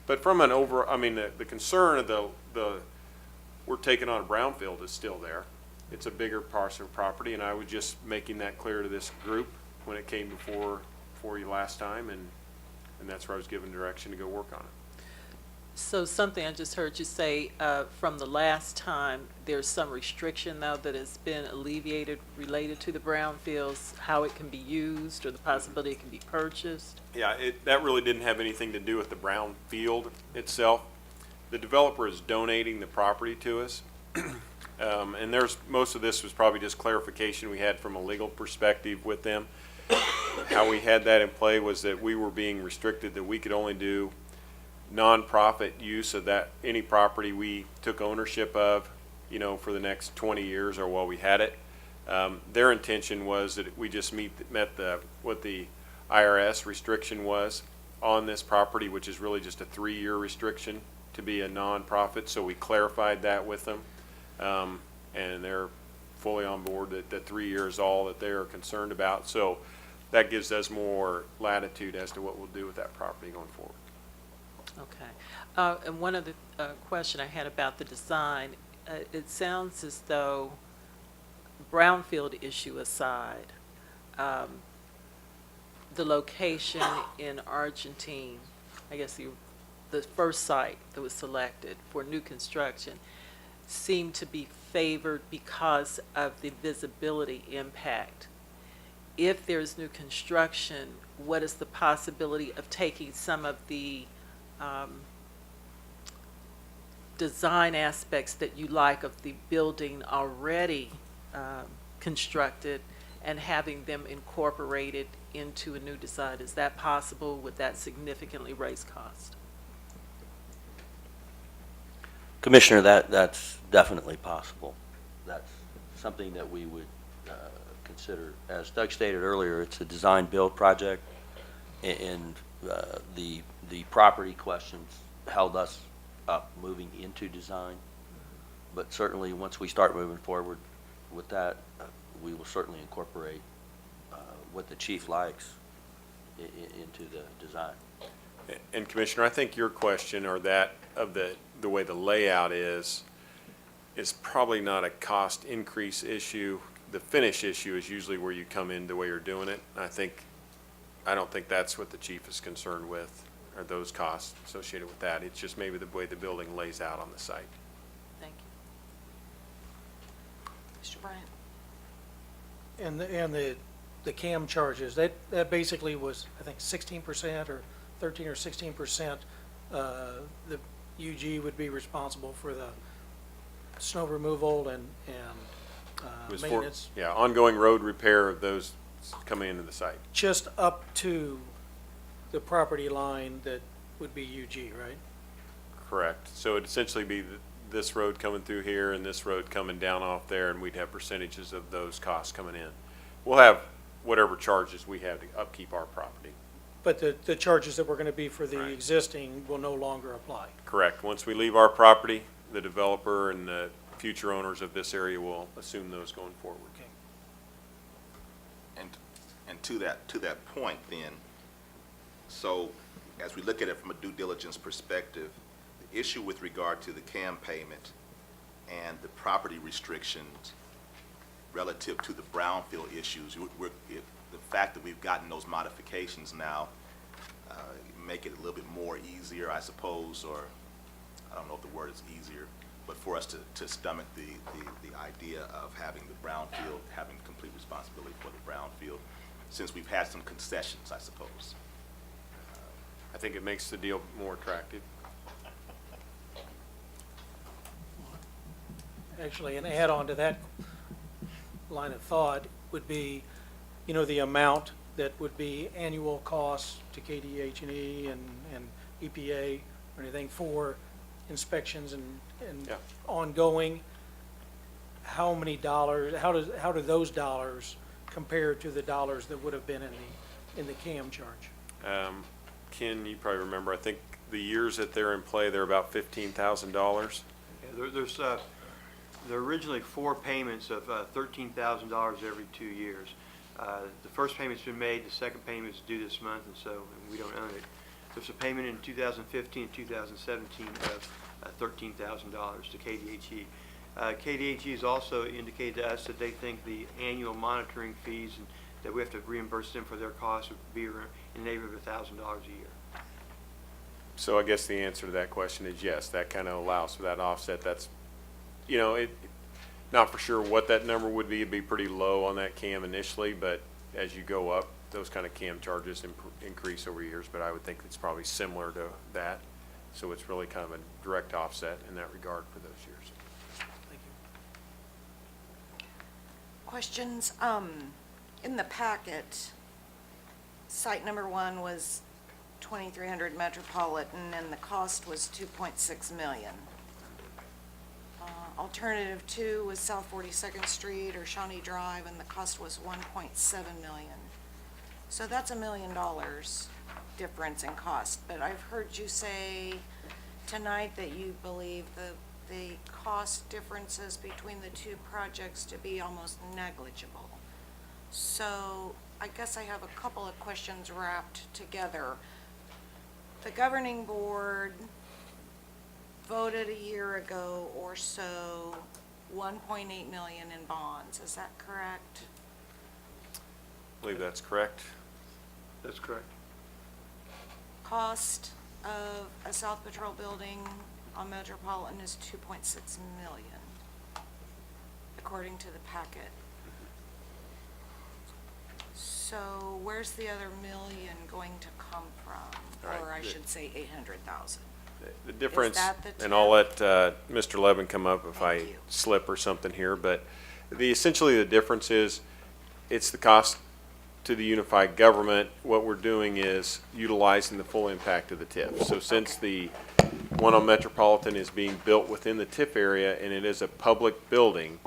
But from an the concern of we're taking on a brownfield is still there. It's a bigger parcel of property, and I was just making that clear to this group when it came before you last time, and that's where I was given direction to go work on it. So something I just heard you say, from the last time, there's some restriction though that has been alleviated related to the brownfields, how it can be used or the possibility it can be purchased? Yeah, that really didn't have anything to do with the brownfield itself. The developer is donating the property to us. And most of this was probably just clarification we had from a legal perspective with them. How we had that in play was that we were being restricted, that we could only do nonprofit use of any property we took ownership of, for the next 20 years or while we had it. Their intention was that we just met what the IRS restriction was on this property, which is really just a 3-year restriction to be a nonprofit. So we clarified that with them, and they're fully on board that 3 years is all that they're concerned about. So that gives us more latitude as to what we'll do with that property going forward. Okay. And one other question I had about the design, it sounds as though, brownfield issue aside, the location in Argentine, I guess the first site that was selected for new construction, seemed to be favored because of the visibility impact. If there's new construction, what is the possibility of taking some of the design aspects that you like of the building already constructed and having them incorporated into a new design? Is that possible? Would that significantly raise cost? Commissioner, that's definitely possible. That's something that we would consider. As Doug stated earlier, it's a design-build project, and the property questions held us up moving into design. But certainly, once we start moving forward with that, we will certainly incorporate what the chief likes into the design. And Commissioner, I think your question, or that of the way the layout is probably not a cost increase issue. The finish issue is usually where you come in the way you're doing it. I don't think that's what the chief is concerned with, or those costs associated with that. It's just maybe the way the building lays out on the site. Thank you. Mr. Bryant? And the CAM charges, that basically was, I think, 16% or 13 or 16%. The UG would be responsible for the snow removal and It was for, maintenance. yeah, ongoing road repair of those coming into the site. Just up to the property line that would be UG, right? Correct. So it'd essentially be this road coming through here and this road coming down off there, and we'd have percentages of those costs coming in. We'll have whatever charges we have to upkeep our property. But the charges that were going to be for the Right. existing will no longer apply. Correct. Once we leave our property, the developer and the future owners of this area will assume those going forward. Okay. And to that point then, so as we look at it from a due diligence perspective, the issue with regard to the CAM payment and the property restrictions relative to the brownfield issues, the fact that we've gotten those modifications now make it a little bit more easier, I suppose, or I don't know if the word is easier, but for us to stomach the idea of having the brownfield, having complete responsibility for the brownfield, since we've had some concessions, I suppose. I think it makes the deal more attractive. Actually, an add-on to that line of thought would be, the amount that would be annual costs to KDH&E and EPA or anything for inspections and Yeah. ongoing. How many dollars, how do those dollars compare to the dollars that would have been in the CAM charge? Ken, you probably remember, I think the years that they're in play, they're about $15,000. Yeah, there are originally 4 payments of $13,000 every 2 years. The first payment's been made, the second payment is due this month, and so we don't own it. There's a payment in 2015 and 2017 of $13,000 to KDHE. KDHE has also indicated to us that they think the annual monitoring fees and that we have to reimburse them for their costs would be in the neighborhood of $1,000 a year. So I guess the answer to that question is yes, that kind of allows for that offset. That's, you know, not for sure what that number would be. It'd be pretty low on that CAM initially, but as you go up, those kind of CAM charges increase over years, but I would think it's probably similar to that. So it's really kind of a direct offset in that regard for those years. Questions? In the packet, site number 1 was 2300 Metropolitan, and the cost was 2.6 million. Alternative 2 was South 42nd Street or Shawnee Drive, and the cost was 1.7 million. So that's $1 million difference in cost. But I've heard you say tonight that you believe the cost differences between the two projects to be almost negligible. So I guess I have a couple of questions wrapped together. The governing board voted a year ago or so 1.8 million in bonds. Is that correct? I believe that's correct. That's correct. Cost of a South Patrol building on Metropolitan is 2.6 million, according to the packet. So where's the other million going to come from? Right. Or I should say 800,000. The difference, that the and I'll TIF? let Mr. Levin come up if I slip or something here, but essentially the difference is it's the cost to the unified government. What we're doing is utilizing the full impact of the TIF. So since the one on Metropolitan is being built within the TIF area and it is a public building,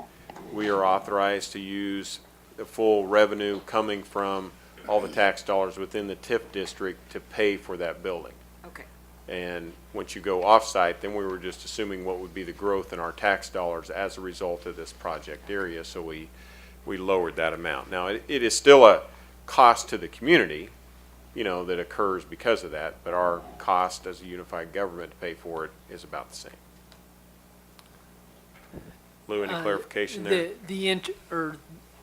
we are authorized to use the full revenue coming from all the tax dollars within the TIF district to pay for that building. Okay. And once you go off-site, then we were just assuming what would be the growth in our tax dollars as a result of this project area, so we lowered that amount. Now, it is still a cost to the community, you know, that occurs because of that, but our cost as a unified government to pay for it is about the same. Lou, any clarification there?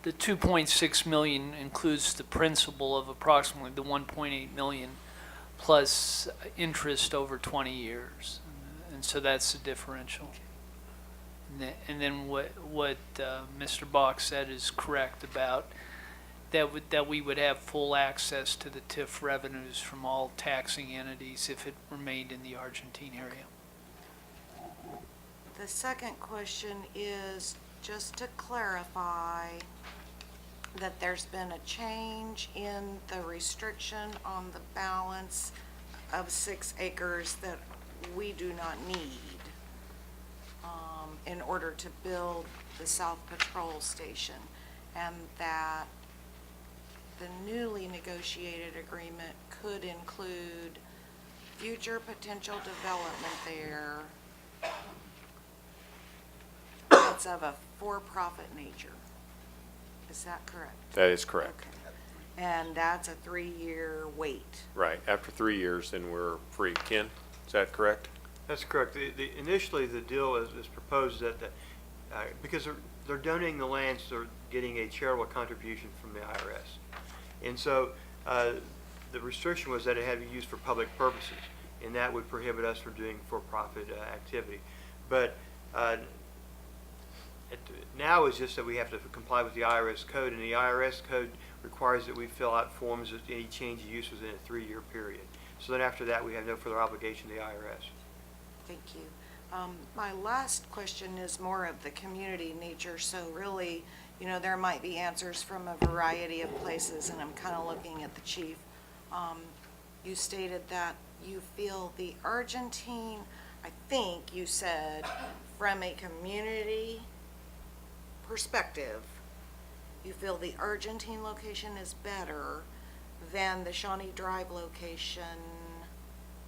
The 2.6 million includes the principal of approximately the 1.8 million plus interest over 20 years. And so that's the differential. And then what Mr. Bach said is correct about that we would have full access to the TIF revenues from all taxing entities if it remained in the Argentine area. The second question is just to clarify that there's been a change in the restriction on the balance of 6 acres that we do not need in order to build the South Patrol Station, and that the newly negotiated agreement could include future potential development there that's of a for-profit nature. Is that correct? That is correct. Okay. And that's a 3-year wait. Right. After 3 years, then we're free. Ken, is that correct? That's correct. Initially, the deal is proposed that because they're donating the land, so they're getting a charitable contribution from the IRS. And so the restriction was that it had to be used for public purposes, and that would prohibit us from doing for-profit activity. But now it's just that we have to comply with the IRS code, and the IRS code requires that we fill out forms of any change of use within a 3-year period. So then after that, we have no further obligation to the IRS. Thank you. My last question is more of the community nature, so really, you know, there might be answers from a variety of places, and I'm kind of looking at the chief. You stated that you feel the Argentine, I think you said, from a community perspective, you feel the Argentine location is better than the Shawnee Drive location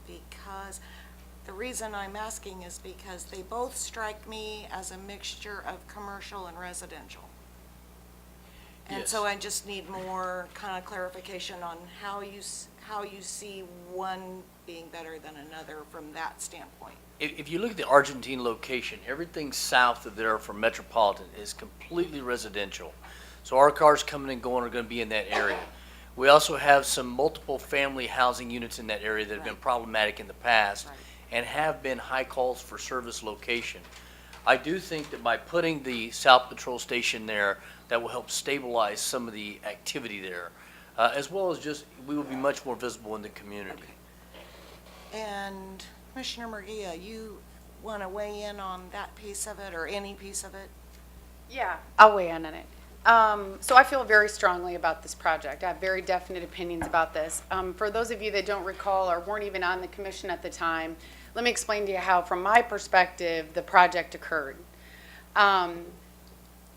because the reason I'm asking is because they both strike me as a mixture of commercial and residential. And so I just need more kind of clarification on how you see one being better than another from that standpoint. If you look at the Argentine location, everything south of there from Metropolitan is completely residential. So our cars coming and going are going to be in that area. We also have some multiple family housing units in that area that have been problematic in the past and have been high calls for service location. I do think that by putting the South Patrol Station there, that will help stabilize some of the activity there, as well as just, we will be much more visible in the community. And Commissioner Murguia, you want to weigh in on that piece of it or any piece of it? Yeah, I'll weigh in on it. So I feel very strongly about this project. I have very definite opinions about this. For those of you that don't recall or weren't even on the commission at the time, let me explain to you how, from my perspective, the project occurred.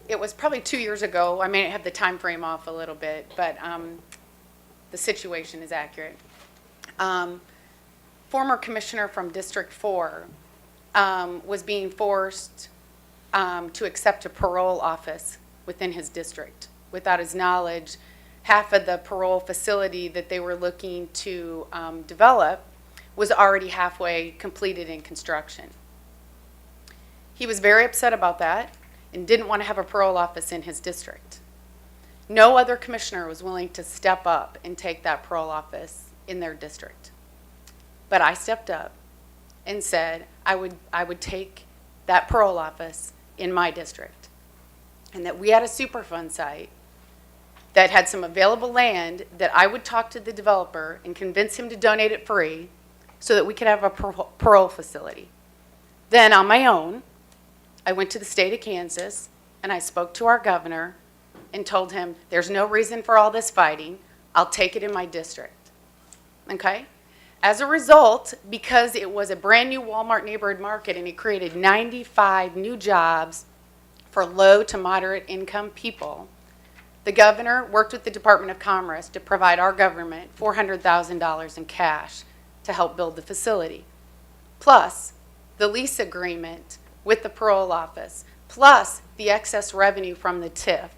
It was probably 2 years ago. I may have the time frame off a little bit, but the situation is accurate. Former commissioner from District 4 was being forced to accept a parole office within his district. Without his knowledge, half of the parole facility that they were looking to develop was already halfway completed in construction. He was very upset about that and didn't want to have a parole office in his district. No other commissioner was willing to step up and take that parole office in their district. But I stepped up and said I would take that parole office in my district, and that we had a Superfund site that had some available land that I would talk to the developer and convince him to donate it free so that we could have a parole facility. Then on my own, I went to the state of Kansas and I spoke to our governor and told him there's no reason for all this fighting. I'll take it in my district. Okay? As a result, because it was a brand new Walmart neighborhood market and it created 95 new jobs for low to moderate income people, the governor worked with the Department of Commerce to provide our government $400,000 in cash to help build the facility. Plus, the lease agreement with the parole office, plus the excess revenue from the TIF,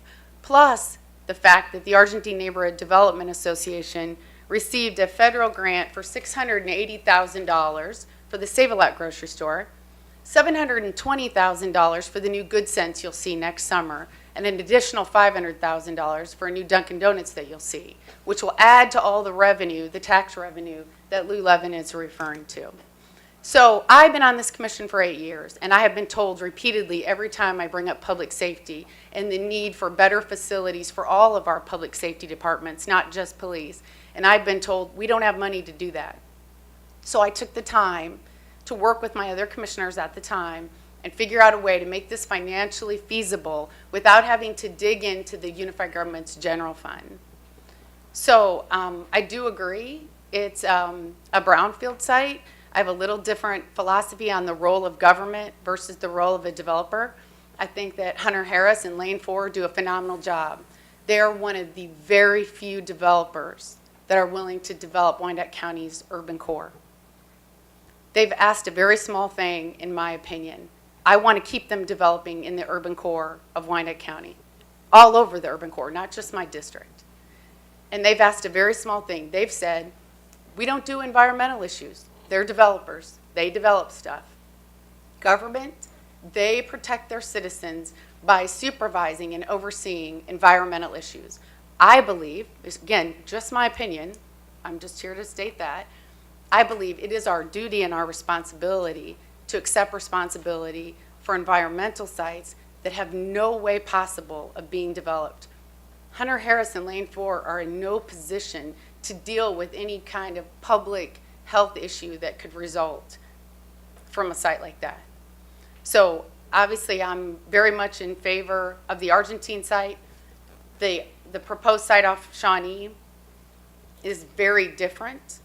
plus the fact that the Argentine Neighborhood Development Association received a federal grant for $680,000 for the Save-A-Lot grocery store, $720,000 for the new Good Sense you'll see next summer, and an additional $500,000 for a new Dunkin' Donuts that you'll see, which will add to all the revenue, the tax revenue that Lou Levin is referring to. So I've been on this commission for 8 years, and I have been told repeatedly every time I bring up public safety and the need for better facilities for all of our public safety departments, not just police, and I've been told we don't have money to do that. So I took the time to work with my other commissioners at the time and figure out a way to make this financially feasible without having to dig into the Unified Government's general fund. So I do agree it's a brownfield site. I have a little different philosophy on the role of government versus the role of a developer. I think that Hunter Harris and Lane 4 do a phenomenal job. They're one of the very few developers that are willing to develop Wyandotte County's urban core. They've asked a very small thing, in my opinion. I want to keep them developing in the urban core of Wyandotte County, all over the urban core, not just my district. And they've asked a very small thing. They've said, we don't do environmental issues. They're developers. They develop stuff. Government, they protect their citizens by supervising and overseeing environmental issues. I believe, again, just my opinion, I'm just here to state that, I believe it is our duty and our responsibility to accept responsibility for environmental sites that have no way possible of being developed. Hunter Harris and Lane 4 are in no position to deal with any kind of public health issue that could result from a site like that. So obviously I'm very much in favor of the Argentine site. The proposed site off Shawnee is very different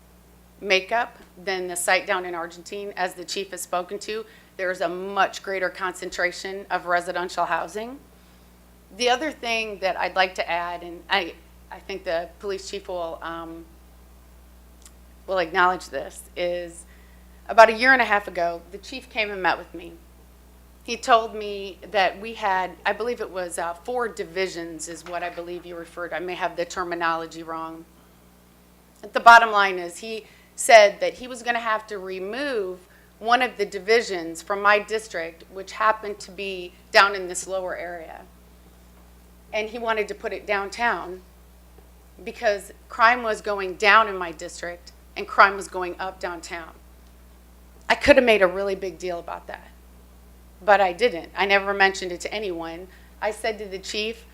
makeup than the site down in Argentine. As the chief has spoken to, there's a much greater concentration of residential housing. The other thing that I'd like to add, and I think the police chief will acknowledge this, is about 1.5 years ago, the chief came and met with me. he told me that we had, I believe it was 4 divisions is what I believe you referred. I may have the terminology wrong. But the bottom line is he said that he was going to have to remove one of the divisions from my district, which happened to be down in this lower area. And he wanted to put it downtown because crime was going down in my district and crime was going up downtown. I could have made a really big deal about that, but I didn't. I never mentioned it to anyone. I said to the chief,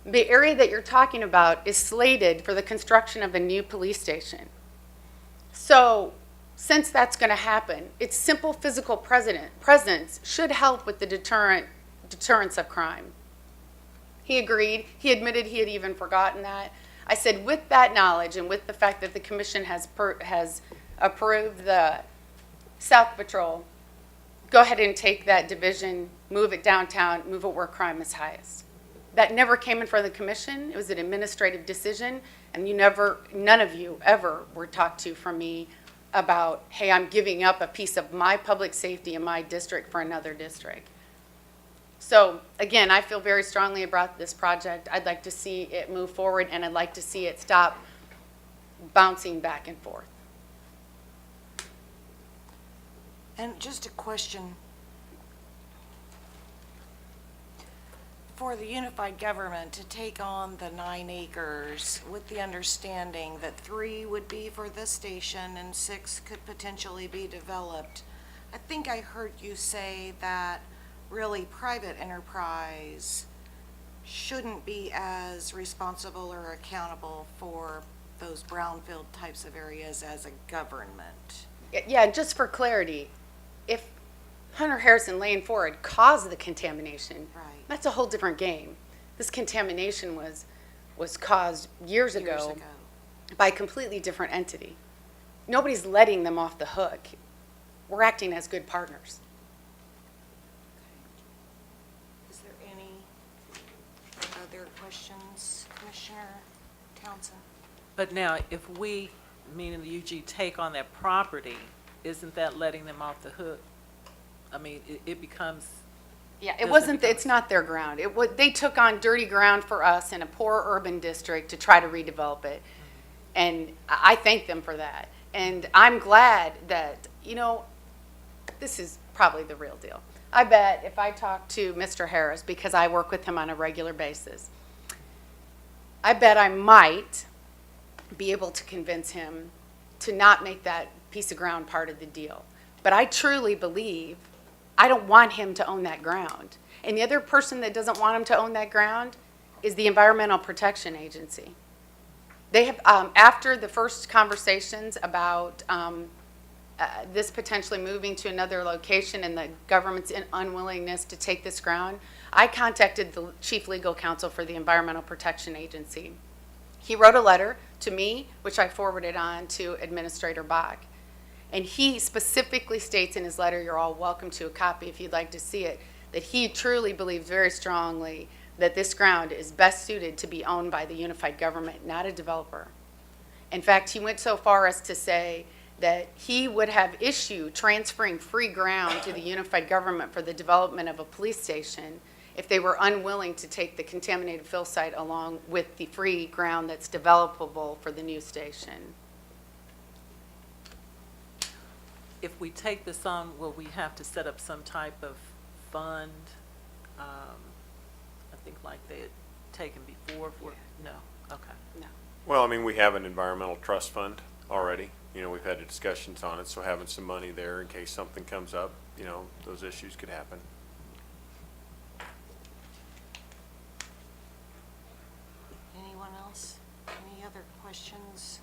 the area that you're talking about is slated for the construction of a new police station. So since that's going to happen, its simple physical presence should help with the deterrence of crime. He agreed. He admitted he had even forgotten that. I said, with that knowledge and with the fact that the commission has approved the South Patrol, go ahead and take that division, move it downtown, move it where crime is highest. That never came in front of the commission. It was an administrative decision, and none of you ever were talked to from me about, hey, I'm giving up a piece of my public safety in my district for another district. So again, I feel very strongly about this project. I'd like to see it move forward, and I'd like to see it stop bouncing back and forth. And just a question. For the unified government to take on the 9 acres with the understanding that 3 would be for this station and 6 could potentially be developed, I think I heard you say that really private enterprise shouldn't be as responsible or accountable for those brownfield types of areas as a government. Yeah, just for clarity, if Hunter Harrison Lane Ford caused the contamination, Right. that's a whole different game. This contamination was caused years ago by a completely different entity. Nobody's letting them off the hook. We're acting as good partners. Is there any other questions, Commissioner Townsend? But now, if we, meaning the UG, take on that property, isn't that letting them off the hook? I mean, it becomes. Yeah, it's not their ground. They took on dirty ground for us in a poor urban district to try to redevelop it. And I thank them for that. And I'm glad that, this is probably the real deal. I bet if I talk to Mr. Harris, because I work with him on a regular basis, I bet I might be able to convince him to not make that piece of ground part of the deal. But I truly believe I don't want him to own that ground. And the other person that doesn't want him to own that ground is the Environmental Protection Agency. They have, after the first conversations about this potentially moving to another location and the government's unwillingness to take this ground, I contacted the Chief Legal Counsel for the Environmental Protection Agency. He wrote a letter to me, which I forwarded on to Administrator Bach. And he specifically states in his letter, you're all welcome to a copy if you'd like to see it, that he truly believes very strongly that this ground is best suited to be owned by the unified government, not a developer. In fact, he went so far as to say that he would have issue transferring free ground to the unified government for the development of a police station if they were unwilling to take the contaminated fill site along with the free ground that's developable for the new station. If we take this on, will we have to set up some type of fund? I think like they had taken before for, no, okay. No. Well, I mean, we have an environmental trust fund already. We've had discussions on it, so having some money there in case something comes up, those issues could happen. Anyone else? Any other questions,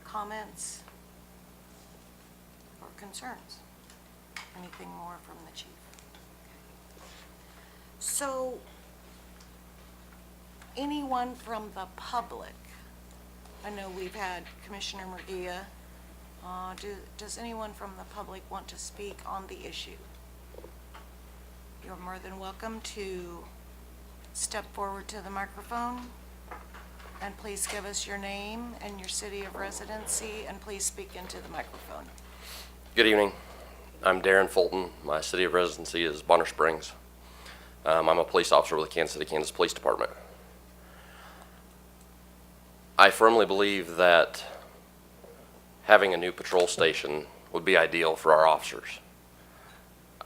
comments, or concerns? Anything more from the chief? So, anyone from the public? I know we've had Commissioner Murguia. Does anyone from the public want to speak on the issue? You're more than welcome to step forward to the microphone, and please give us your name and your city of residency, and please speak into the microphone. Good evening. I'm Darren Fulton. My city of residency is Bonner Springs. I'm a police officer with the Kansas City, Kansas Police Department. I firmly believe that having a new patrol station would be ideal for our officers.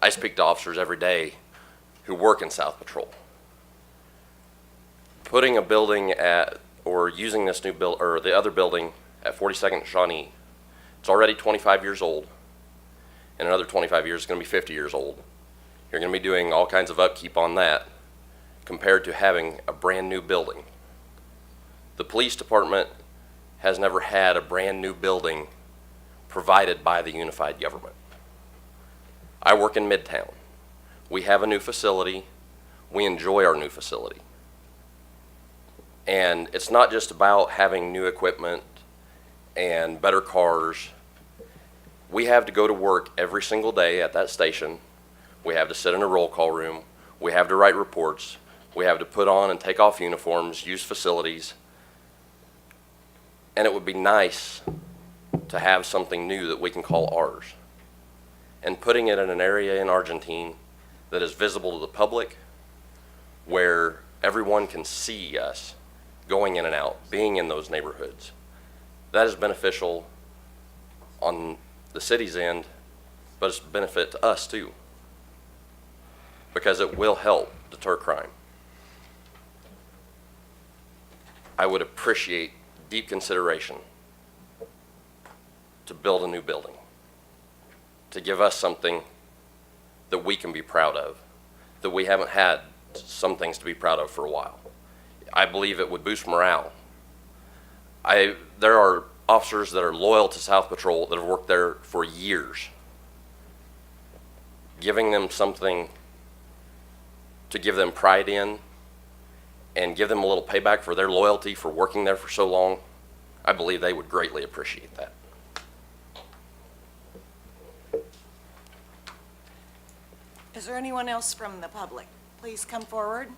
I speak to officers every day who work in South Patrol. Putting a building at, or using this new build, or the other building at 42nd and Shawnee, it's already 25 years old. In another 25 years, it's going to be 50 years old. You're going to be doing all kinds of upkeep on that compared to having a brand new building. The police department has never had a brand new building provided by the unified government. I work in Midtown. We have a new facility. We enjoy our new facility. And it's not just about having new equipment and better cars. We have to go to work every single day at that station. We have to sit in a roll call room. We have to write reports. We have to put on and take off uniforms, use facilities. And it would be nice to have something new that we can call ours. And putting it in an area in Argentine that is visible to the public, where everyone can see us going in and out, being in those neighborhoods. That is beneficial on the city's end, but it's a benefit to us too, because it will help deter crime. I would appreciate deep consideration to build a new building, to give us something that we can be proud of, that we haven't had some things to be proud of for a while. I believe it would boost morale. There are officers that are loyal to South Patrol that have worked there for years. Giving them something to give them pride in and give them a little payback for their loyalty for working there for so long, I believe they would greatly appreciate that. Is there anyone else from the public? Please come forward.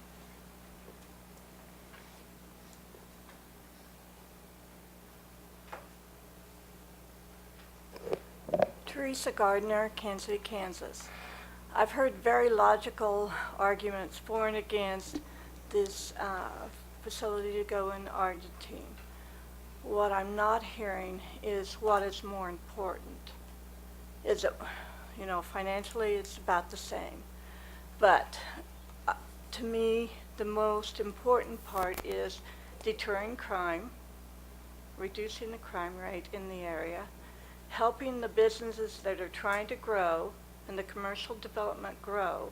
Teresa Gardner, Kansas City, Kansas. I've heard very logical arguments for and against this facility to go in Argentine. What I'm not hearing is what is more important. Is it, you know, financially it's about the same. But to me, the most important part is deterring crime, reducing the crime rate in the area, helping the businesses that are trying to grow and the commercial development grow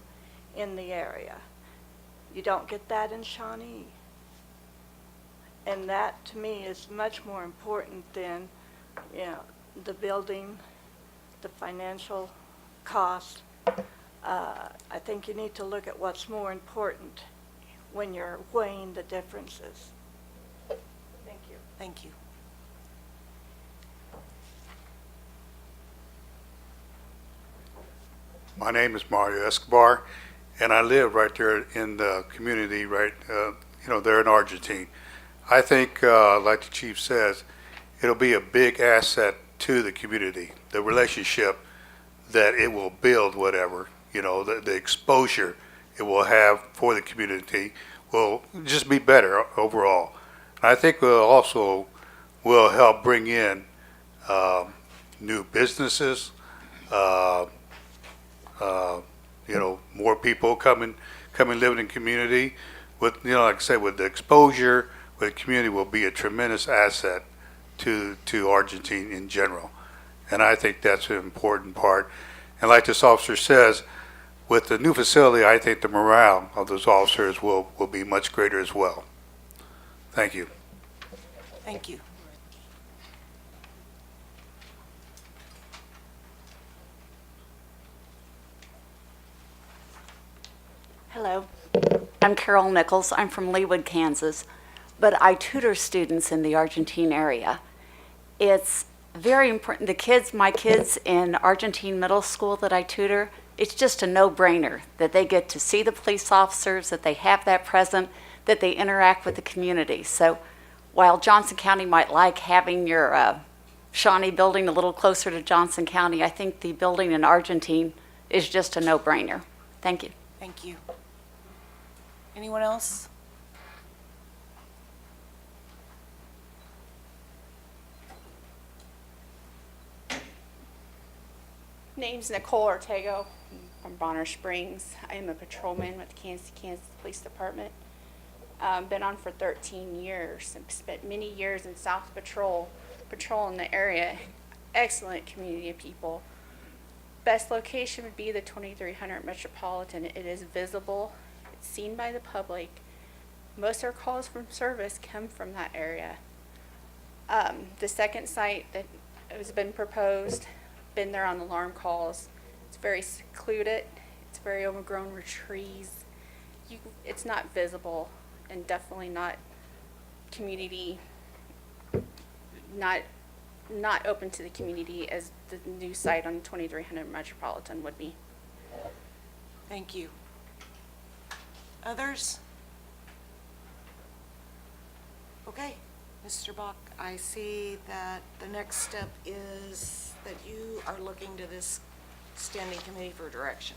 in the area. You don't get that in Shawnee. And that, to me, is much more important than, you know, the building, the financial cost. I think you need to look at what's more important when you're weighing the differences. Thank you. Thank you. My name is Mario Escobar, and I live right there in the community, right, there in Argentine. I think, like the chief says, it'll be a big asset to the community. The relationship that it will build, whatever, the exposure it will have for the community will just be better overall. And I think it also will help bring in new businesses, more people coming living in community with, like I said, with the exposure with the community will be a tremendous asset to Argentine in general. And I think that's an important part. And like this officer says, with the new facility, I think the morale of those officers will be much greater as well. Thank you. Thank you. Hello, I'm Carol Nichols. I'm from Leawood, Kansas, but I tutor students in the Argentine area. It's very important. My kids in Argentine middle school that I tutor, it's just a no-brainer that they get to see the police officers, that they have that present, that they interact with the community. So while Johnson County might like having your Shawnee building a little closer to Johnson County. I think the building in Argentine is just a no-brainer. Thank you. Thank you. Anyone else? Name's Nicole Ortego from Bonner Springs. I am a patrolman with the Kansas Police Department. Been on for 13 years. I've spent many years in South Patrol, patrolling the area. Excellent community of people. Best location would be the 2300 Metropolitan. It is visible. It's seen by the public. Most of our calls from service come from that area. The second site that has been proposed, been there on the alarm calls. It's very secluded. It's very overgrown with trees. It's not visible and definitely not community, not open to the community as the new site on 2300 Metropolitan would be. Thank you. Others? Okay, Mr. Bach, I see that the next step is that you are looking to this standing committee for direction.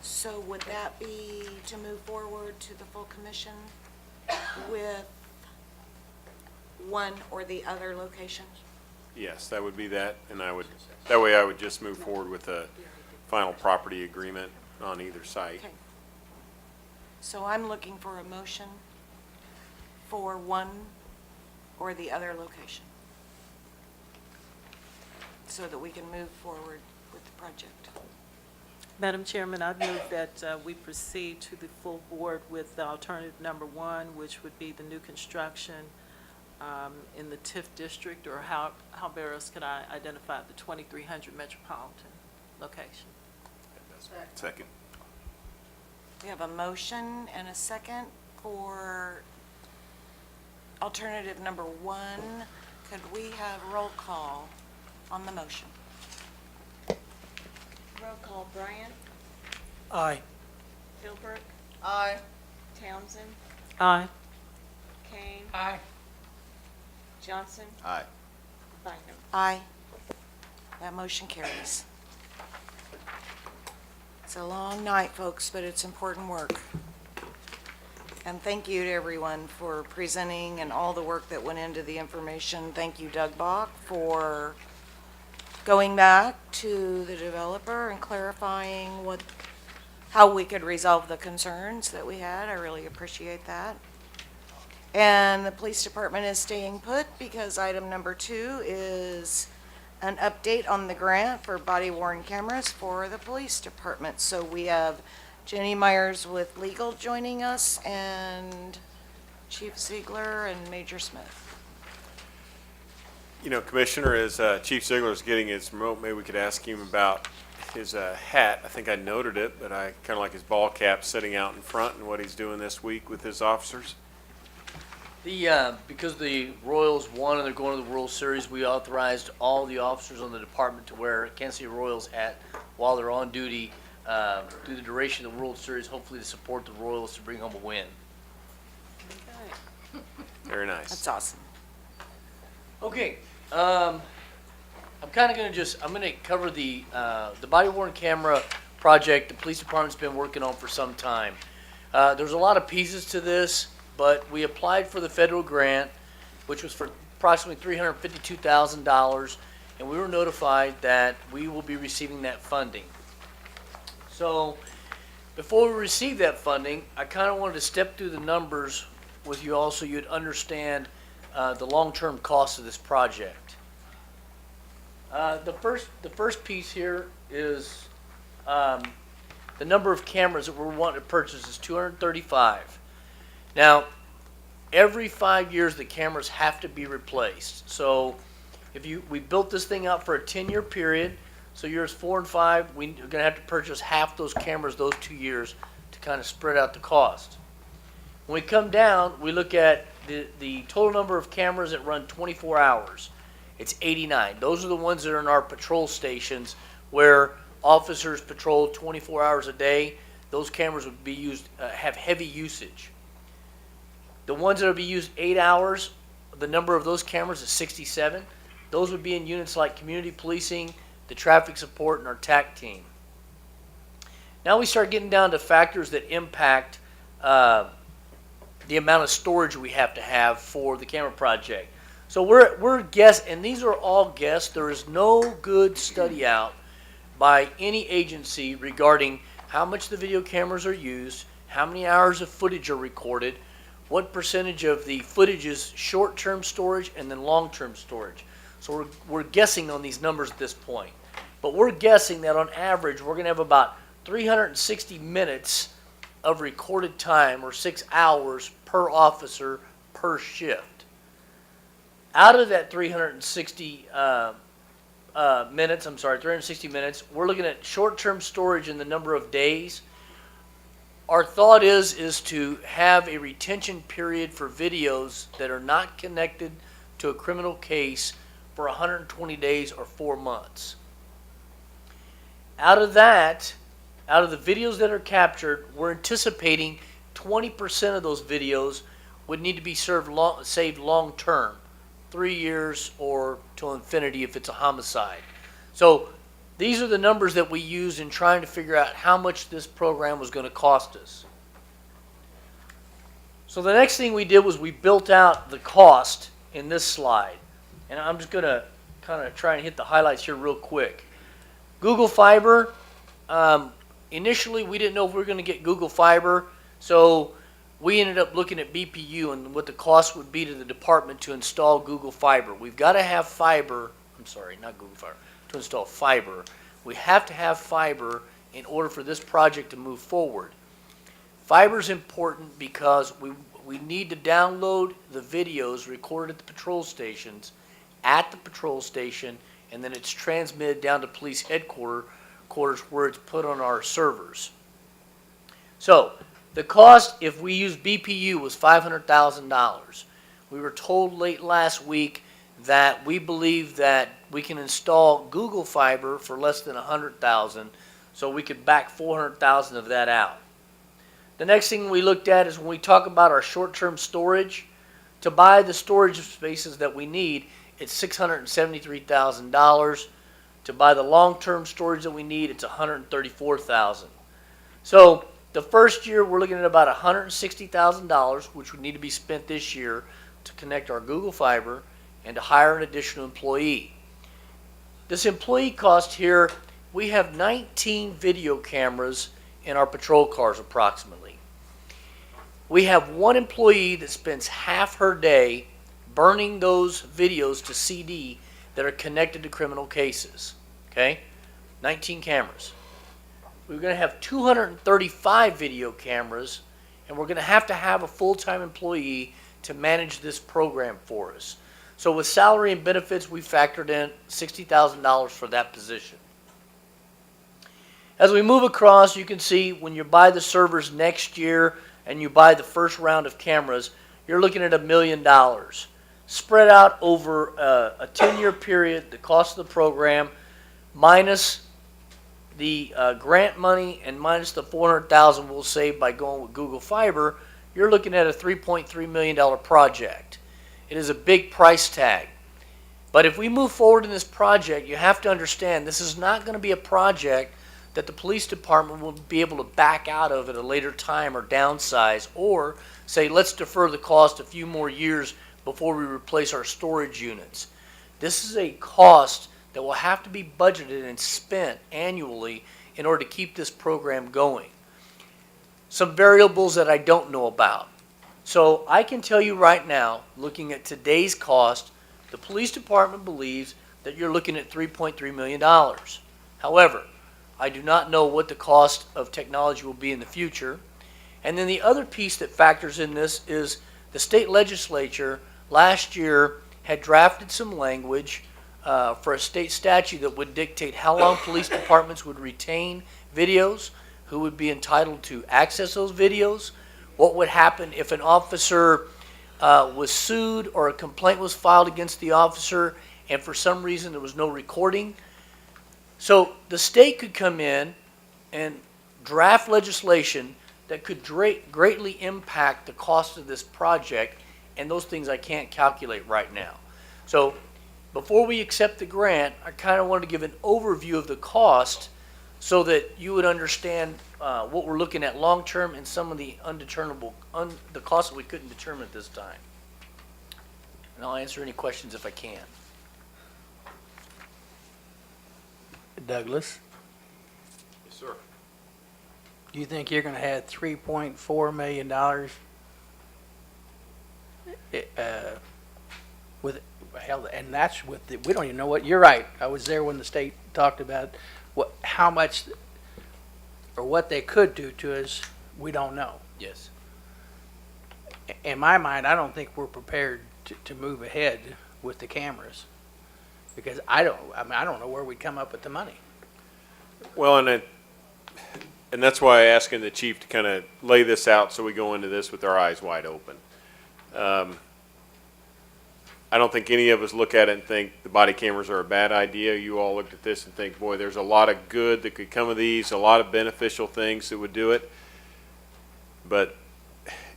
So would that be to move forward to the full commission with one or the other location? Yes, that would be that, and that way I would just move forward with a final property agreement on either site. Okay. So I'm looking for a motion for one or the other location so that we can move forward with the project. Madam Chairman, I move that we proceed to the full board with alternative number one, which would be the new construction in the TIF district, or how better else could I identify the 2300 Metropolitan location. Second. We have a motion and a second for alternative number one. Could we have roll call on the motion? Roll call, Bryant, Aye. Philbrook, Aye. Townsend, Aye. Kane, Aye. Johnson, Aye. Bynum. Aye. That motion carries. It's a long night, folks, but it's important work. And thank you to everyone for presenting and all the work that went into the information. Thank you, Doug Bach, for going back to the developer and clarifying how we could resolve the concerns that we had. I really appreciate that. And the police department is staying put because item number 2 is an update on the grant for body-worn cameras for the police department. So we have Jenny Myers with legal joining us, and Chief Ziegler and Major Smith. You know, Commissioner, as Chief Ziegler is getting his remote, maybe we could ask him about his hat. I think I noted it, but I kind of like his ball cap sitting out in front and what he's doing this week with his officers. Because the Royals won and they're going to the World Series, we authorized all the officers on the department to wear a Kansas City Royals hat while they're on duty through the duration of the World Series, hopefully to support the Royals to bring home a win. Very nice. That's awesome. Okay, I'm kind of going to I'm going to cover the body-worn camera project the police department's been working on for some time. There's a lot of pieces to this, but we applied for the federal grant, which was for approximately $352,000, and we were notified that we will be receiving that funding. So before we receive that funding, I kind of wanted to step through the numbers with you all so you'd understand the long-term cost of this project. The first piece here is the number of cameras that we're wanting to purchase is 235. Now, every 5 years the cameras have to be replaced. So we built this thing out for a 10-year period, so years 4 and 5, we're going to have to purchase half those cameras those 2 years to kind of spread out the cost. When we come down, we look at the total number of cameras that run 24 hours. It's 89. Those are the ones that are in our patrol stations where officers patrol 24 hours a day. Those cameras would be used, have heavy usage. The ones that will be used 8 hours, the number of those cameras is 67. Those would be in units like community policing, the traffic support, and our TAC team. Now we start getting down to factors that impact the amount of storage we have to have for the camera project. So we're guessing, and these are all guess. There is no good study out by any agency regarding how much the video cameras are used, how many hours of footage are recorded, what percentage of the footage is short-term storage and then long-term storage. So we're guessing on these numbers at this point. But we're guessing that on average we're going to have about 360 minutes of recorded time, or 6 hours per officer per shift. Out of that 360 minutes, we're looking at short-term storage in the number of days. Our thought is to have a retention period for videos that are not connected to a criminal case for 120 days or 4 months. Out of that, out of the videos that are captured, we're anticipating 20% of those videos would need to be saved long-term, 3 years or till infinity if it's a homicide. So these are the numbers that we use in trying to figure out how much this program was going to cost us. So the next thing we did was we built out the cost in this slide. And I'm just going to kind of try and hit the highlights here real quick. Google Fiber, initially we didn't know if we were going to get Google Fiber, so we ended up looking at BPU and what the cost would be to the department to install Google Fiber. We've got to have fiber, I'm sorry, not Google Fiber, to install fiber. We have to have fiber in order for this project to move forward. Fiber is important because we need to download the videos recorded at the patrol stations at the patrol station, and then it's transmitted down to police headquarters where it's put on our servers. So the cost, if we use BPU, was $500,000. We were told late last week that we believe that we can install Google Fiber for less than $100,000, so we could back $400,000 of that out. The next thing we looked at is when we talk about our short-term storage, to buy the storage spaces that we need, it's $673,000. To buy the long-term storage that we need, it's $134,000. So the first year, we're looking at about $160,000, which would need to be spent this year to connect our Google Fiber and to hire an additional employee. This employee cost here, we have 19 video cameras in our patrol cars approximately. We have one employee that spends half her day burning those videos to CD that are connected to criminal cases. Okay? 19 cameras. We're going to have 235 video cameras, and we're going to have a full-time employee to manage this program for us. So with salary and benefits, we factored in $60,000 for that position. As we move across, you can see when you buy the servers next year and you buy the first round of cameras, you're looking at $1 million. Spread out over a 10-year period, the cost of the program, minus the grant money and minus the $400,000 we'll save by going with Google Fiber, you're looking at a $3.3 million project. It is a big price tag. But if we move forward in this project, you have to understand this is not going to be a project that the police department will be able to back out of at a later time or downsize, or say, let's defer the cost a few more years before we replace our storage units. This is a cost that will have to be budgeted and spent annually in order to keep this program going. Some variables that I don't know about. So I can tell you right now, looking at today's cost, the police department believes that you're looking at $3.3 million. However, I do not know what the cost of technology will be in the future. And then the other piece that factors in this is the state legislature last year had drafted some language for a state statute that would dictate how long police departments would retain videos, who would be entitled to access those videos, what would happen if an officer was sued or a complaint was filed against the officer and for some reason there was no recording. So the state could come in and draft legislation that could greatly impact the cost of this project, and those things I can't calculate right now. So before we accept the grant, I kind of wanted to give an overview of the cost so that you would understand what we're looking at long-term and some of the the costs that we couldn't determine at this time. And I'll answer any questions if I can. Douglas, Yes, sir. do you think you're gonna have $3.4 million with, hell, and that's with, we don't even know what, you're right. I was there when the state talked about how much, or what they could do to us, we don't know. Yes. In my mind, I don't think we're prepared to move ahead with the cameras. Because I don't know where we'd come up with the money. Well, and that's why I'm asking the chief to kind of lay this out so we go into this with our eyes wide open. I don't think any of us look at it and think the body cameras are a bad idea. You all looked at this and think, boy, there's a lot of good that could come of these, a lot of beneficial things that would do it. But,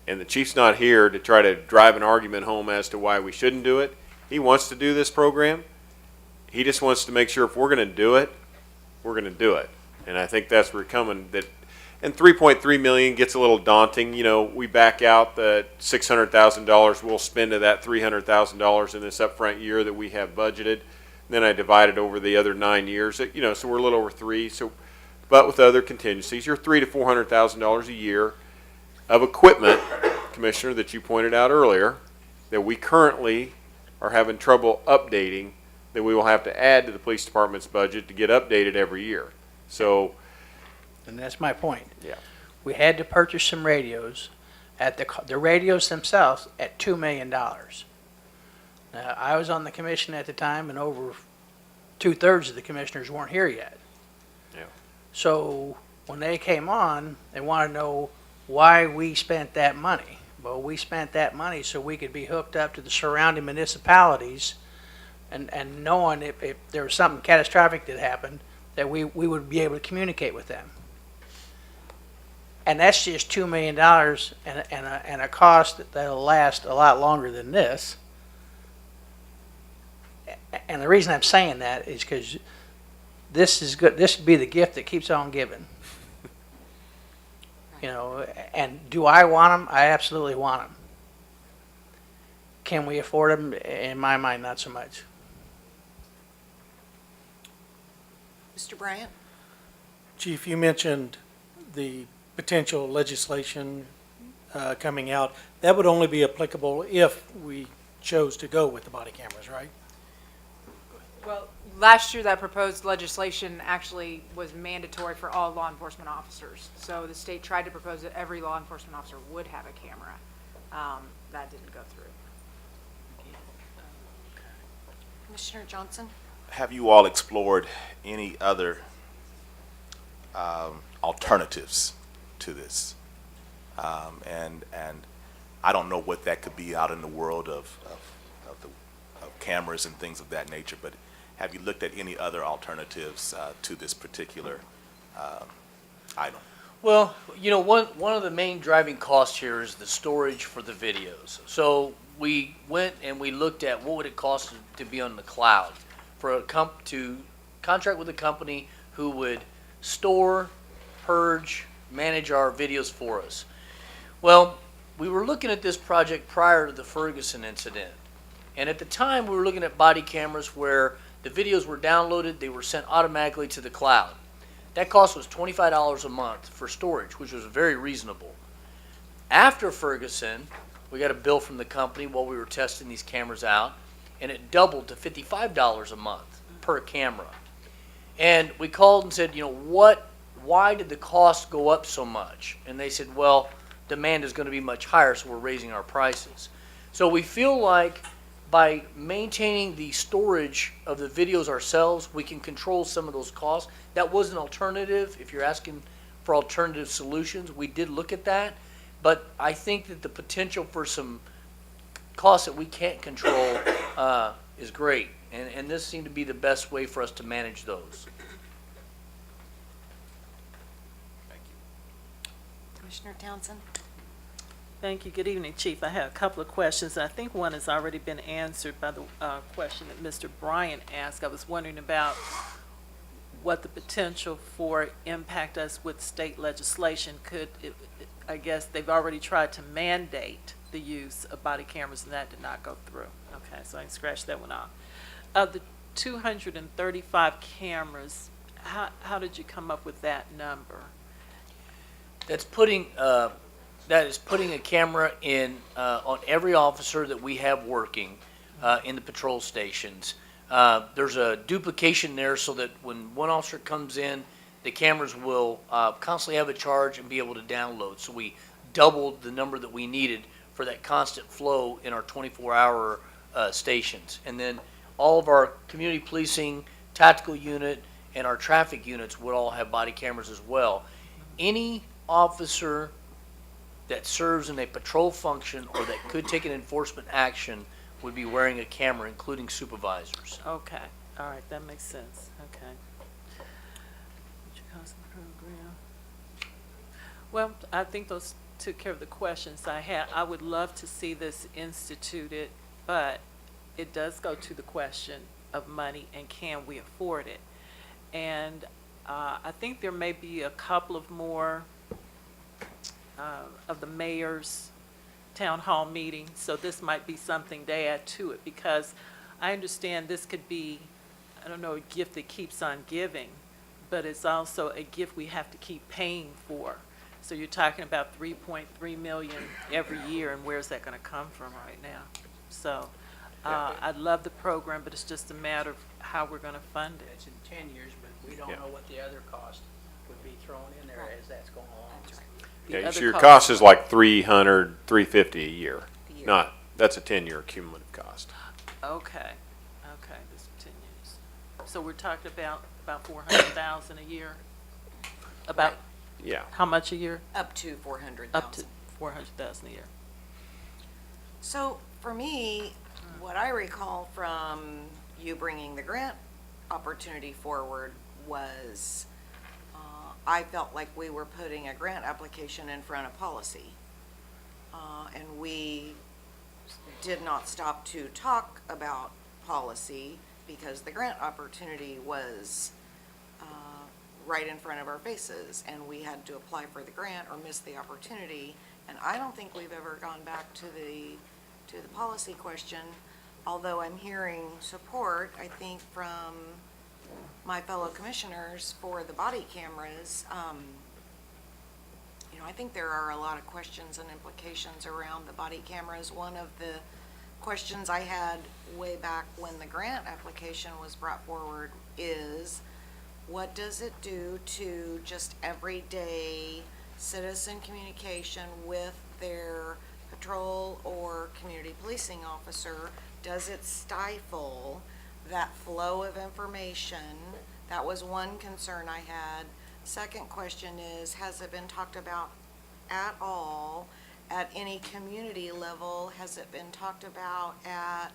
and the chief's not here to try to drive an argument home as to why we shouldn't do it. He wants to do this program. He just wants to make sure if we're going to do it, we're going to do it. And I think that's where we're coming. And 3.3 million gets a little daunting. You know, we back out the $600,000 we'll spend of that $300,000 in this upfront year that we have budgeted. And then I divide it over the other 9 years. You know, so we're a little over $3. So, but with other contingencies, you're $300,000 to $400,000 a year of equipment, Commissioner, that you pointed out earlier, that we currently are having trouble updating, that we will have to add to the police department's budget to get updated every year. So, And that's my point. yeah. We had to purchase some radios at the radios themselves at $2 million. Now, I was on the commission at the time, and over 2/3 of the commissioners weren't here yet. Yeah. So when they came on, they wanted to know why we spent that money. Well, we spent that money so we could be hooked up to the surrounding municipalities, and knowing if there was something catastrophic that happened, that we would be able to communicate with them. And that's just $2 million and a cost that'll last a lot longer than this. And the reason I'm saying that is because this is good. This would be the gift that keeps on giving. You know, and do I want them? I absolutely want them. Can we afford them? In my mind, not so much. Mr. Bryant? Chief, you mentioned the potential legislation coming out. That would only be applicable if we chose to go with the body cameras, right? Well, last year that proposed legislation actually was mandatory for all law enforcement officers. So the state tried to propose that every law enforcement officer would have a camera. That didn't go through. Commissioner Johnson? Have you all explored any other alternatives to this? And I don't know what that could be out in the world of cameras and things of that nature, but have you looked at any other alternatives to this particular item? Well, you know, one of the main driving costs here is the storage for the videos. So we went and we looked at what would it cost to be on the cloud for to contract with a company who would store, purge, manage our videos for us. Well, we were looking at this project prior to the Ferguson incident. And at the time, we were looking at body cameras where the videos were downloaded, they were sent automatically to the cloud. That cost was $25 a month for storage, which was very reasonable. After Ferguson, we got a bill from the company while we were testing these cameras out, and it doubled to $55 a month per camera. And we called and said, you know, why did the cost go up so much? And they said, well, demand is going to be much higher, so we're raising our prices. So we feel like by maintaining the storage of the videos ourselves, we can control some of those costs. That was an alternative. If you're asking for alternative solutions, we did look at that. But I think that the potential for some costs that we can't control is great. And this seemed to be the best way for us to manage those. Commissioner Townsend? Thank you. Good evening, Chief. I have a couple of questions. I think one has already been answered by the question that Mr. Bryant asked. I was wondering about what the potential for impact us with state legislation could. I guess they've already tried to mandate the use of body cameras, and that did not go through. Okay, so I can scratch that one off. Of the 235 cameras, how did you come up with that number? That is putting a camera in on every officer that we have working in the patrol stations. There's a duplication there so that when one officer comes in, the cameras will constantly have a charge and be able to download. So we doubled the number that we needed for that constant flow in our 24-hour stations. And then all of our community policing, tactical unit, and our traffic units would all have body cameras as well. Any officer that serves in a patrol function or that could take an enforcement action would be wearing a camera, including supervisors. Okay, all right, that makes sense. Okay. Program. Well, I think those took care of the questions I had. I would love to see this instituted, but it does go to the question of money and can we afford it? And I think there may be a couple of more of the mayor's town hall meetings, so this might be something to add to it, because I understand this could be, I don't know, a gift that keeps on giving, but it's also a gift we have to keep paying for. So you're talking about 3.3 million every year, and where's that going to come from right now? So I love the program, but it's just a matter of how we're going to fund it. It's in 10 years, but we don't know what the other cost would be thrown in there as that's going along. Yeah, so your cost is like $300, $350 a year. Not, that's a 10-year cumulative cost. Okay, okay, this is 10 years. So we're talking about 400,000 a year? About, Yeah. how much a year? Up to 400,000. Up to 400,000 a year. So for me, what I recall from you bringing the grant opportunity forward was I felt like we were putting a grant application in front of policy. And we did not stop to talk about policy because the grant opportunity was right in front of our faces, and we had to apply for the grant or miss the opportunity. And I don't think we've ever gone back to the policy question, although I'm hearing support, I think, from my fellow commissioners for the body cameras. You know, I think there are a lot of questions and implications around the body cameras. One of the questions I had way back when the grant application was brought forward is, what does it do to just everyday citizen communication with their patrol or community policing officer? Does it stifle that flow of information? That was one concern I had. Second question is, has it been talked about at all at any community level? Has it been talked about at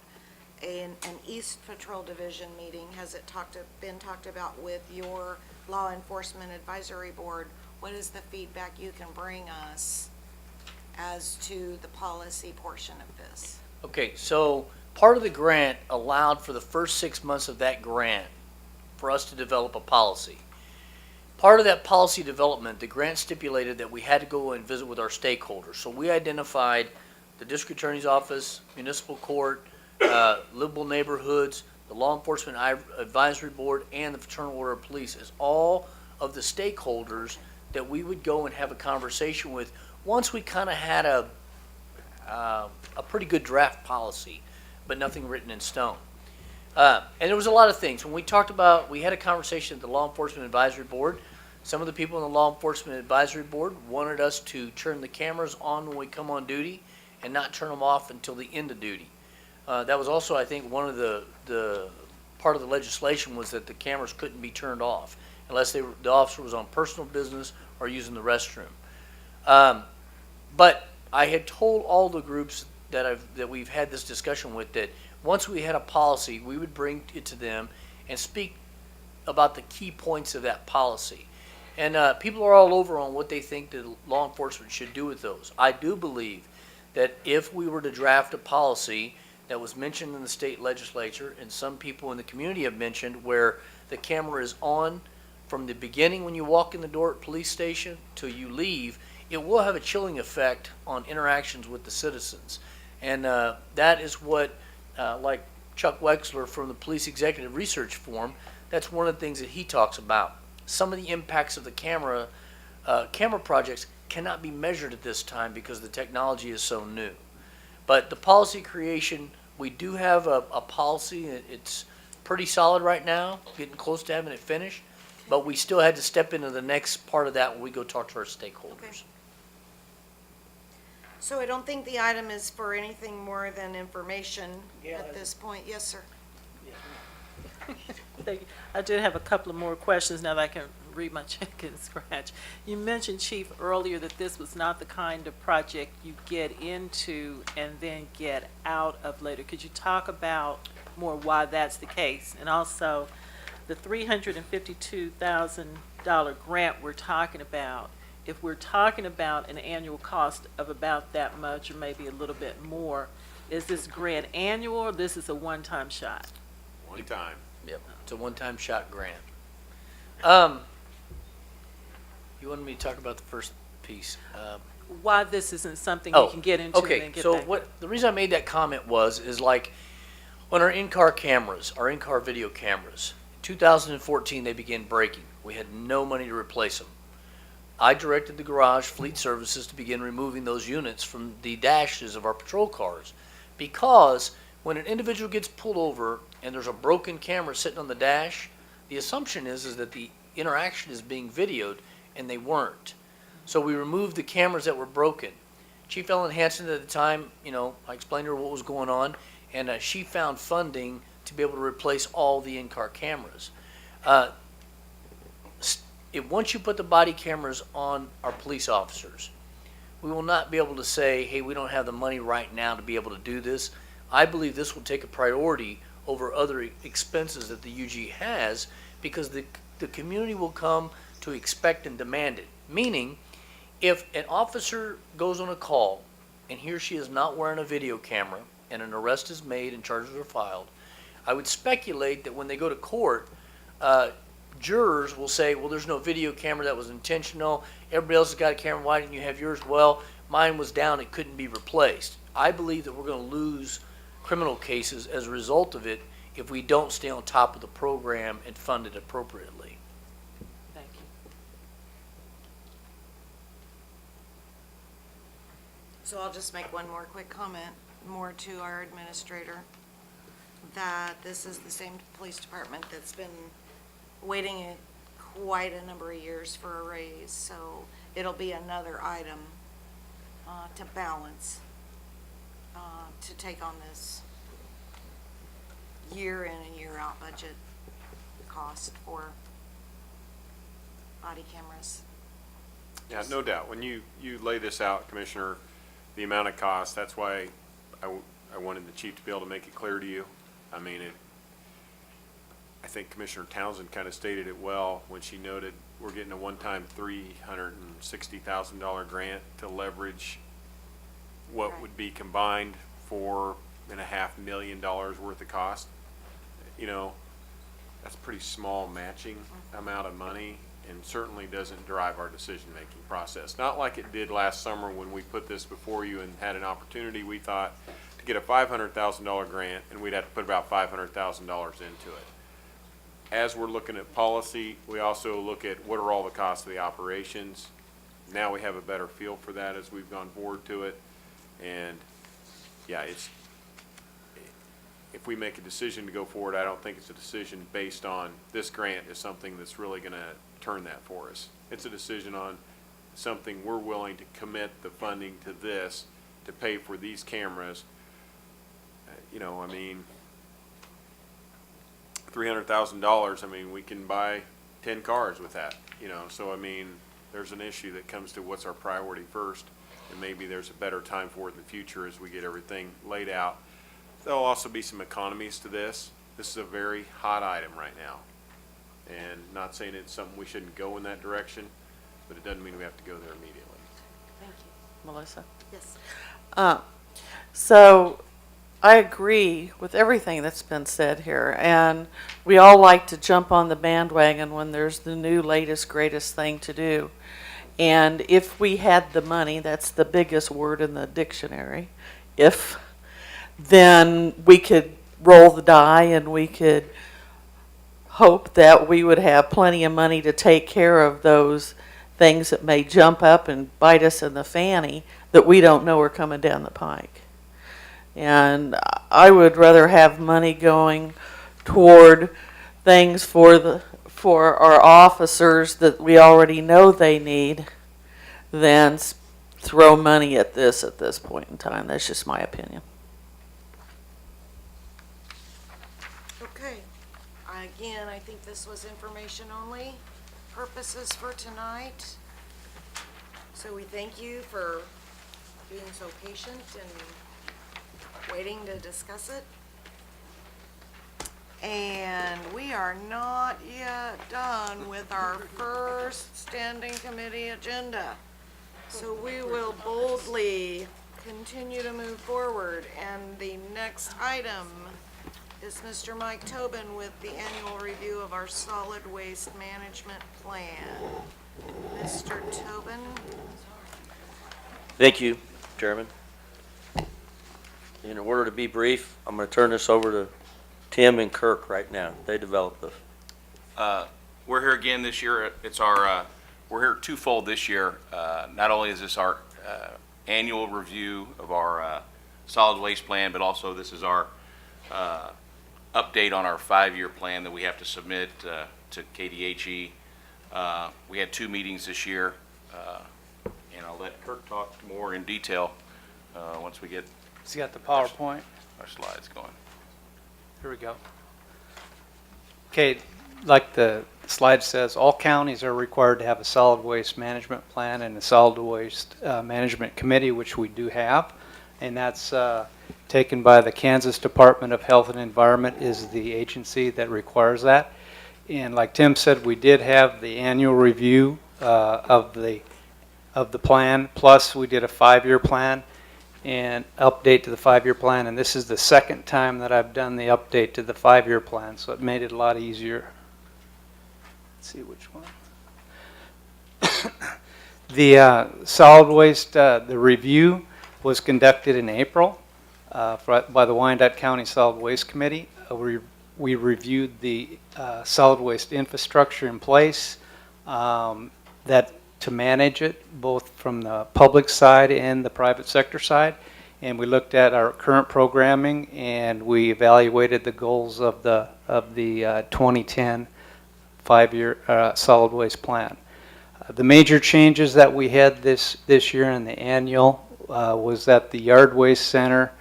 an East Patrol Division meeting? Has it been talked about with your Law Enforcement Advisory Board? What is the feedback you can bring us as to the policy portion of this? Okay, so part of the grant allowed for the first 6 months of that grant for us to develop a policy. Part of that policy development, the grant stipulated that we had to go and visit with our stakeholders. So we identified the district attorney's office, municipal court, livable neighborhoods, the law enforcement advisory board, and the fraternal order of police as all of the stakeholders that we would go and have a conversation with once we kind of had a pretty good draft policy, but nothing written in stone. And there was a lot of things. When we talked about, we had a conversation at the Law Enforcement Advisory Board. Some of the people in the Law Enforcement Advisory Board wanted us to turn the cameras on when we come on duty and not turn them off until the end of duty. That was also, I think, one of the part of the legislation was that the cameras couldn't be turned off unless the officer was on personal business or using the restroom. But I had told all the groups that we've had this discussion with that once we had a policy, we would bring it to them and speak about the key points of that policy. And people are all over on what they think that law enforcement should do with those. I do believe that if we were to draft a policy that was mentioned in the state legislature, and some people in the community have mentioned, where the camera is on from the beginning when you walk in the door at police station till you leave, it will have a chilling effect on interactions with the citizens. And that is what, like Chuck Wexler from the Police Executive Research Forum, that's one of the things that he talks about. Some of the impacts of the camera projects cannot be measured at this time because the technology is so new. But the policy creation, we do have a policy. It's pretty solid right now, getting close to having it finished. But we still had to step into the next part of that when we go talk to our stakeholders. Okay. So I don't think the item is for anything more than information at this point. Yes, sir. Thank you. I did have a couple of more questions now that I can read my check and scratch. You mentioned, Chief, earlier that this was not the kind of project you get into and then get out of later. Could you talk about more why that's the case? And also, the $352,000 grant we're talking about, if we're talking about an annual cost of about that much or maybe a little bit more, is this grant annual or this is a one-time shot? One time. Yep, it's a one-time shot grant. You wanted me to talk about the first piece. Why this isn't something you can get into and then Okay, get so back? the reason I made that comment is like, on our in-car cameras, our in-car video cameras, in 2014, they began breaking. We had no money to replace them. I directed the garage fleet services to begin removing those units from the dashes of our patrol cars, because when an individual gets pulled over and there's a broken camera sitting on the dash, the assumption is that the interaction is being videoed, and they weren't. So we removed the cameras that were broken. Chief Ellen Hansen at the time, I explained to her what was going on, and she found funding to be able to replace all the in-car cameras. Once you put the body cameras on our police officers, we will not be able to say, hey, we don't have the money right now to be able to do this. I believe this will take a priority over other expenses that the UG has, because the community will come to expect and demand it. Meaning, if an officer goes on a call and he or she is not wearing a video camera and an arrest is made and charges are filed, I would speculate that when they go to court, jurors will say, well, there's no video camera, that was intentional. Everybody else has got a camera, why didn't you have yours? Well, mine was down, it couldn't be replaced. I believe that we're going to lose criminal cases as a result of it if we don't stay on top of the program and fund it appropriately. Thank you. So I'll just make one more quick comment, more to our administrator, that this is the same police department that's been waiting quite a number of years for a raise, so it'll be another item to balance, to take on this year in and year out budget cost for body cameras. Yeah, no doubt. When you lay this out, Commissioner, the amount of cost, that's why I wanted the chief to be able to make it clear to you. I mean, I think Commissioner Townsend kind of stated it well when she noted we're getting a one-time $360,000 grant to leverage what would be combined $4.5 million worth of cost. That's a pretty small matching amount of money, and certainly doesn't drive our decision-making process. Not like it did last summer when we put this before you and had an opportunity, we thought, to get a $500,000 grant, and we'd have to put about $500,000 into it. As we're looking at policy, we also look at what are all the costs of the operations. Now we have a better feel for that as we've gone forward to it. And yeah, if we make a decision to go forward, I don't think it's a decision based on this grant is something that's really going to turn that for us. It's a decision on something we're willing to commit the funding to this to pay for these cameras. I mean, $300,000, I mean, we can buy 10 cars with that, so I mean, there's an issue that comes to what's our priority first, and maybe there's a better time for it in the future as we get everything laid out. There'll also be some economies to this. This is a very hot item right now, and not saying it's something we shouldn't go in that direction, but it doesn't mean we have to go there immediately. Thank you. Melissa? Yes. So I agree with everything that's been said here, and we all like to jump on the bandwagon when there's the new, latest, greatest thing to do. And if we had the money, that's the biggest word in the dictionary, if, then we could roll the die and we could hope that we would have plenty of money to take care of those things that may jump up and bite us in the fanny that we don't know are coming down the pike. And I would rather have money going toward things for our officers that we already know they need than throw money at this point in time. That's just my opinion. Okay. Again, I think this was information only purposes for tonight. So we thank you for being so patient and waiting to discuss it. And we are not yet done with our first standing committee agenda. So we will boldly continue to move forward. And the next item is Mr. Mike Tobin with the annual review of our solid waste management plan. Mr. Tobin? Thank you, Chairman. In order to be brief, I'm going to turn this over to Tim and Kirk right now. They developed this. We're here again this year. It's our, we're here twofold this year. Not only is this our annual review of our solid waste plan, but also this is our update on our 5-year plan that we have to submit to KDHE. We had 2 meetings this year, and I'll let Kirk talk more in detail once we get Has he got the PowerPoint? our slides going. Here we go. Okay, like the slide says, all counties are required to have a solid waste management plan and a solid waste management committee, which we do have. And that's taken by the Kansas Department of Health and Environment is the agency that requires that. And like Tim said, we did have the annual review of the plan, plus we did a 5-year plan and update to the 5-year plan, and this is the second time that I've done the update to the 5-year plan, so it made it a lot easier. Let's see which one. The solid waste, the review was conducted in April by the Wyandotte County Solid Waste Committee. We reviewed the solid waste infrastructure in place that to manage it, both from the public side and the private sector side. And we looked at our current programming, and we evaluated the goals of the 2010 5-year solid waste plan. The major changes that we had this year in the annual was that the yard waste center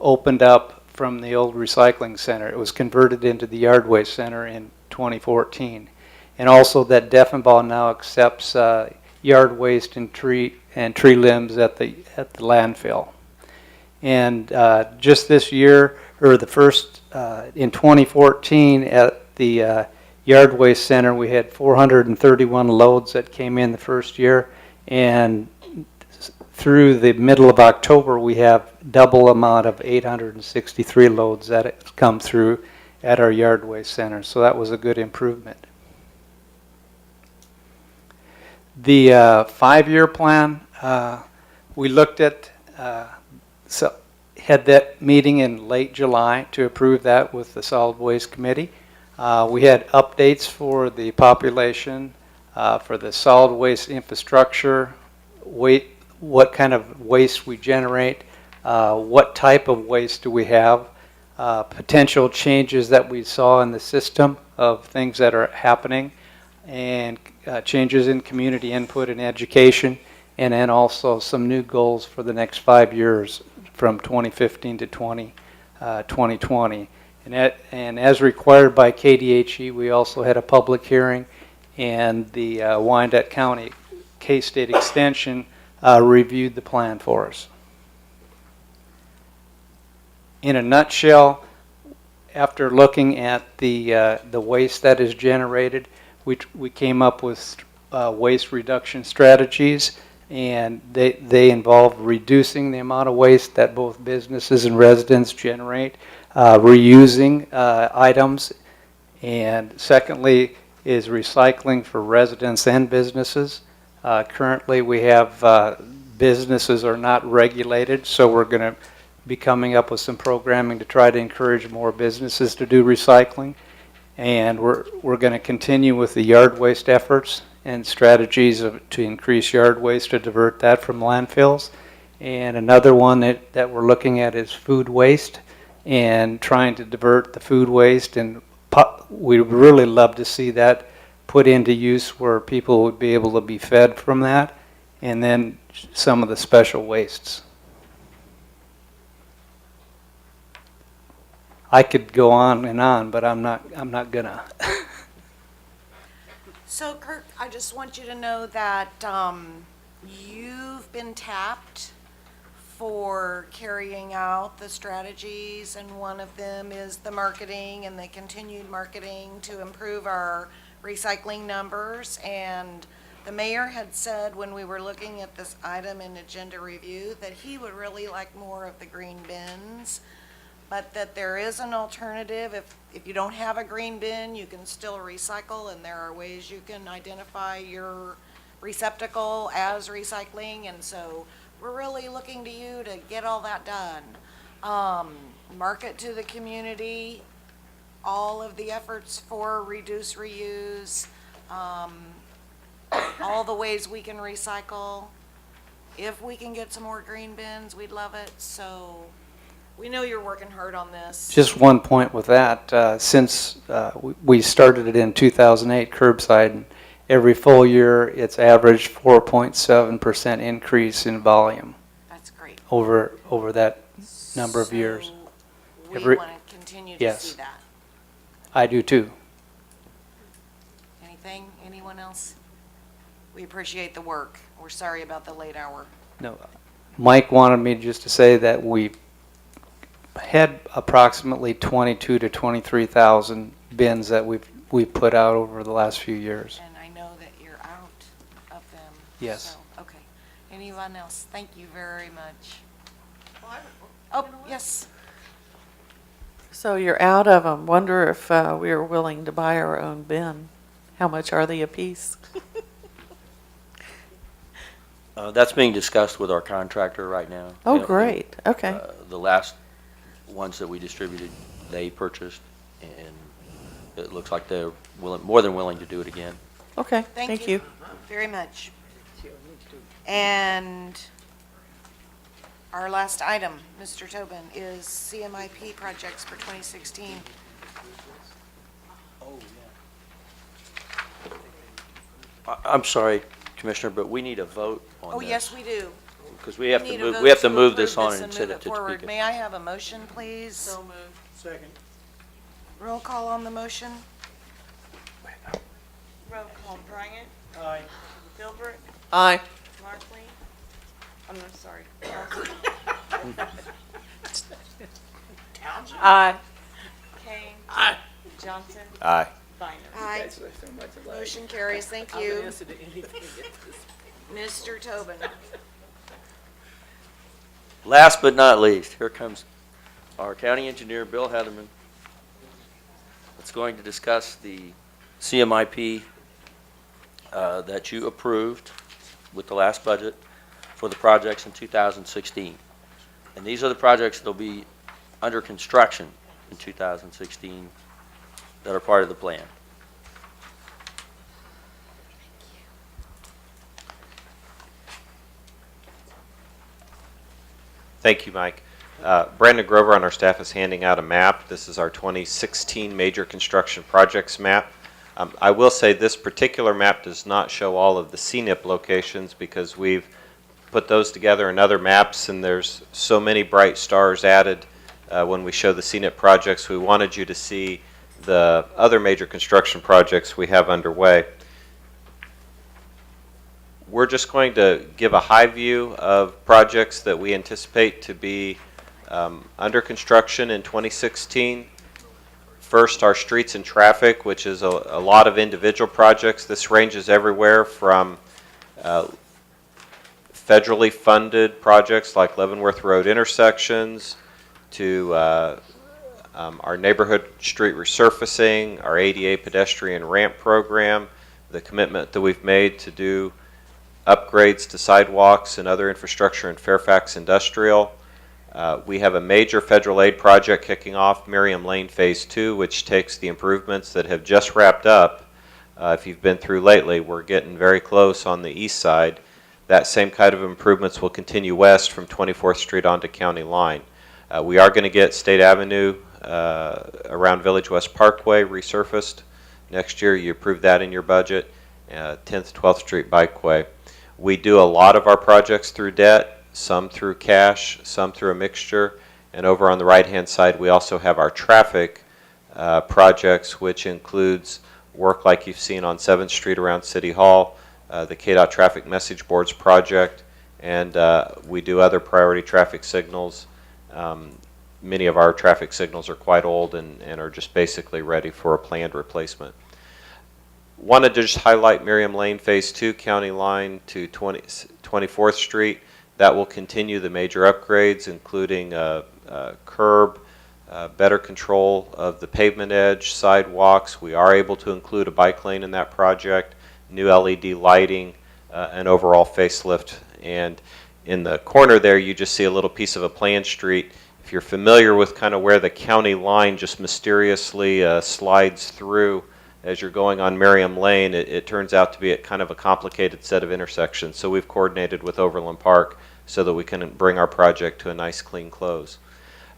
opened up from the old recycling center. It was converted into the yard waste center in 2014. And also that Deffenbaugh now accepts yard waste and tree limbs at the landfill. And just this year, or the first in 2014, at the yard waste center, we had 431 loads that came in the first year, and through the middle of October, we have double amount of 863 loads that have come through at our yard waste center. So that was a good improvement. The 5-year plan, we looked at, had that meeting in late July to approve that with the Solid Waste Committee. We had updates for the population, for the solid waste infrastructure, what kind of waste we generate, what type of waste do we have, potential changes that we saw in the system of things that are happening, and changes in community input and education, and then also some new goals for the next 5 years from 2015 to 2020. And as required by KDHE, we also had a public hearing, and the Wyandotte County K-State Extension reviewed the plan for us. In a nutshell, after looking at the waste that is generated, we came up with waste reduction strategies and they involve reducing the amount of waste that both businesses and residents generate, reusing items, and secondly is recycling for residents and businesses. Currently, we have businesses are not regulated, so we're going to be coming up with some programming to try to encourage more businesses to do recycling. And we're going to continue with the yard waste efforts and strategies to increase yard waste, to divert that from landfills. And another one that we're looking at is food waste, and trying to divert the food waste. And we'd really love to see that put into use where people would be able to be fed from that. And then some of the special wastes. I could go on and on, but I'm not gonna. So Kirk, I just want you to know that you've been tapped for carrying out the strategies, and one of them is the marketing and the continued marketing to improve our recycling numbers. And the mayor had said when we were looking at this item in agenda review that he would really like more of the green bins, but that there is an alternative. If you don't have a green bin, you can still recycle, and there are ways you can identify your receptacle as recycling. And so we're really looking to you to get all that done. Market to the community all of the efforts for reduce, reuse, all the ways we can recycle. If we can get some more green bins, we'd love it. So we know you're working hard on this. Just one point with that. Since we started it in 2008, curbside, every full year it's averaged 4.7% increase in volume. That's great. Over that number of years. We want to continue to see that. I do too. Anything? Anyone else? We appreciate the work. We're sorry about the late hour. No, Mike wanted me just to say that we had approximately 22 to 23,000 bins that we've put out over the last few years. And I know that you're out of them. Yes. So, okay. Anyone else? Thank you very much. Oh, yes. So you're out of them. Wonder if we are willing to buy our own bin. How much are they a piece? That's being discussed with our contractor right now. Oh, great. Okay. The last ones that we distributed, they purchased, and it looks like they're more than willing to do it again. Okay. Thank you very much. And our last item, Mr. Tobin, is CMIP projects for 2016. I'm sorry, Commissioner, but we need a vote on this. Oh, yes, we do. Because we have to move this on and set it to forward. speak. May I have a motion, please? So moved. Second. Roll call on the motion. Roll call, Bryant. Aye. Philbrook. Aye. Markley. I'm sorry. Townsend. Aye. Kane. Aye. Johnson. Aye. Bynum. Aye. Motion carries. Thank you. Mr. Tobin. Last but not least, here comes our county engineer, Bill Heatherman, that's going to discuss the CMIP that you approved with the last budget for the projects in 2016. And these are the projects that will be under construction in 2016 that are part of the plan. Thank you, Mike. Brandon Grover on our staff is handing out a map. This is our 2016 major construction projects map. I will say this particular map does not show all of the CNIP locations because we've put those together in other maps, and there's so many bright stars added when we show the CNIP projects. We wanted you to see the other major construction projects we have underway. We're just going to give a high view of projects that we anticipate to be under construction in 2016. First, our streets and traffic, which is a lot of individual projects. This ranges everywhere from federally funded projects like Leavenworth Road intersections, to our neighborhood street resurfacing, our ADA pedestrian ramp program, the commitment that we've made to do upgrades to sidewalks and other infrastructure in Fairfax Industrial. We have a major federal aid project kicking off, Miriam Lane Phase 2, which takes the improvements that have just wrapped up. If you've been through lately, we're getting very close on the east side. That same kind of improvements will continue west from 24th Street onto County Line. We are going to get State Avenue around Village West Parkway resurfaced next year. You approved that in your budget. 10th, 12th Street Bikeway. We do a lot of our projects through debt, some through cash, some through a mixture. And over on the right-hand side, we also have our traffic projects, which includes work like you've seen on 7th Street around City Hall, the KDOT Traffic Message Boards project, and we do other priority traffic signals. Many of our traffic signals are quite old and are just basically ready for a planned replacement. Wanted to just highlight Miriam Lane Phase 2, County Line to 24th Street. That will continue the major upgrades, including curb, better control of the pavement edge, sidewalks. We are able to include a bike lane in that project, new LED lighting, and overall facelift. And in the corner there, you just see a little piece of a planned street. If you're familiar with kind of where the county line just mysteriously slides through as you're going on Miriam Lane, it turns out to be at kind of a complicated set of intersections. So we've coordinated with Overland Park so that we can bring our project to a nice clean close.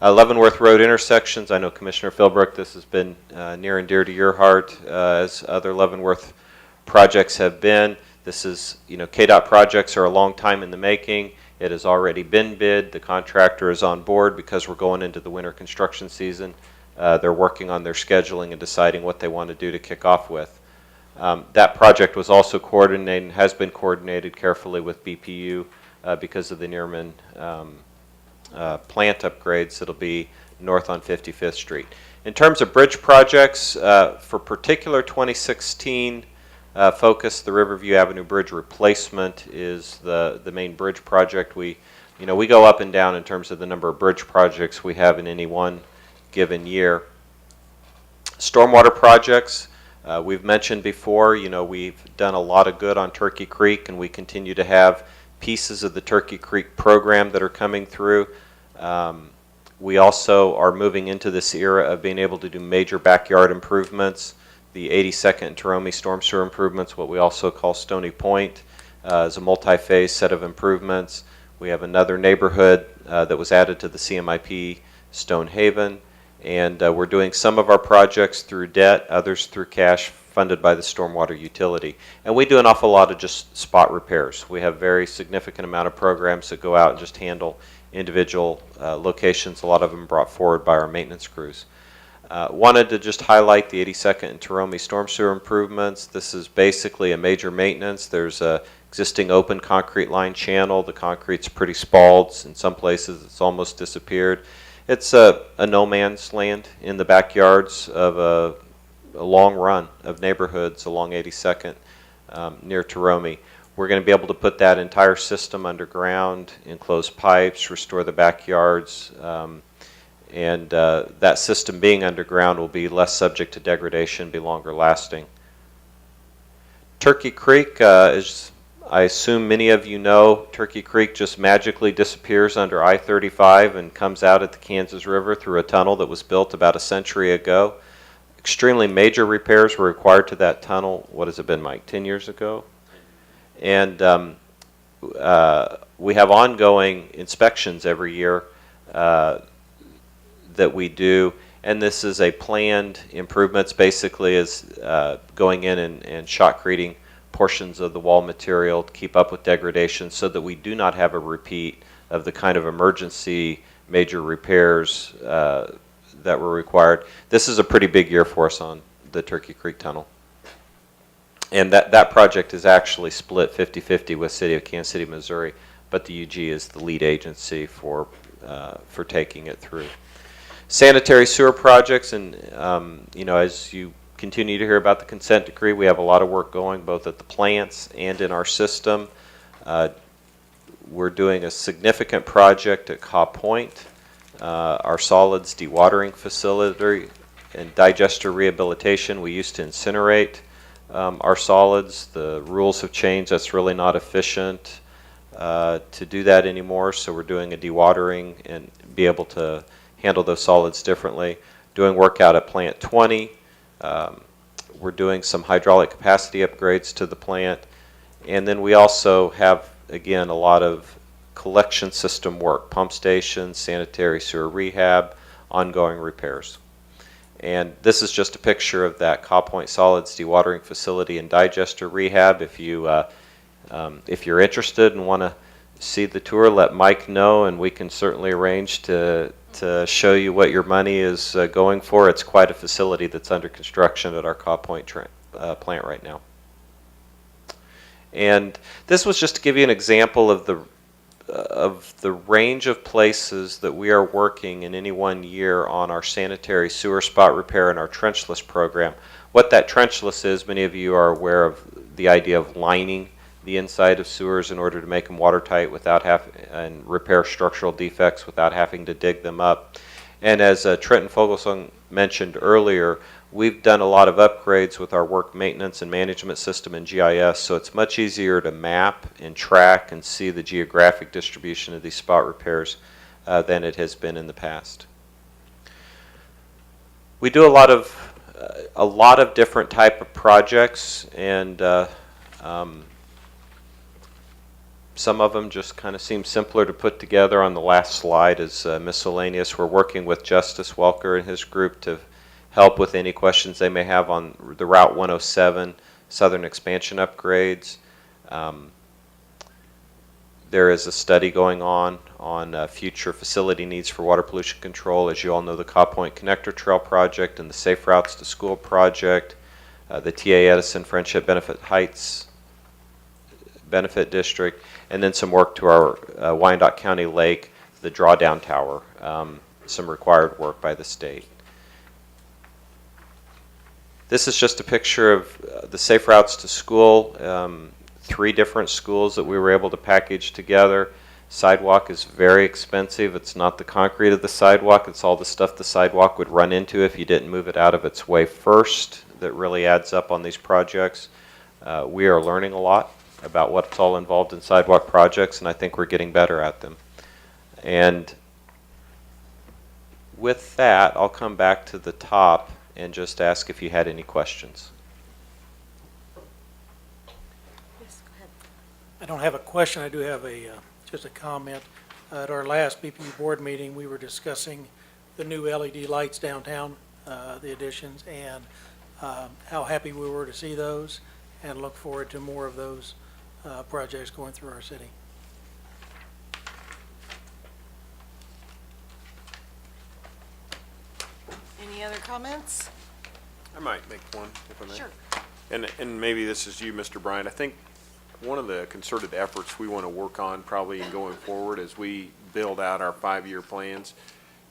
Leavenworth Road intersections, I know Commissioner Philbrook, this has been near and dear to your heart, as other Leavenworth projects have been. This is, KDOT projects are a long time in the making. It has already been bid. The contractor is on board because we're going into the winter construction season. They're working on their scheduling and deciding what they want to do to kick off with. That project was also coordinated and has been coordinated carefully with BPU because of the Nearman plant upgrades that'll be north on 55th Street. In terms of bridge projects, for particular 2016 focus, the Riverview Avenue Bridge replacement is the main bridge project. We go up and down in terms of the number of bridge projects we have in any one given year. Stormwater projects, we've mentioned before, we've done a lot of good on Turkey Creek, and we continue to have pieces of the Turkey Creek program that are coming through. We also are moving into this era of being able to do major backyard improvements. The 82nd and Torome storm sewer improvements, what we also call Stony Point, is a multi-phase set of improvements. We have another neighborhood that was added to the CMIP, Stonehaven, and we're doing some of our projects through debt, others through cash, funded by the stormwater utility. And we do an awful lot of just spot repairs. We have very significant amount of programs that go out and just handle individual locations, a lot of them brought forward by our maintenance crews. Wanted to just highlight the 82nd and Torome storm sewer improvements. This is basically a major maintenance. There's a existing open concrete line channel. The concrete's pretty spalled. In some places it's almost disappeared. It's a no man's land in the backyards of a long run of neighborhoods along 82nd near Torome. We're going to be able to put that entire system underground, enclose pipes, restore the backyards, and that system being underground will be less subject to degradation, be longer lasting. Turkey Creek, as I assume many of you know, Turkey Creek just magically disappears under I-35 and comes out at the Kansas River through a tunnel that was built about a century ago. Extremely major repairs were required to that tunnel. What has it been, Mike, 10 years ago? And we have ongoing inspections every year that we do, and this is a planned improvements. Basically is going in and shotcreting portions of the wall material to keep up with degradation so that we do not have a repeat of the kind of emergency major repairs that were required. This is a pretty big year for us on the Turkey Creek Tunnel. And that project is actually split 50-50 with City of Kansas City, Missouri, but the UG is the lead agency for taking it through. Sanitary sewer projects, and as you continue to hear about the consent decree, we have a lot of work going both at the plants and in our system. We're doing a significant project at Caw Point, our solids dewatering facility and digester rehabilitation. We used to incinerate our solids. The rules have changed. That's really not efficient to do that anymore, so we're doing a dewatering and be able to handle those solids differently. Doing work out at Plant 20. We're doing some hydraulic capacity upgrades to the plant. And then we also have, again, a lot of collection system work, pump stations, sanitary sewer rehab, ongoing repairs. And this is just a picture of that Caw Point Solids dewatering facility and digester rehab. If you're interested and want to see the tour, let Mike know, and we can certainly arrange to show you what your money is going for. It's quite a facility that's under construction at our Caw Point plant right now. And this was just to give you an example of the range of places that we are working in any one year on our sanitary sewer spot repair and our trenchless program. What that trenchless is, many of you are aware of the idea of lining the inside of sewers in order to make them watertight without and repair structural defects without having to dig them up. And as Trenton Fogelsong mentioned earlier, we've done a lot of upgrades with our work maintenance and management system in GIS, so it's much easier to map and track and see the geographic distribution of these spot repairs than it has been in the past. We do a lot of different type of projects, and some of them just kind of seem simpler to put together. On the last slide is miscellaneous. We're working with Justice Welker and his group to help with any questions they may have on the Route 107 Southern Expansion upgrades. There is a study going on future facility needs for water pollution control. As you all know, the Caw Point Connector Trail project and the Safe Routes to School project, the TA Edison Friendship Benefit Heights Benefit District, and then some work to our Wyandotte County Lake, the drawdown tower, some required work by the state. This is just a picture of the Safe Routes to School, 3 different schools that we were able to package together. Sidewalk is very expensive. It's not the concrete of the sidewalk, it's all the stuff the sidewalk would run into if you didn't move it out of its way first that really adds up on these projects. We are learning a lot about what's all involved in sidewalk projects, and I think we're getting better at them. And with that, I'll come back to the top and just ask if you had any questions. Yes, go ahead. I don't have a question, I do have just a comment. At our last BPU board meeting, we were discussing the new LED lights downtown, the additions, and how happy we were to see those, and look forward to more of those projects going through our city. Any other comments? I might make one, if I may. Sure. And maybe this is you, Mr. Bryant. I think one of the concerted efforts we want to work on probably in going forward as we build out our 5-year plans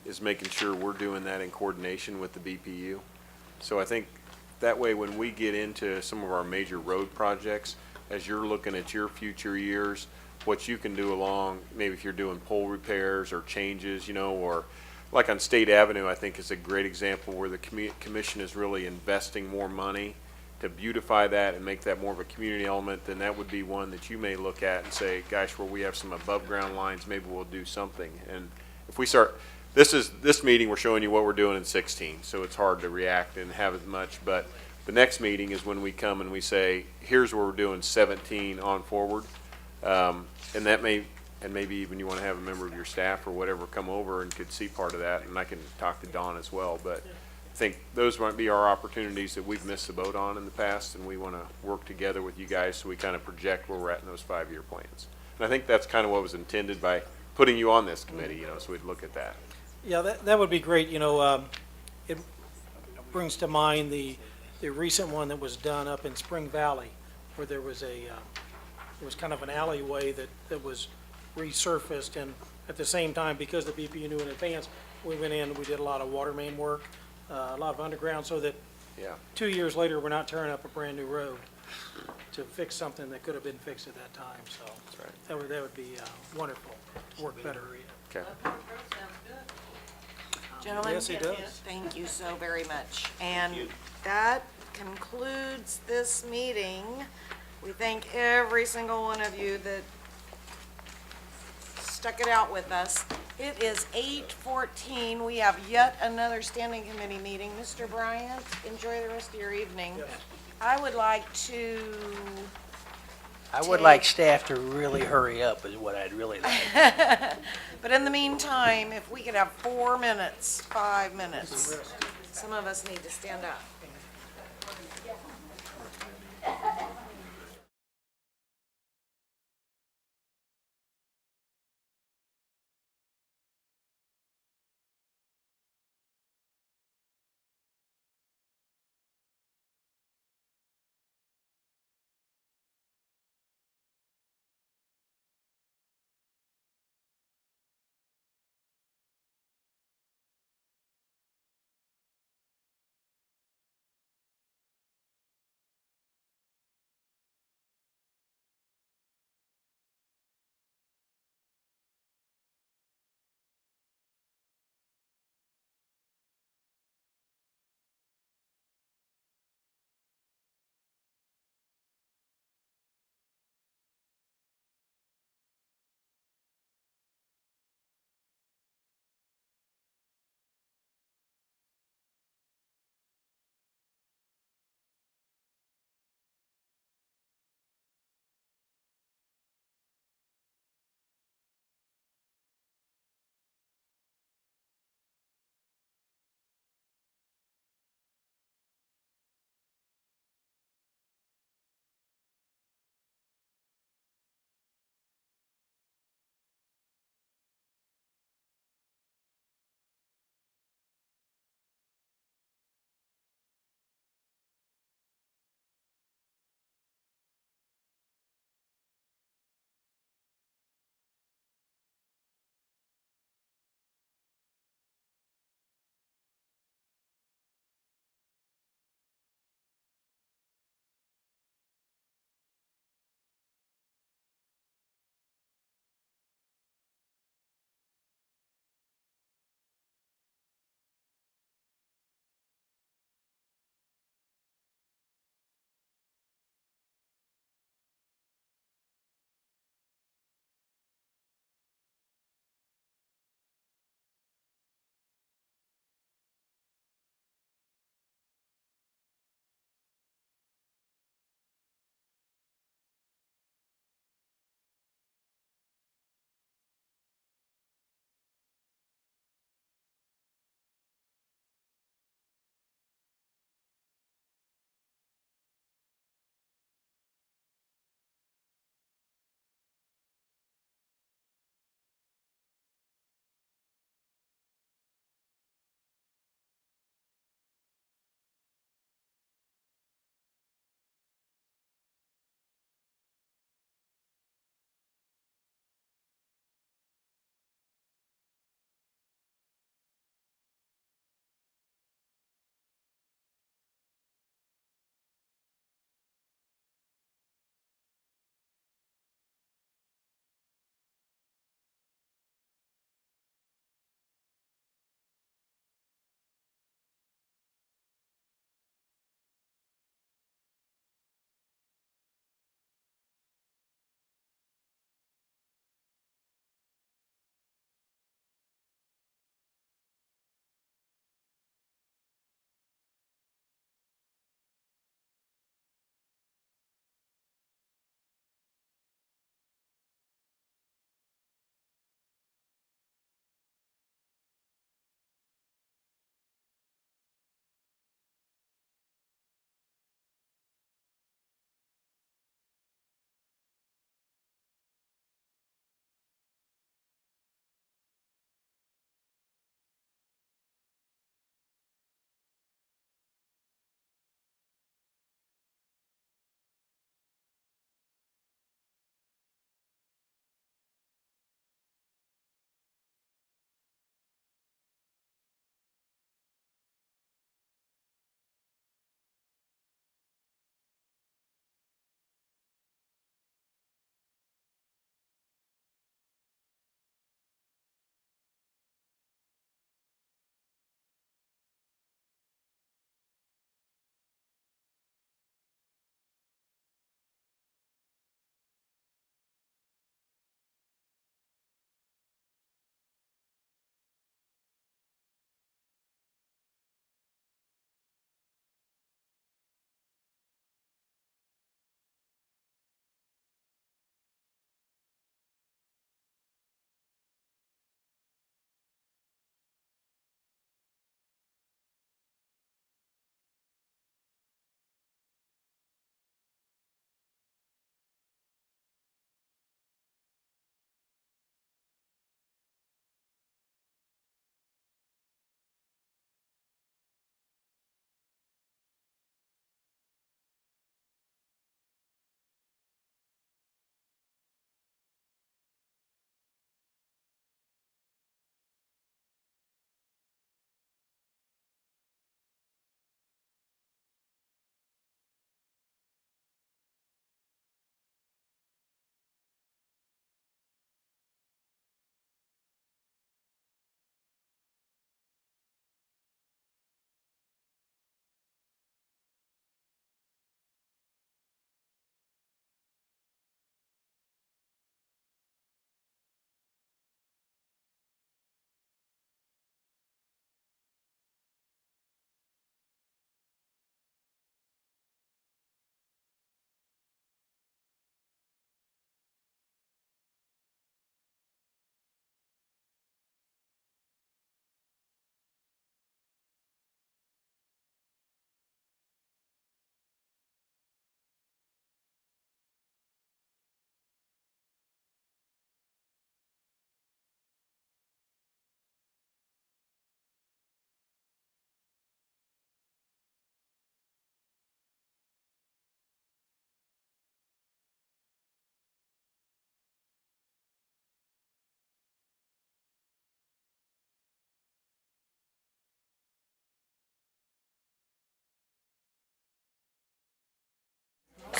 is making sure we're doing that in coordination with the BPU. So I think that way when we get into some of our major road projects, as you're looking at your future years, what you can do along, maybe if you're doing pole repairs or changes, or like on State Avenue, I think is a great example where the commission is really investing more money to beautify that and make that more of a community element. Then that would be one that you may look at and say, gosh, where we have some above ground lines, maybe we'll do something. And if we start, this meeting, we're showing you what we're doing in 16, so it's hard to react and have as much, but the next meeting is when we come and we say, here's what we're doing 17 on forward. And that maybe even you want to have a member of your staff or whatever come over and could see part of that, and I can talk to Don as well. But I think those might be our opportunities that we've missed the boat on in the past, and we want to work together with you guys so we kind of project where we're at in those 5-year plans. And I think that's kind of what was intended by putting you on this committee, so we'd look at that. Yeah, that would be great. It brings to mind the recent one that was done up in Spring Valley, where there was it was kind of an alleyway that was resurfaced, and at the same time, because the BPU knew in advance, we went in and we did a lot of water main work, a lot of underground, so that 2 years later we're not tearing up a brand new road. to fix something that could have been fixed at that time, so. That would be wonderful, to work better. Okay. Gentlemen, Yes, he does. thank you so very much. And that concludes this meeting. We thank every single one of you that stuck it out with us. It is 8:14. We have yet another standing committee meeting. Mr. Bryant, enjoy the rest of your evening. I would like to, I would like staff to really hurry up is what I'd really like. but in the meantime, if we could have 4 minutes, 5 minutes. Some of us need to stand up.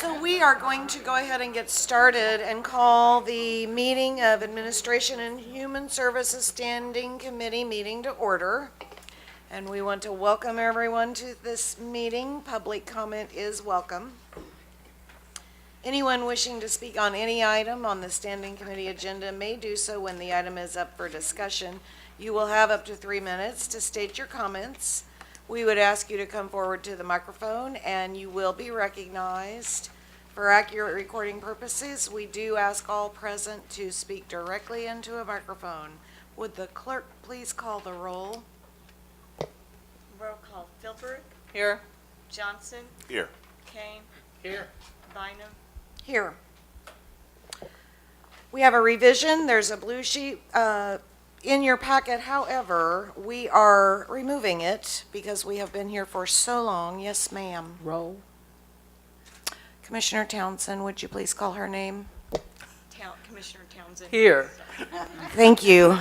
So we are going to go ahead and get started and call the meeting of Administration and Human Services Standing Committee meeting to order. And we want to welcome everyone to this meeting. Public comment is welcome. Anyone wishing to speak on any item on the Standing Committee agenda may do so when the item is up for discussion. You will have up to 3 minutes to state your comments. We would ask you to come forward to the microphone and you will be recognized. For accurate recording purposes, we do ask all present to speak directly into a microphone. Would the clerk please call the roll? Roll call. Philbrick. Here. Johnson. Here. Kane. Here. Bynum. Here. We have a revision. There's a blue sheet in your packet. However, we are removing it because we have been here for so long. Yes, ma'am. Roll. Commissioner Townsend, would you please call her name? Commissioner Townsend. Here. Thank you.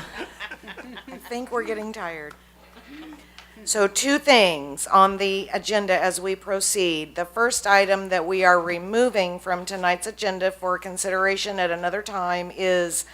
I think we're getting tired. So 2 things on the agenda as we proceed. The first item that we are removing from tonight's agenda for consideration at another time is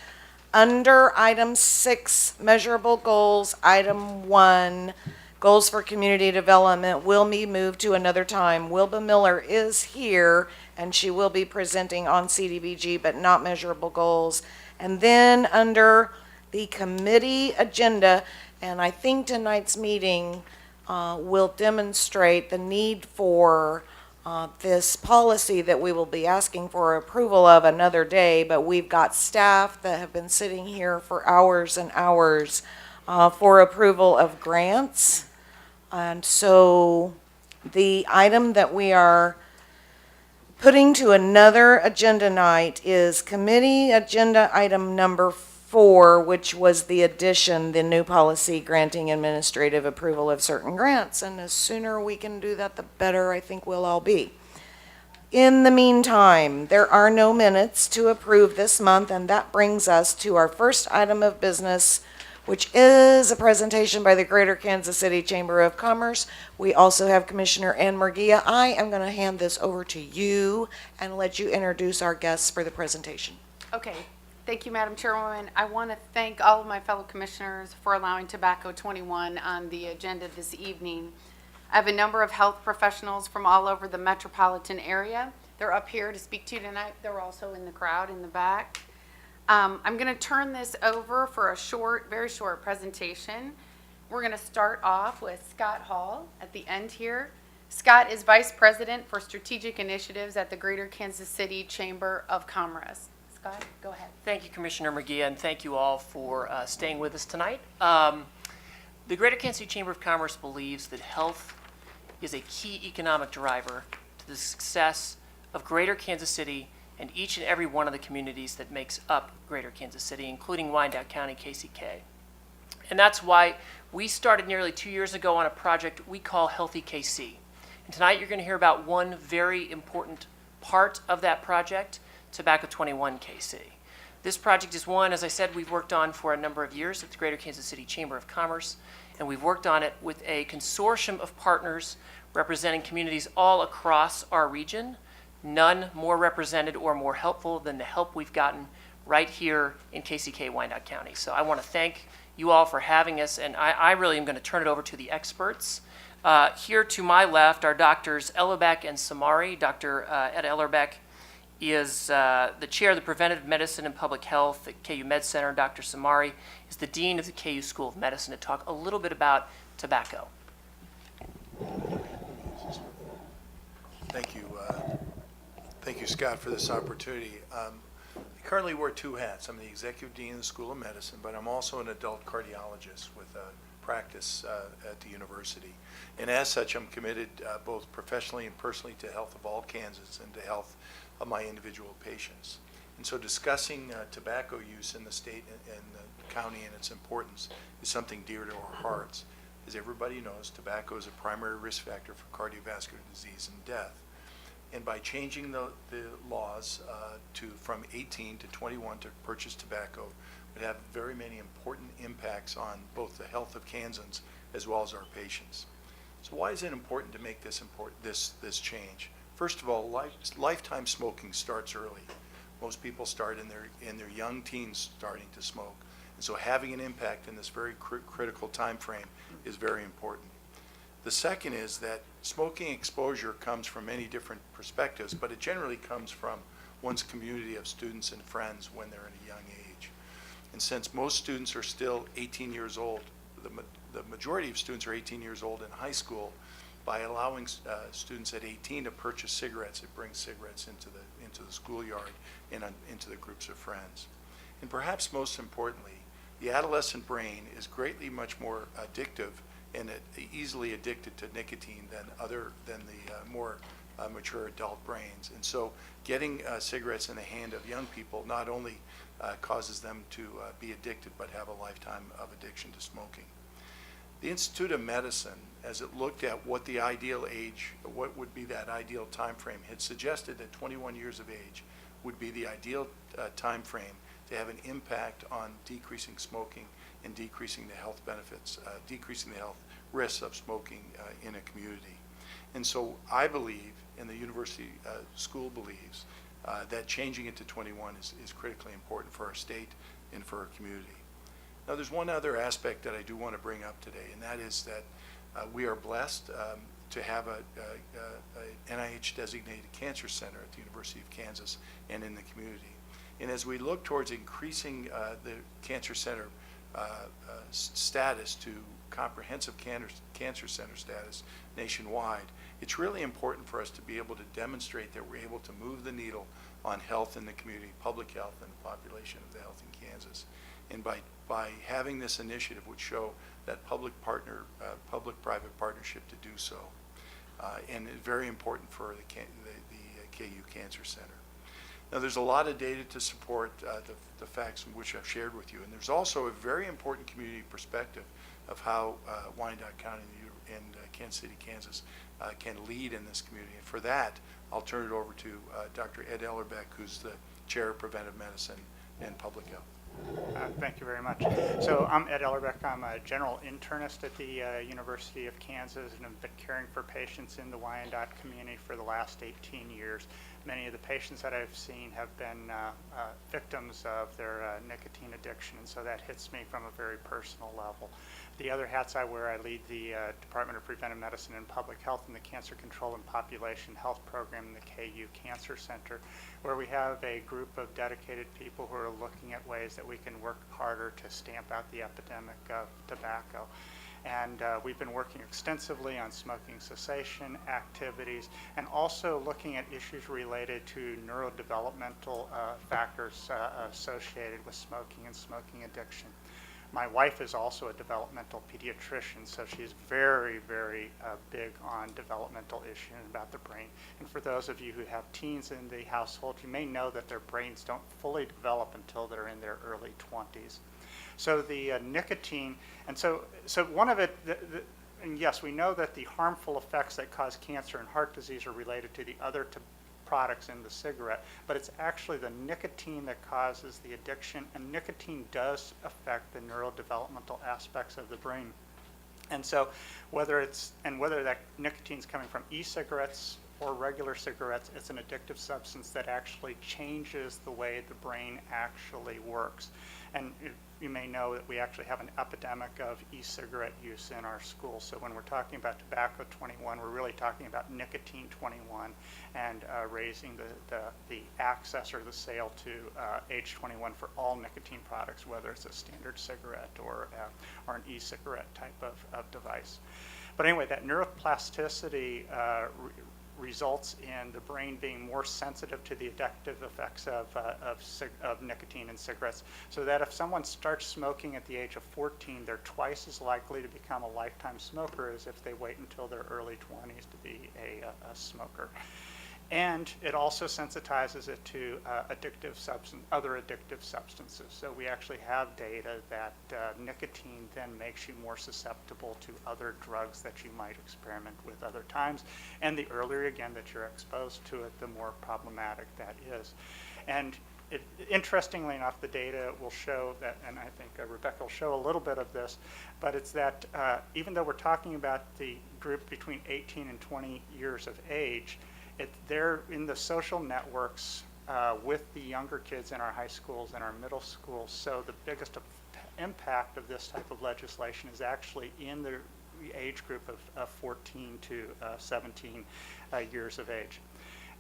under item 6, measurable goals, item 1, goals for community development will be moved to another time. Wilba Miller is here and she will be presenting on CDBG but not measurable goals. And then under the committee agenda, and I think tonight's meeting will demonstrate the need for this policy that we will be asking for approval of another day, but we've got staff that have been sitting here for hours and hours for approval of grants. And so the item that we are putting to another agenda night is committee agenda item number 4, which was the addition, the new policy granting administrative approval of certain grants. And the sooner we can do that, the better I think we'll all be. In the meantime, there are no minutes to approve this month, and that brings us to our first item of business, which is a presentation by the Greater Kansas City Chamber of Commerce. We also have Commissioner Ann Murguia. I am going to hand this over to you and let you introduce our guests for the presentation. Okay. Thank you, Madam Chairwoman. I want to thank all of my fellow commissioners for allowing Tobacco 21 on the agenda this evening. I have a number of health professionals from all over the metropolitan area. They're up here to speak to you tonight. They're also in the crowd in the back. I'm going to turn this over for a short, very short presentation. We're going to start off with Scott Hall at the end here. Scott is Vice President for Strategic Initiatives at the Greater Kansas City Chamber of Commerce. Scott, go ahead. Thank you, Commissioner McGee, and thank you all for staying with us tonight. The Greater Kansas City Chamber of Commerce believes that health is a key economic driver to the success of Greater Kansas City and each and every one of the communities that makes up Greater Kansas City, including Wyandotte County, KCK. And that's why we started nearly 2 years ago on a project we call Healthy KC. And tonight you're going to hear about one very important part of that project, Tobacco 21 KC. This project is one, as I said, we've worked on for a number of years at the Greater Kansas City Chamber of Commerce, and we've worked on it with a consortium of partners representing communities all across our region, none more represented or more helpful than the help we've gotten right here in KCK, Wyandotte County. So I want to thank you all for having us, and I really am going to turn it over to the experts. Here to my left are Drs. Ellerbeck and Samari. Dr. Ed Ellerbeck is the chair of the Preventive Medicine and Public Health at KU Med Center. Dr. Samari is the dean of the KU School of Medicine to talk a little bit about tobacco. Thank you. Thank you, Scott, for this opportunity. I currently wear 2 hats. I'm the executive dean of the School of Medicine, but I'm also an adult cardiologist with practice at the university. And as such, I'm committed both professionally and personally to health of all Kansans and to health of my individual patients. And so discussing tobacco use in the state and the county and its importance is something dear to our hearts. As everybody knows, tobacco is a primary risk factor for cardiovascular disease and death. And by changing the laws from 18 to 21 to purchase tobacco would have very many important impacts on both the health of Kansans as well as our patients. So why is it important to make this change? First of all, lifetime smoking starts early. Most people start in their young teens starting to smoke. And so having an impact in this very critical time frame is very important. The second is that smoking exposure comes from many different perspectives, but it generally comes from one's community of students and friends when they're in a young age. And since most students are still 18 years old, the majority of students are 18 years old in high school, by allowing students at 18 to purchase cigarettes, it brings cigarettes into the schoolyard and into the groups of friends. And perhaps most importantly, the adolescent brain is greatly much more addictive and easily addicted to nicotine than the more mature adult brains. And so getting cigarettes in the hand of young people not only causes them to be addicted, but have a lifetime of addiction to smoking. The Institute of Medicine, as it looked at what the ideal age, what would be that ideal time frame, had suggested that 21 years of age would be the ideal time frame to have an impact on decreasing smoking and decreasing the health benefits, decreasing the health risks of smoking in a community. And so I believe, and the university school believes, that changing it to 21 is critically important for our state and for our community. Now, there's one other aspect that I do want to bring up today, and that is that we are blessed to have a NIH-designated cancer center at the University of Kansas and in the community. And as we look towards increasing the cancer center status to comprehensive cancer center status nationwide, it's really important for us to be able to demonstrate that we're able to move the needle on health in the community, public health, and the population of the health in Kansas. And by having this initiative would show that public-private partnership to do so. And it's very important for the KU Cancer Center. Now, there's a lot of data to support the facts which I've shared with you, and there's also a very important community perspective of how Wyandotte County and Kansas City, Kansas can lead in this community. And for that, I'll turn it over to Dr. Ed Ellerbeck, who's the Chair of Preventive Medicine and Public Health. Thank you very much. So I'm Ed Ellerbeck. I'm a general internist at the University of Kansas, and I've been caring for patients in the Wyandotte community for the last 18 years. Many of the patients that I've seen have been victims of their nicotine addiction, and so that hits me from a very personal level. The other hats I wear, I lead the Department of Preventive Medicine and Public Health in the Cancer Control and Population Health Program in the KU Cancer Center, where we have a group of dedicated people who are looking at ways that we can work harder to stamp out the epidemic of tobacco. And we've been working extensively on smoking cessation activities and also looking at issues related to neurodevelopmental factors associated with smoking and smoking addiction. My wife is also a developmental pediatrician, so she's very, very big on developmental issues about the brain. And for those of you who have teens in the household, you may know that their brains don't fully develop until they're in their early 20s. So the nicotine, and so one of it, and yes, we know that the harmful effects that cause cancer and heart disease are related to the other products in the cigarette, but it's actually the nicotine that causes the addiction, and nicotine does affect the neurodevelopmental aspects of the brain. And so whether that nicotine's coming from e-cigarettes or regular cigarettes, it's an addictive substance that actually changes the way the brain actually works. And you may know that we actually have an epidemic of e-cigarette use in our schools. So when we're talking about tobacco 21, we're really talking about nicotine 21 and raising the access or the sale to age 21 for all nicotine products, whether it's a standard cigarette or an e-cigarette type of device. But anyway, that neuroplasticity results in the brain being more sensitive to the addictive effects of nicotine in cigarettes, so that if someone starts smoking at the age of 14, they're twice as likely to become a lifetime smoker as if they wait until their early 20s to be a smoker. And it also sensitizes it to other addictive substances. So we actually have data that nicotine then makes you more susceptible to other drugs that you might experiment with other times. And the earlier, again, that you're exposed to it, the more problematic that is. And interestingly enough, the data will show that, and I think Rebecca will show a little bit of this, but it's that even though we're talking about the group between 18 and 20 years of age, They're in the social networks with the younger kids in our high schools and our middle schools. So the biggest impact of this type of legislation is actually in the age group of 14 to 17 years of age.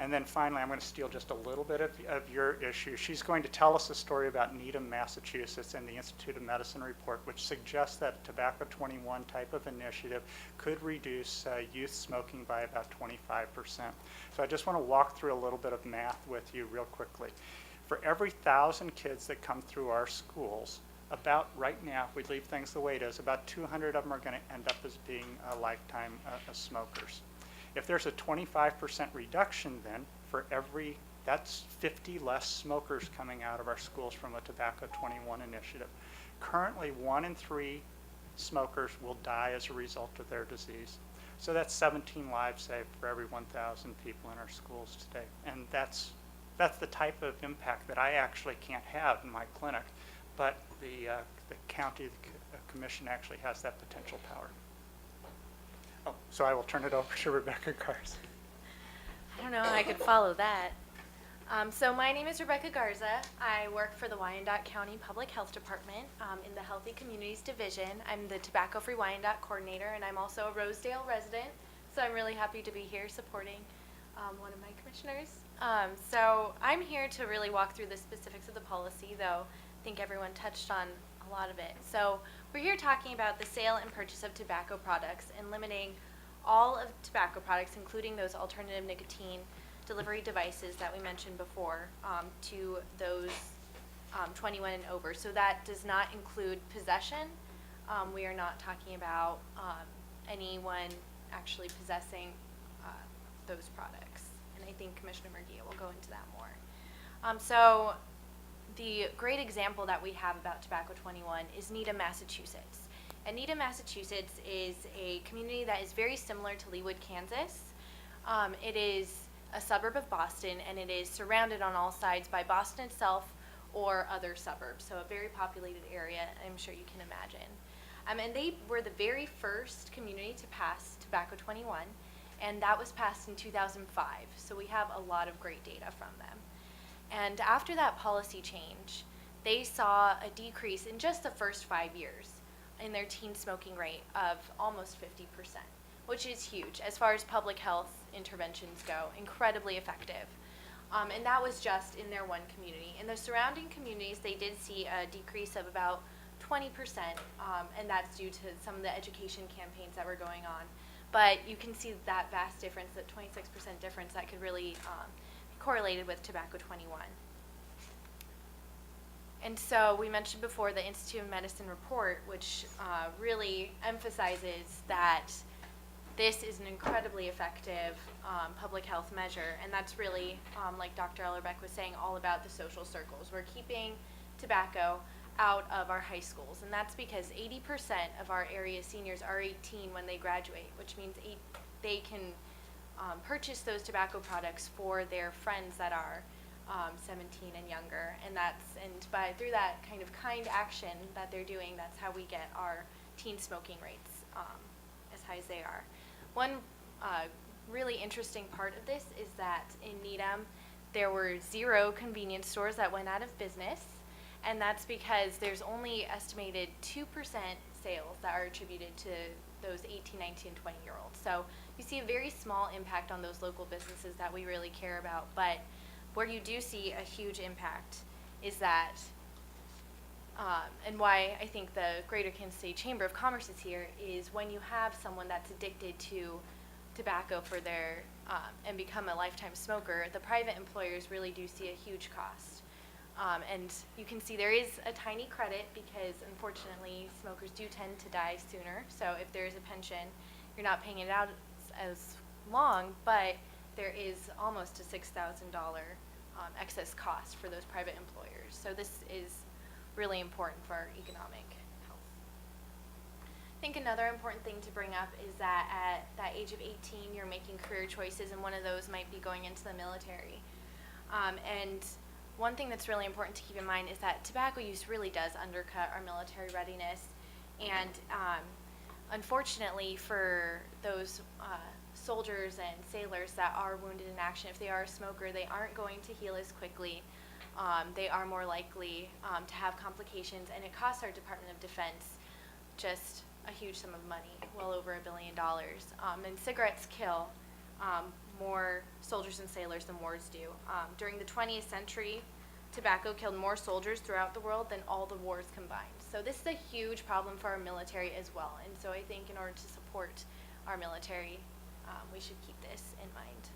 And then finally, I'm going to steal just a little bit of your issue. She's going to tell us a story about Needham, Massachusetts, and the Institute of Medicine report, which suggests that a Tobacco 21 type of initiative could reduce youth smoking by about 25%. So I just want to walk through a little bit of math with you real quickly. For every 1,000 kids that come through our schools, about right now, if we leave things the way it is, about 200 of them are going to end up as being lifetime smokers. If there's a 25% reduction then, that's 50 less smokers coming out of our schools from a Tobacco 21 initiative. Currently, 1 in 3 smokers will die as a result of their disease. So that's 17 lives saved for every 1,000 people in our schools today. And that's the type of impact that I actually can't have in my clinic, but the county commission actually has that potential power. Oh, so I will turn it over to Rebecca Garza. I don't know how I could follow that. So my name is Rebecca Garza. I work for the Wyandotte County Public Health Department in the Healthy Communities Division. I'm the Tobacco-Free Wyandotte Coordinator, and I'm also a Rosedale resident, so I'm really happy to be here supporting one of my commissioners. So I'm here to really walk through the specifics of the policy, though I think everyone touched on a lot of it. So we're here talking about the sale and purchase of tobacco products and limiting all of tobacco products, including those alternative nicotine delivery devices that we mentioned before, to those 21 and over. So that does not include possession. We are not talking about anyone actually possessing those products. And I think Commissioner Murguia will go into that more. So the great example that we have about Tobacco 21 is Needham, Massachusetts. And Needham, Massachusetts is a community that is very similar to Leawood, Kansas. It is a suburb of Boston, and it is surrounded on all sides by Boston itself or other suburbs, so a very populated area, I'm sure you can imagine. And they were the very first community to pass Tobacco 21, and that was passed in 2005, so we have a lot of great data from them. And after that policy change, they saw a decrease in just the first 5 years in their teen smoking rate of almost 50%, which is huge as far as public health interventions go, incredibly effective. And that was just in their one community. In the surrounding communities, they did see a decrease of about 20%, and that's due to some of the education campaigns that were going on. But you can see that vast difference, that 26% difference that could really correlated with Tobacco 21. And so we mentioned before the Institute of Medicine report, which really emphasizes that this is an incredibly effective public health measure, and that's really, like Dr. Ellerbeck was saying, all about the social circles. We're keeping tobacco out of our high schools, and that's because 80% of our area seniors are 18 when they graduate, which means they can purchase those tobacco products for their friends that are 17 and younger, and through that kind action that they're doing, that's how we get our teen smoking rates as high as they are. One really interesting part of this is that in Needham there were 0 convenience stores that went out of business, and that's because there's only estimated 2% sales that are attributed to those 18, 19, 20-year-olds. So you see a very small impact on those local businesses that we really care about, but where you do see a huge impact is that, and why I think the Greater Kansas City Chamber of Commerce is here, is when you have someone that's addicted to tobacco for their, and become a lifetime smoker, the private employers really do see a huge cost. And you can see there is a tiny credit because unfortunately smokers do tend to die sooner. So if there is a pension, you're not paying it out as long, but there is almost a $6,000 excess cost for those private employers. So this is really important for our economic health. I think another important thing to bring up is that at that age of 18, you're making career choices, and one of those might be going into the military. And one thing that's really important to keep in mind is that tobacco use really does undercut our military readiness, and unfortunately, for those soldiers and sailors that are wounded in action, if they are a smoker, they aren't going to heal as quickly. They are more likely to have complications, and it costs our Department of Defense just a huge sum of money, well over $1 billion. And cigarettes kill more soldiers and sailors than wars do. During the 20th century, tobacco killed more soldiers throughout the world than all the wars combined. So this is a huge problem for our military as well. And so I think in order to support our military, we should keep this in mind.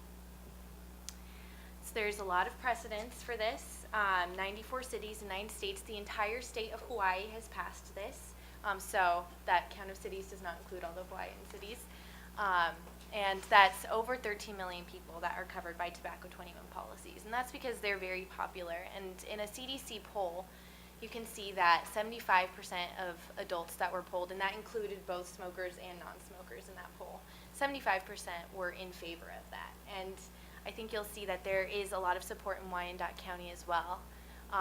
So there's a lot of precedents for this. 94 cities in 9 states, the entire state of Hawaii has passed this. So that count of cities does not include all the Hawaiian cities. And that's over 13 million people that are covered by Tobacco 21 policies. And that's because they're very popular. And in a CDC poll, you can see that 75% of adults that were polled, and that included both smokers and non-smokers in that poll, 75% were in favor of that. And I think you'll see that there is a lot of support in Wyandotte County as well.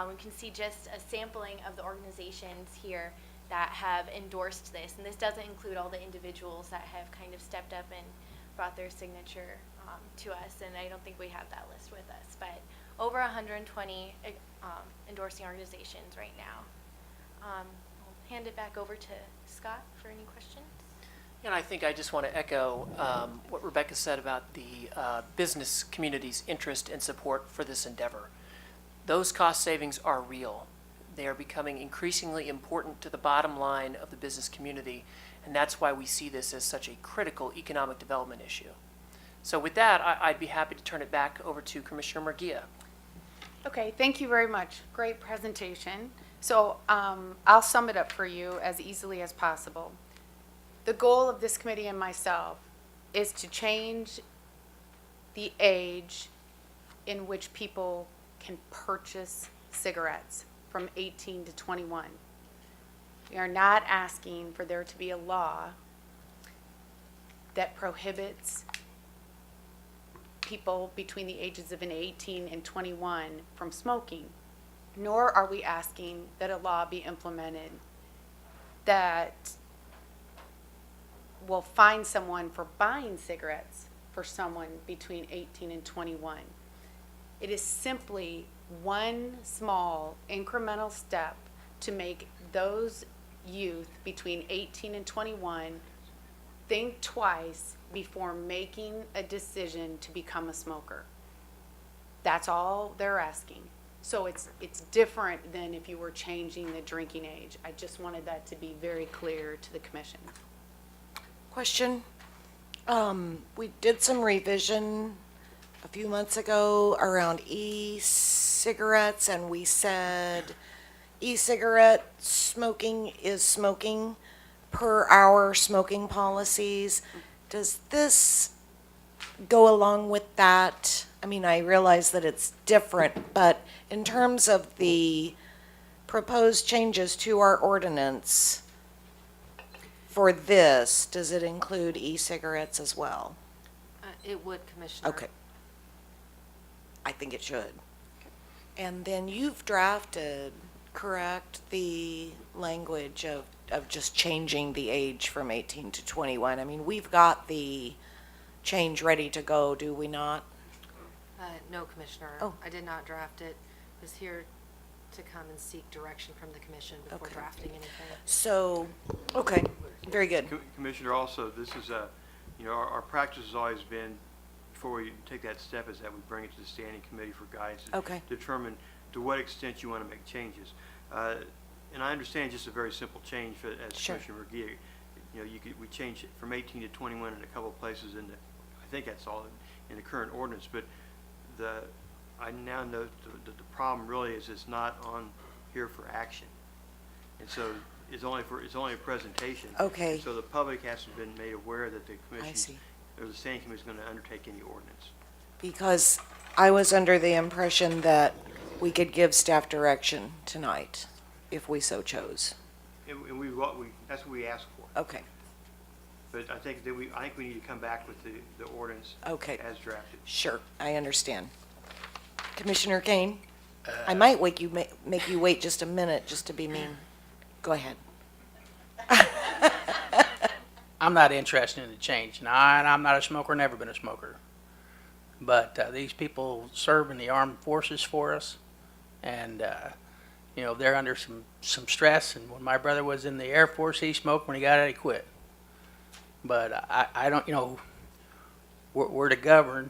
We can see just a sampling of the organizations here that have endorsed this. And this doesn't include all the individuals that have kind of stepped up and brought their signature to us, and I don't think we have that list with us, but over 120 endorsing organizations right now. I'll hand it back over to Scott for any questions. And I think I just want to echo what Rebecca said about the business community's interest and support for this endeavor. Those cost savings are real. They are becoming increasingly important to the bottom line of the business community, and that's why we see this as such a critical economic development issue. So with that, I'd be happy to turn it back over to Commissioner Murguia. Okay, thank you very much. Great presentation. So I'll sum it up for you as easily as possible. The goal of this committee and myself is to change the age in which people can purchase cigarettes from 18 to 21. We are not asking for there to be a law that prohibits people between the ages of 18 and 21 from smoking, nor are we asking that a law be implemented that will fine someone for buying cigarettes for someone between 18 and 21. It is simply one small incremental step to make those youth between 18 and 21 think twice before making a decision to become a smoker. That's all they're asking. So it's different than if you were changing the drinking age. I just wanted that to be very clear to the commission. Question. We did some revision a few months ago around e-cigarettes, and we said e-cigarette smoking is smoking per our smoking policies. Does this go along with that? I mean, I realize that it's different, but in terms of the proposed changes to our ordinance for this, does it include e-cigarettes as well? It would, Commissioner. Okay. I think it should. And then you've drafted, correct, the language of just changing the age from 18 to 21. I mean, we've got the change ready to go, do we not? No, Commissioner. Oh. I did not draft it. I was here to come and seek direction from the commission before Okay. drafting anything. So, okay, very good. Commissioner, also, this is our practice has always been, before we take that step, is that we bring it to the standing committee for guidance to Okay. determine to what extent you want to make changes. And I understand just a very simple change, as Sure. Commissioner Murguia, we change it from 18 to 21 in a couple of places, I think that's all in the current ordinance, but I now know the problem really is it's not on here for action. And so it's only a presentation. Okay. And so the public hasn't been made aware that the commission, see. or the standing committee is going to undertake any ordinance. Because I was under the impression that we could give staff direction tonight, if we so chose. And that's what we asked for. Okay, But I think that we need to come back with the ordinance Okay. as drafted. sure, I understand. Commissioner Kane? I might make you wait just a minute, just to be mean. Go ahead. I'm not interested in the change. Now, I'm not a smoker, never been a smoker. But these people serve in the armed forces for us, and you know, they're under some stress. And when my brother was in the Air Force, he smoked. When he got out, he quit. But I don't, you know, we're to govern,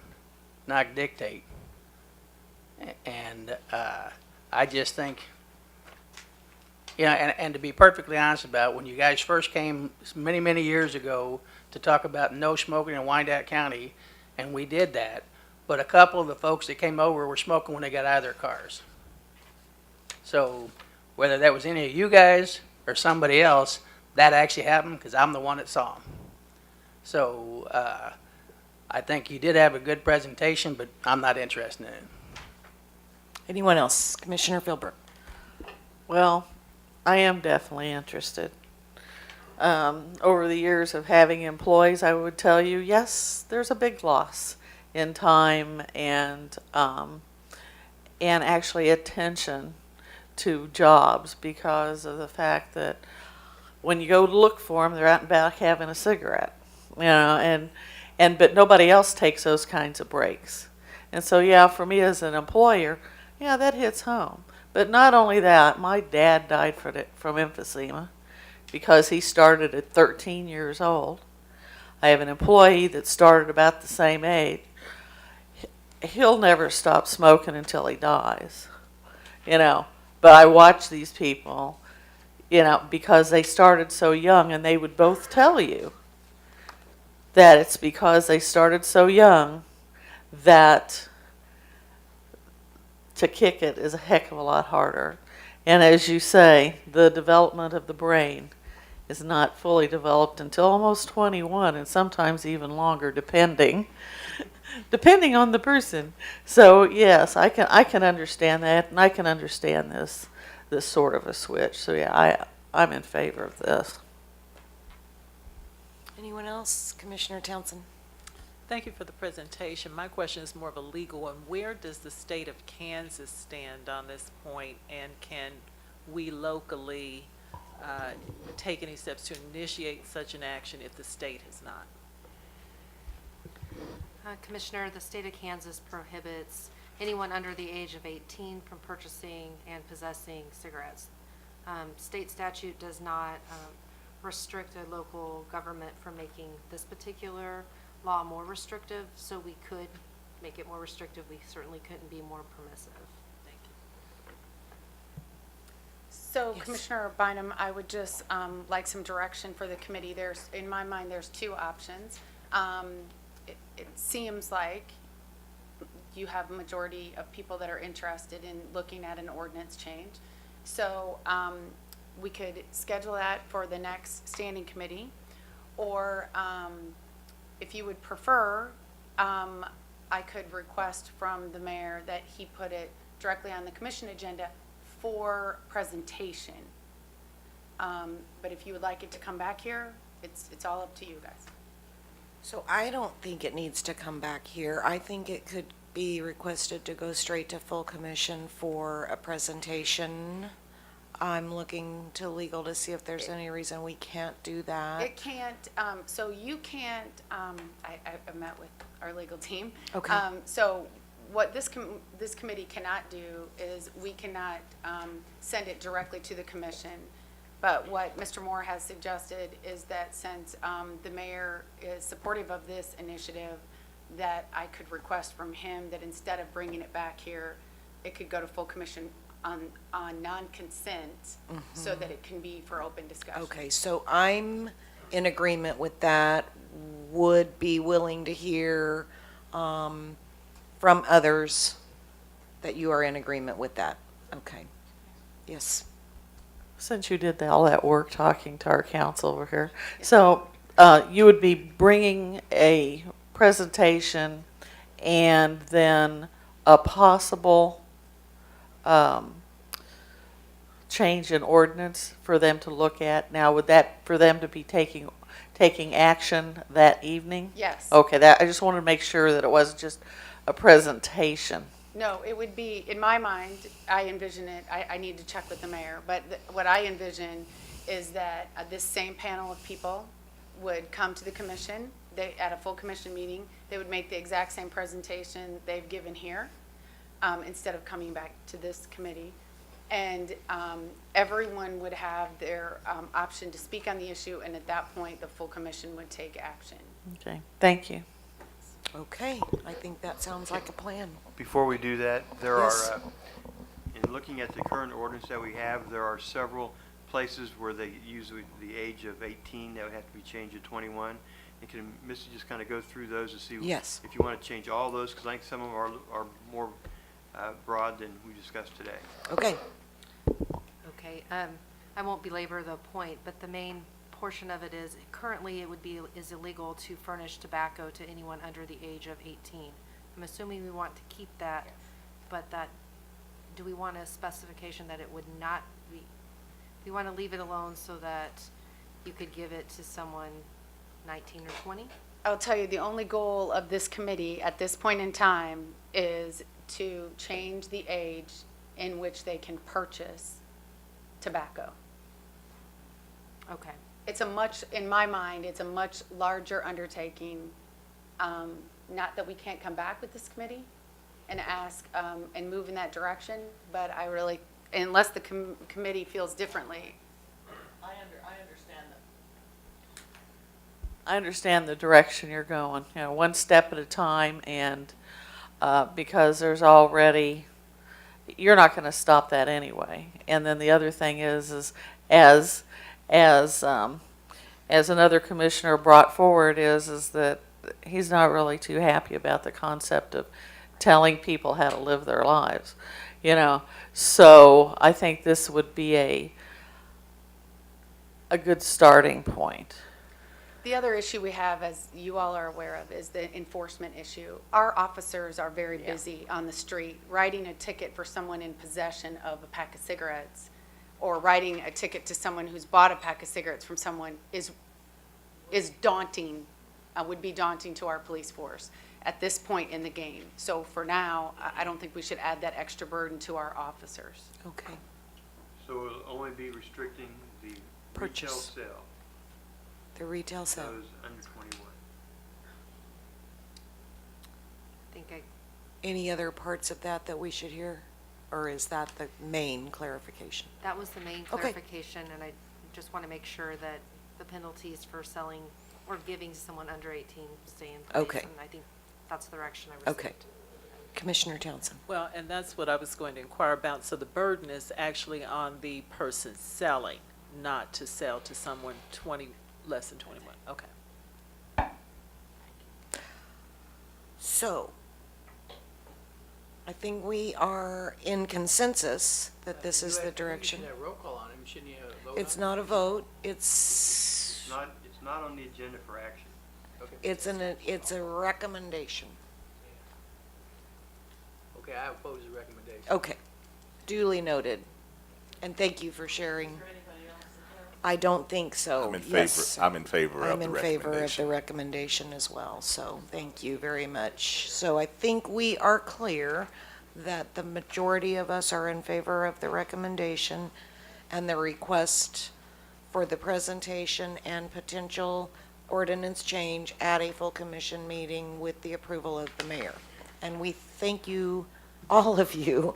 not dictate. And I just think, you know, and to be perfectly honest about it, when you guys first came many, many years ago to talk about no smoking in Wyandotte County, and we did that, but a couple of the folks that came over were smoking when they got out of their cars. So whether that was any of you guys or somebody else, that actually happened because I'm the one that saw them. So I think you did have a good presentation, but I'm not interested in it. Anyone else? Commissioner Philbrook. Well, I am definitely interested. Over the years of having employees, I would tell you, yes, there's a big loss in time and actually attention to jobs because of the fact that when you go to look for them, they're out and back having a cigarette, you know, but nobody else takes those kinds of breaks. And so, yeah, for me as an employer, yeah, that hits home. But not only that, my dad died from emphysema because he started at 13 years old. I have an employee that started about the same age. He'll never stop smoking until he dies, you know. But I watch these people, you know, because they started so young, and they would both tell you that it's because they started so young that to kick it is a heck of a lot harder. And as you say, the development of the brain is not fully developed until almost 21, and sometimes even longer, depending on the person. So yes, I can understand that, and I can understand this sort of a switch. So yeah, I'm in favor of this. Anyone else? Commissioner Townsend. Thank you for the presentation. My question is more of a legal one. Where does the state of Kansas stand on this point, and can we locally take any steps to initiate such an action if the state has not? Commissioner, the state of Kansas prohibits anyone under the age of 18 from purchasing and possessing cigarettes. State statute does not restrict a local government from making this particular law more restrictive, so we could make it more restrictive. We certainly couldn't be more permissive. Thank you. So Yes. Commissioner Bynum, I would just like some direction for the committee. In my mind, there's two options. It seems like you have a majority of people that are interested in looking at an ordinance change. So we could schedule that for the next standing committee, or if you would prefer, I could request from the mayor that he put it directly on the commission agenda for presentation. But if you would like it to come back here, it's all up to you guys. So I don't think it needs to come back here. I think it could be requested to go straight to full commission for a presentation. I'm looking to legal to see if there's any reason we can't do that. It can't, so you can't, I met with our legal team. Okay. So what this committee cannot do is we cannot send it directly to the commission. But what Mr. Moore has suggested is that since the mayor is supportive of this initiative, that I could request from him that instead of bringing it back here, it could go to full commission on non-consent, so that it can be for open discussion. Okay, so I'm in agreement with that. Would be willing to hear from others that you are in agreement with that. Okay. Yes. Since you did all that work talking to our council over here, so you would be bringing a presentation and then a possible change in ordinance for them to look at. Now, would that for them to be taking action that evening? Yes. Okay, that I just wanted to make sure that it wasn't just a presentation. No, it would be, in my mind, I envision it, I need to check with the mayor, but what I envision is that this same panel of people would come to the commission, at a full commission meeting, they would make the exact same presentation they've given here, instead of coming back to this committee. And everyone would have their option to speak on the issue, and at that point, the full commission would take action. Okay, thank you. Okay, I think that sounds like a plan. Before we do that, there Yes. are, in looking at the current ordinance that we have, there are several places where they use the age of 18 that would have to be changed to 21. And can Missy just kind of go through those to see Yes. if you want to change all those? Because I think some of them are more broad than we discussed today. Okay, Okay, I won't belabor the point, but the main portion of it is, currently it is illegal to furnish tobacco to anyone under the age of 18. I'm assuming we want to keep that, but do we want a specification that it would not be? We want to leave it alone so that you could give it to someone 19 or 20? I'll tell you, the only goal of this committee at this point in time is to change the age in which they can purchase tobacco. Okay. In my mind, it's a much larger undertaking. Not that we can't come back with this committee and ask and move in that direction, but I really, unless the committee feels differently. I understand the direction you're going, one step at a time, and because there's already, you're not going to stop that anyway. And then the other thing is as another commissioner brought forward, is that he's not really too happy about the concept of telling people how to live their lives, So I think this would be a good starting point. The other issue we have, as you all are aware of, is the enforcement issue. Our officers are very busy on the street. Writing a ticket for someone in possession of a pack of cigarettes, or writing a ticket to someone who's bought a pack of cigarettes from someone is daunting, would be daunting to our police force at this point in the game. So for now, I don't think we should add that extra burden to our officers. okay. So it'll only be restricting the retail Purchase. sale, The retail sale. those under 21. Any other parts of that we should hear? Or is that the main clarification? That was the main Okay. clarification, and I just want to make sure that the penalties for selling or giving to someone under 18 stay in place. Okay. And I think that's the direction I received. Okay. Commissioner Townsend. Well, and that's what I was going to inquire about. So the burden is actually on the person selling, not to sell to someone less than 21. Okay. So, I think we are in consensus that this is the direction. You should have roll call on him, shouldn't you vote It's on it? not a vote, it's It's not on the agenda for action. it's a recommendation. Okay, I oppose the recommendation. Okay, duly noted. And thank you for sharing. I don't think so. I'm in Yes. favor, I'm in favor of I'm the in favor of the recommendation. recommendation as well, so thank you very much. So I think we are clear that the majority of us are in favor of the recommendation and the request for the presentation and potential ordinance change at a full commission meeting with the approval of the mayor. And we thank you, all of you,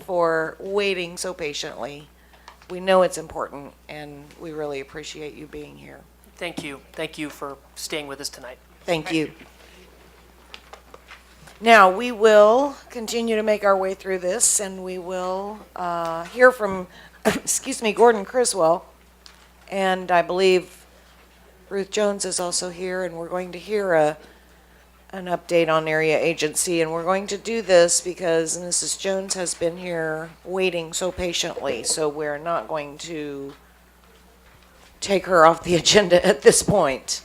for waiting so patiently. We know it's important, and we really appreciate you being here. Thank you. Thank you for staying with us tonight. Thank you. Now, we will continue to make our way through this, and we will hear from, Gordon Criswell. And I believe Ruth Jones is also here, and we're going to hear an update on area agency. And we're going to do this because Mrs. Jones has been here waiting so patiently, so we're not going to take her off the agenda at this point.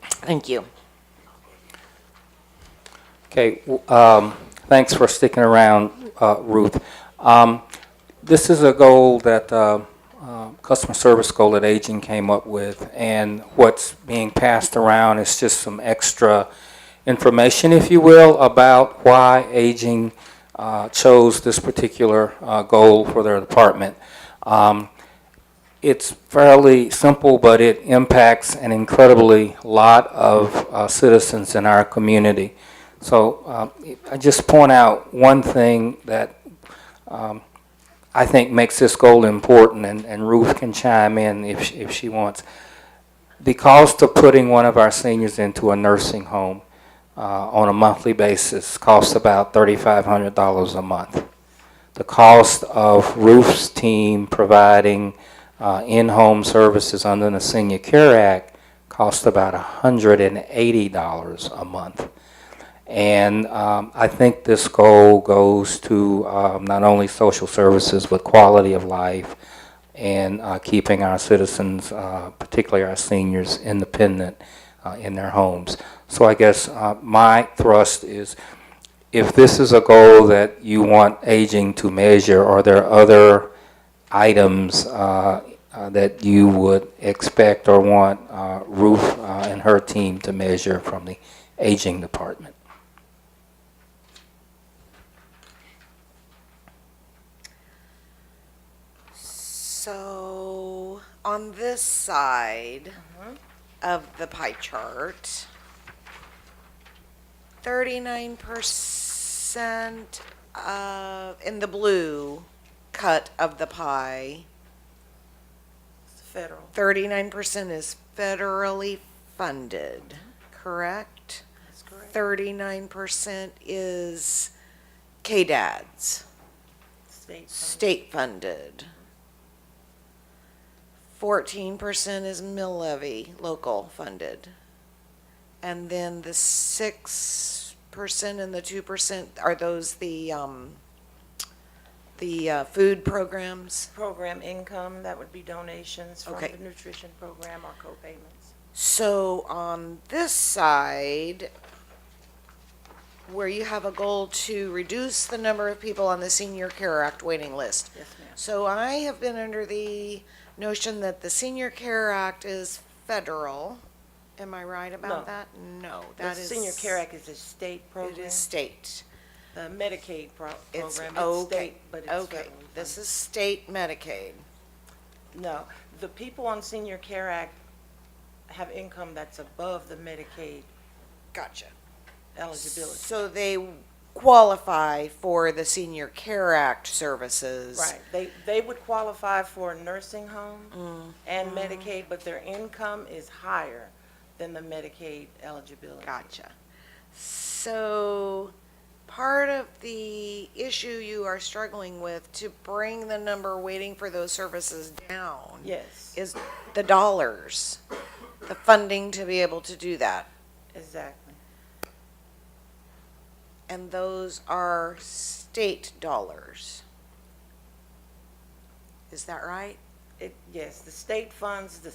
Thank you. Okay, thanks for sticking around, Ruth. This is a goal that customer service goal that Aging came up with, and what's being passed around is just some extra information, if you will, about why Aging chose this particular goal for their department. it's fairly simple, but it impacts an incredibly lot of citizens in our community. So I just point out one thing that I think makes this goal important, and Ruth can chime in if she wants. The cost of putting one of our seniors into a nursing home on a monthly basis costs about $3,500 a month. The cost of Ruth's team providing in-home services under the Senior Care Act costs about $180 a month. And I think this goal goes to not only social services, but quality of life and keeping our citizens, particularly our seniors, independent in their homes. So I guess my thrust is, if this is a goal that you want aging to measure, are there other items that you would expect or want Ruth and her team to measure from the aging department? So on this side of the pie chart, 39% in the blue cut of the pie, Federal. 39% is federally funded, correct? That's correct. 39% is KDADS, state funded. 14% is mill levy, local funded. And then the 6% and the 2%, are those the food programs? Program income, that would be donations from Okay. the nutrition program or co-payments. So on this side, where you have a goal to reduce the number of people on the Senior Care Act waiting list. Yes, ma'am. So I have been under the notion that the Senior Care Act is federal. Am I right about No. that? No, The that is. Senior Care Act is a state program. It is state. The Medicaid It's, program, okay, it's state, but it's okay. federally This funded. is state Medicaid. No, the people on Senior Care Act have income that's above the Medicaid Gotcha. eligibility. So they qualify for the Senior Care Act services. Right, they would qualify for a nursing home and Medicaid, but their income is higher than the Medicaid eligibility. Gotcha. So part of the issue you are struggling with to bring the number waiting for those services down Yes, is the dollars, the funding to be able to do that. exactly. And those are state dollars. Is that right? Yes, the state funds, the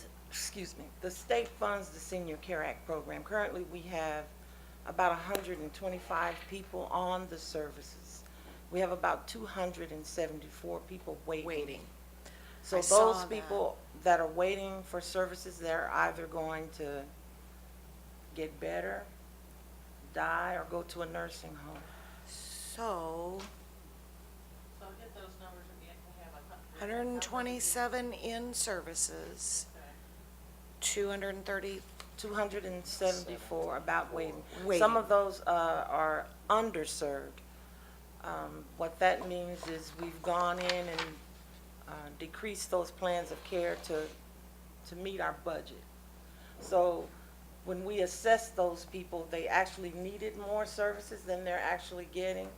state funds the Senior Care Act program. Currently, we have about 125 people on the services. We have about 274 people waiting. So I saw those that. people that are waiting for services, they're either going to get better, die, or go to a nursing home. So 127 in services, 230 274 about waiting. Waiting. Some of those are underserved. What that means is we've gone in and decreased those plans of care to meet our budget. So when we assess those people, they actually needed more services than they're actually getting,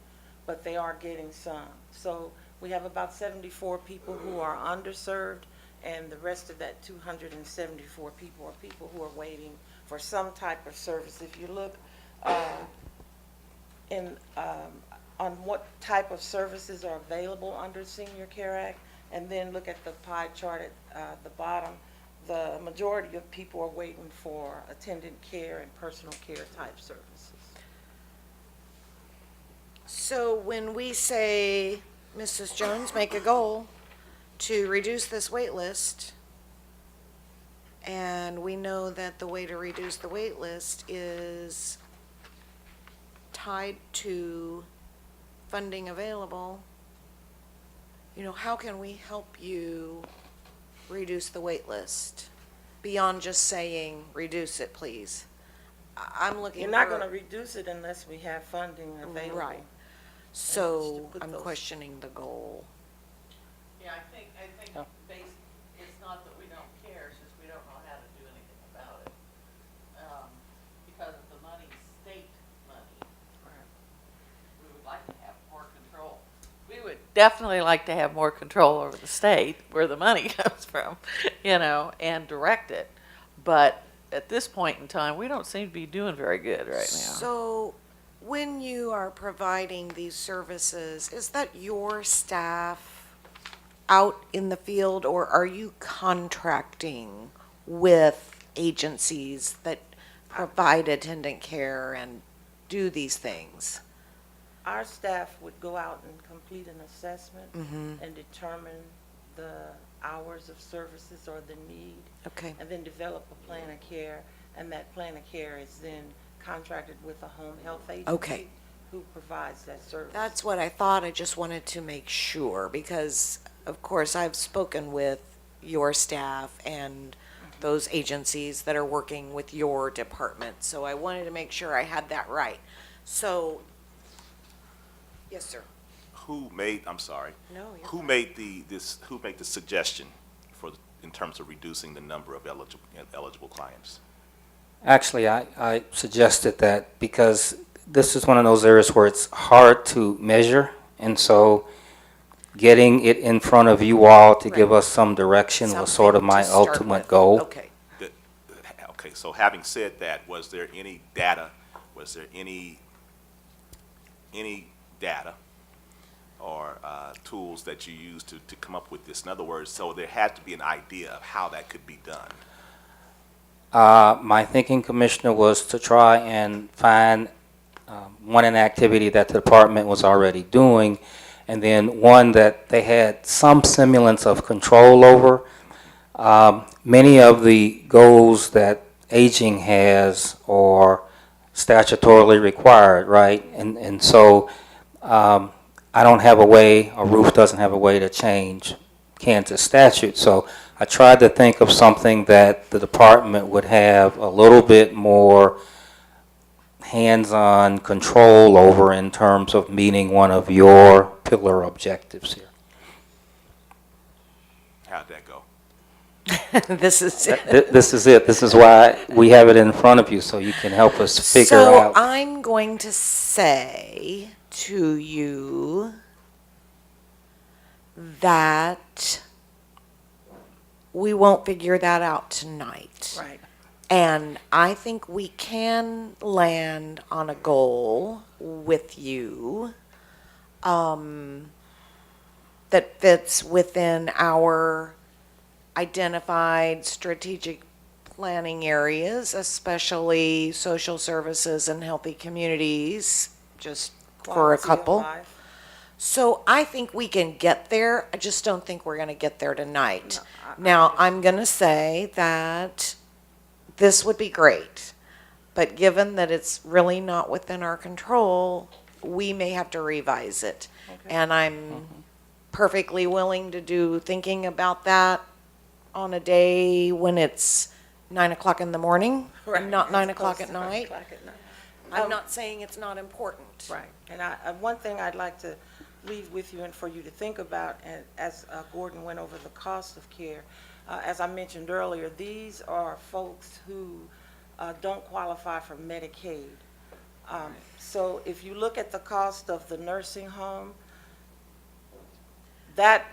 but they are getting some. So we have about 74 people who are underserved, and the rest of that 274 people are people who are waiting for some type of service. If you look on what type of services are available under Senior Care Act, and then look at the pie chart at the bottom, the majority of people are waiting for attendant care and personal care type services. So when we say, Mrs. Jones, make a goal to reduce this wait list, and we know that the way to reduce the wait list is tied to funding available, you know, how can we help you reduce the wait list? Beyond just saying, reduce it, please. I'm looking for. You're not gonna reduce it unless we have funding available. Right. Just So to put I'm those- questioning the goal. Yeah, I think it's not that we don't care, it's just we don't know how to do anything about it. Because of the money's state money. We would like to have more control. We would definitely like to have more control over the state, where the money comes from, and direct it. But at this point in time, we don't seem to be doing very good right now. So when you are providing these services, is that your staff out in the field, or are you contracting with agencies that provide attendant care and do these things? Our staff would go out and complete an assessment Mhm. and determine the hours of services or the need. Okay. And then develop a plan of care, and that plan of care is then contracted with a home health agency. Okay. Who provides that service. That's what I thought. I just wanted to make sure because, of course, I've spoken with your staff and those agencies that are working with your department. So I wanted to make sure I had that right. So, yes, sir. I'm sorry. No, you're Who made the suggestion in terms of reducing the number of eligible clients? Actually, I suggested that because this is one of those areas where it's hard to measure, and so getting it in front of you all to give us some direction was sort of my ultimate goal. Okay. Okay, so having said that, was there any data, any data or tools that you used to come up with this? In other words, so there had to be an idea of how that could be done. My thinking, Commissioner, was to try and find an activity that the department was already doing, and then one that they had some semblance of control over. Many of the goals that aging has are statutorily required, right? And so I don't have a way, or Ruth doesn't have a way to change Kansas statute. So I tried to think of something that the department would have a little bit more hands-on control over in terms of meeting one of your pillar objectives here. How'd that go? This is it. This is it. This is why we have it in front of you, so you can help us figure out. So I'm going to say to you that we won't figure that out tonight. Right. And I think we can land on a goal with you that fits within our identified strategic planning areas, especially social services and healthy communities, just for a Quality of couple. life. So I think we can get there. I just don't think we're going to get there tonight. Now, I'm going to say that this would be great, but given that it's really not within our control, we may have to revise it. And I'm perfectly willing to do thinking about that on a day when it's 9 o'clock in the morning, and not 9 o'clock at night. I'm not saying it's not important. Right, and one thing I'd like to leave with you and for you to think about, and as Gordon went over the cost of care, as I mentioned earlier, these are folks who don't qualify for Medicaid. So if you look at the cost of the nursing home, that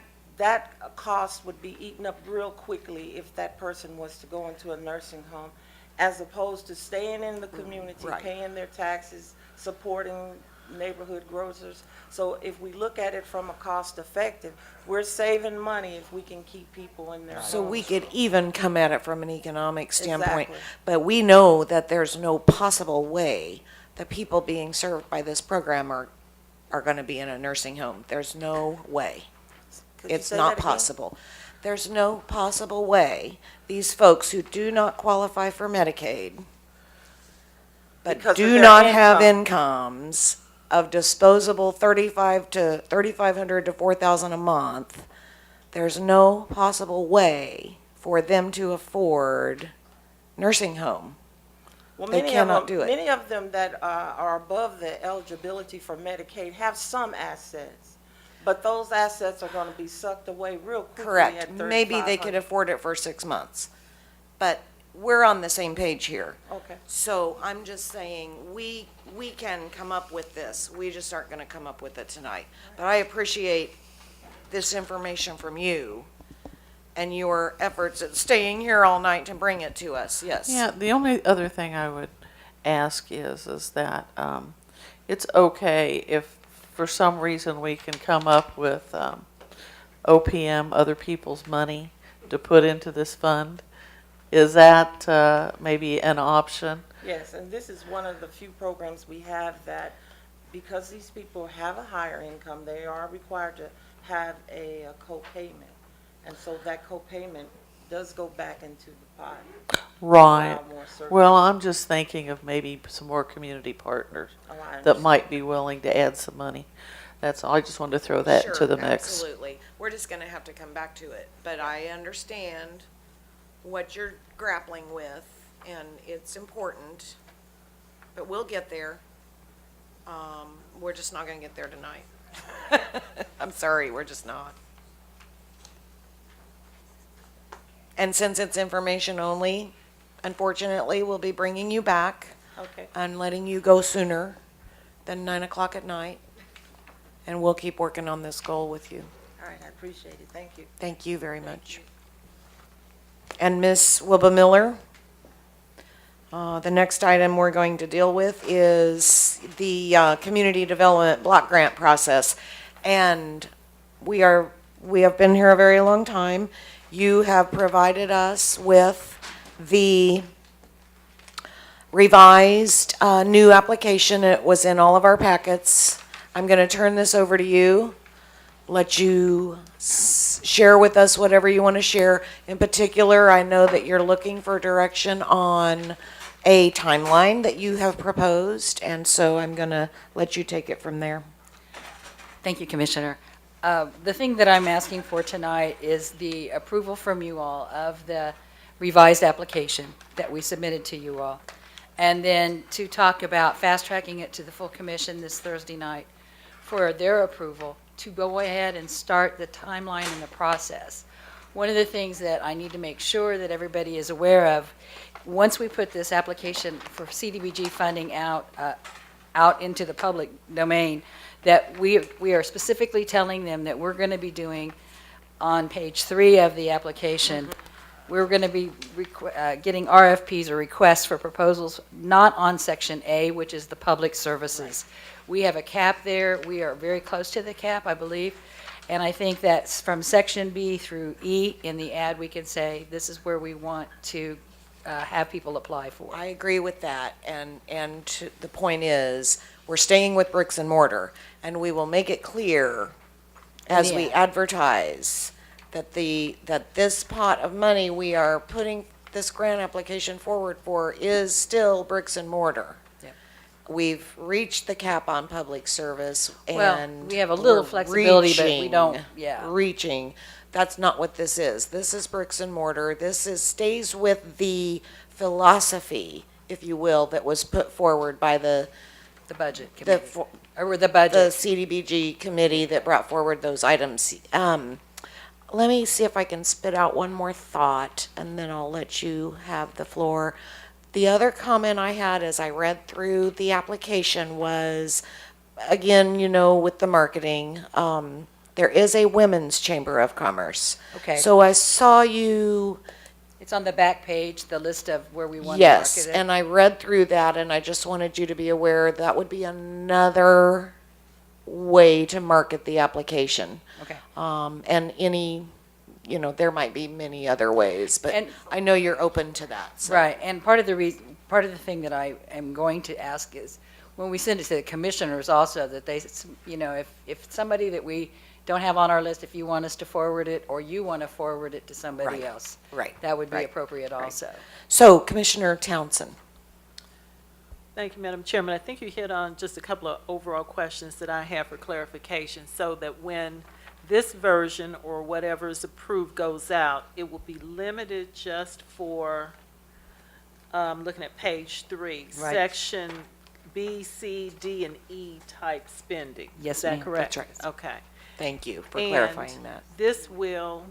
cost would be eaten up real quickly if that person was to go into a nursing home, as opposed to staying in the community, Right. paying their taxes, supporting neighborhood grocers. So if we look at it from a cost effective, we're saving money if we can keep people in their So we homes. could even come at it from an economic standpoint. Exactly. But we know that there's no possible way that people being served by this program are going to be in a nursing home. There's no way. Could you It's say not that again? possible. There's no possible way these folks who do not qualify for Medicaid, but Because of do their not have income. incomes of disposable $3,500 to $4,000 a month, there's no possible way for them to afford nursing home. Well, They cannot do it. Many of them that are above the eligibility for Medicaid have some assets, but those assets are going to be sucked away real quickly Correct. at Maybe they could 3,500. afford it for 6 months. But we're on the same page here. Okay. So I'm just saying, we can come up with this. We just aren't going to come up with it tonight. But I appreciate this information from you and your efforts at staying here all night to bring it to us. Yes. Yeah, the only other thing I would ask is that it's okay if for some reason we can come up with OPM, other people's money, to put into this fund. Is that maybe an option? Yes, and this is one of the few programs we have that, because these people have a higher income, they are required to have a co-payment. And so that co-payment does go back into the pot. Right. Allow more service. Well, I'm just thinking of maybe some more community partners Oh, I that understand. might be willing to add some money. That's all. I just wanted to throw that Sure, into the mix. absolutely. We're just going to have to come back to it. But I understand what you're grappling with, and it's important. But we'll get there. We're just not going to get there tonight. I'm sorry, we're just not. And since it's information only, unfortunately, we'll be bringing you back Okay. and letting you go sooner than 9 o'clock at night. And we'll keep working on this goal with you. All right, I appreciate it. Thank you. Thank you very much. And Ms. Wilba Miller, the next item we're going to deal with is the community development block grant process. And we have been here a very long time. You have provided us with the revised new application. It was in all of our packets. I'm going to turn this over to you. Let you share with us whatever you want to share. In particular, I know that you're looking for direction on a timeline that you have proposed, and so I'm going to let you take it from there. Thank you, Commissioner. The thing that I'm asking for tonight is the approval from you all of the revised application that we submitted to you all. And then to talk about fast-tracking it to the full commission this Thursday night for their approval to go ahead and start the timeline and the process. One of the things that I need to make sure that everybody is aware of, once we put this application for CDBG funding out into the public domain, that we are specifically telling them that we're going to be doing on page 3 of the application, we're going to be getting RFPs or requests for proposals, not on section A, which is the public services. We have a cap there. We are very close to the cap, I believe. And I think that from section B through E in the ad, we can say, this is where we want to have people apply for. I agree with that, and the point is, we're staying with bricks and mortar, and we will make it clear as we advertise that this pot of money we are putting this grant application forward for is still bricks and mortar. Yep. We've reached the cap on public service, Well, and we have a little we're flexibility, but we don't, reaching. That's not what this is. This is bricks and mortar. This stays with the philosophy, if you will, that was put forward by the budget committee, or the the budget. CDBG committee that brought forward those items. Let me see if I can spit out one more thought, and then I'll let you have the floor. The other comment I had as I read through the application was, again, with the marketing, there is a Women's Chamber of Commerce. Okay. So I saw you. It's on the back page, the list of where we want to market it. Yes, and I read through that, and I just wanted you to be aware that would be another way to market the application. Okay. And there might be many other ways, but And- I know you're open to that. So. Right, and part of the thing that I am going to ask is, when we send it to the commissioners also, that they, if somebody that we don't have on our list, if you want us to forward it, or you want to forward it to somebody else. Right. That would be Right. appropriate also. So, Commissioner Townsend. Thank you, Madam Chairman. I think you hit on just a couple of overall questions that I have for clarification, so that when this version or whatever is approved goes out, it will be limited just for, looking at page 3, Right. section B, C, D, and E type spending. Yes, Is that ma'am. correct? That's right. Okay. Thank you for And clarifying that. this will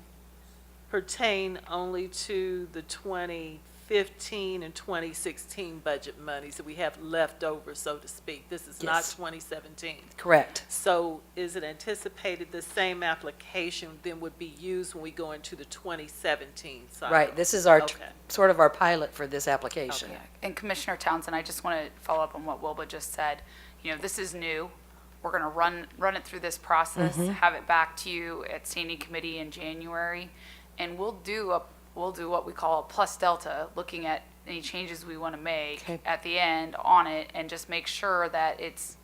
pertain only to the 2015 and 2016 budget monies that we have left over, so to speak. This is not Yes. 2017. Correct. So is it anticipated the same application then would be used when we go into the 2017 cycle? Right, this is our, Okay. sort of our pilot for this application. Yeah, and Commissioner Townsend, I just want to follow up on what Wilba just said. You know, this is new. We're going to run it through this process, have it back to you at standing committee in January, and we'll do what we call a plus delta, looking at any changes we want to make Okay. at the end on it, and just make sure that it's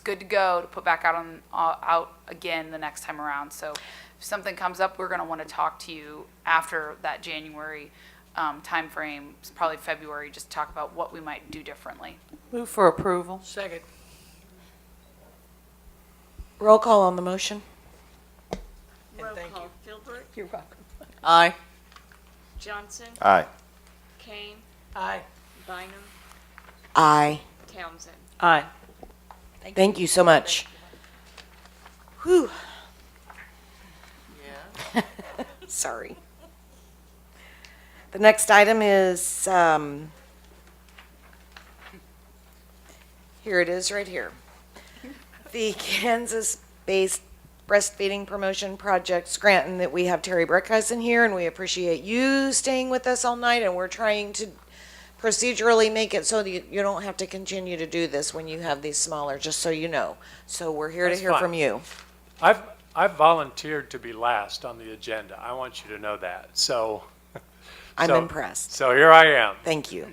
good to go to put back out again the next time around. So if something comes up, we're going to want to talk to you after that January timeframe, it's probably February, just talk about what we might do differently. Move for approval. Second. Roll call on the motion. Roll thank call. Philbrook, You're welcome. Aye. Johnson, Aye. Kane, Aye. Bynum, Aye. Townsend. Aye. Thank you so much. Whew. Yeah. Sorry. The next item is, here it is, right here. The Kansas-based breastfeeding promotion project, Scranton, that we have Terry Breckhausen here, and we appreciate you staying with us all night, and we're trying to procedurally make it so that you don't have to continue to do this when you have these smaller, just so you know. So we're here to That's hear fine. from you. I've volunteered to be last on the agenda. I want you to know that. So I'm so- impressed. So here I am. Thank you.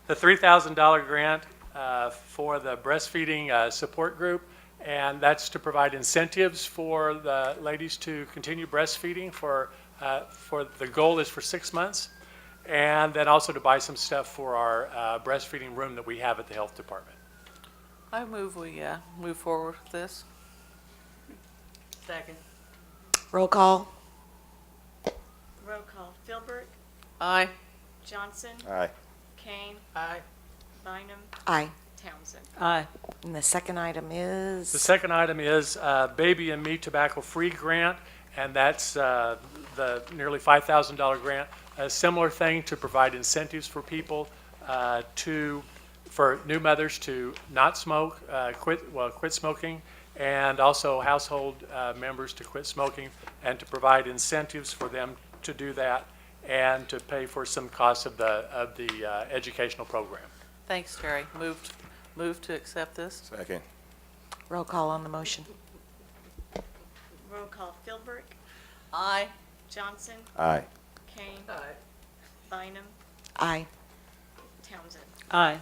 The $3,000 grant for the breastfeeding support group, and that's to provide incentives for the ladies to continue breastfeeding for the goal is for 6 months, and then also to buy some stuff for our breastfeeding room that we have at the health department. I move we move forward with this. Second. Roll call. Roll call. Philbrook, Aye. Johnson, Aye. Kane, Aye. Bynum, Aye. Townsend. Aye. And the second item The is, second item is Baby and Me Tobacco Free Grant, and that's the nearly $5,000 grant. A similar thing to provide incentives for people for new mothers to not smoke, quit smoking, and also household members to quit smoking, and to provide incentives for them to do that, and to pay for some costs of the educational program. Thanks, Terry. Move to accept this. Second. roll call on the motion. Roll call. Philbrook, Aye. Johnson, Aye. Kane, Aye. Bynum, Aye. Townsend. Aye.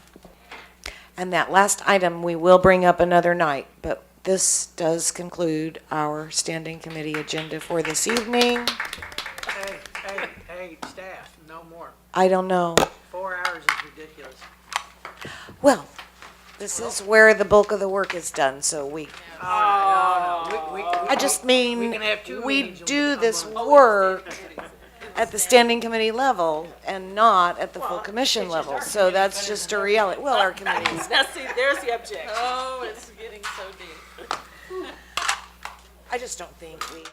And that last item we will bring up another night, but this does conclude our standing committee agenda for this evening. Hey, staff, no more. I don't know. 4 hours is ridiculous. Well, this is where the bulk of the work is done, so we, No. I just mean, We can have 2 we meetings and do we'll this come on. work at the standing committee level and not at the full commission level, so that's just a reality. Well, our committees. Now, see, there's the objection. Oh, it's getting so deep. I just don't think we.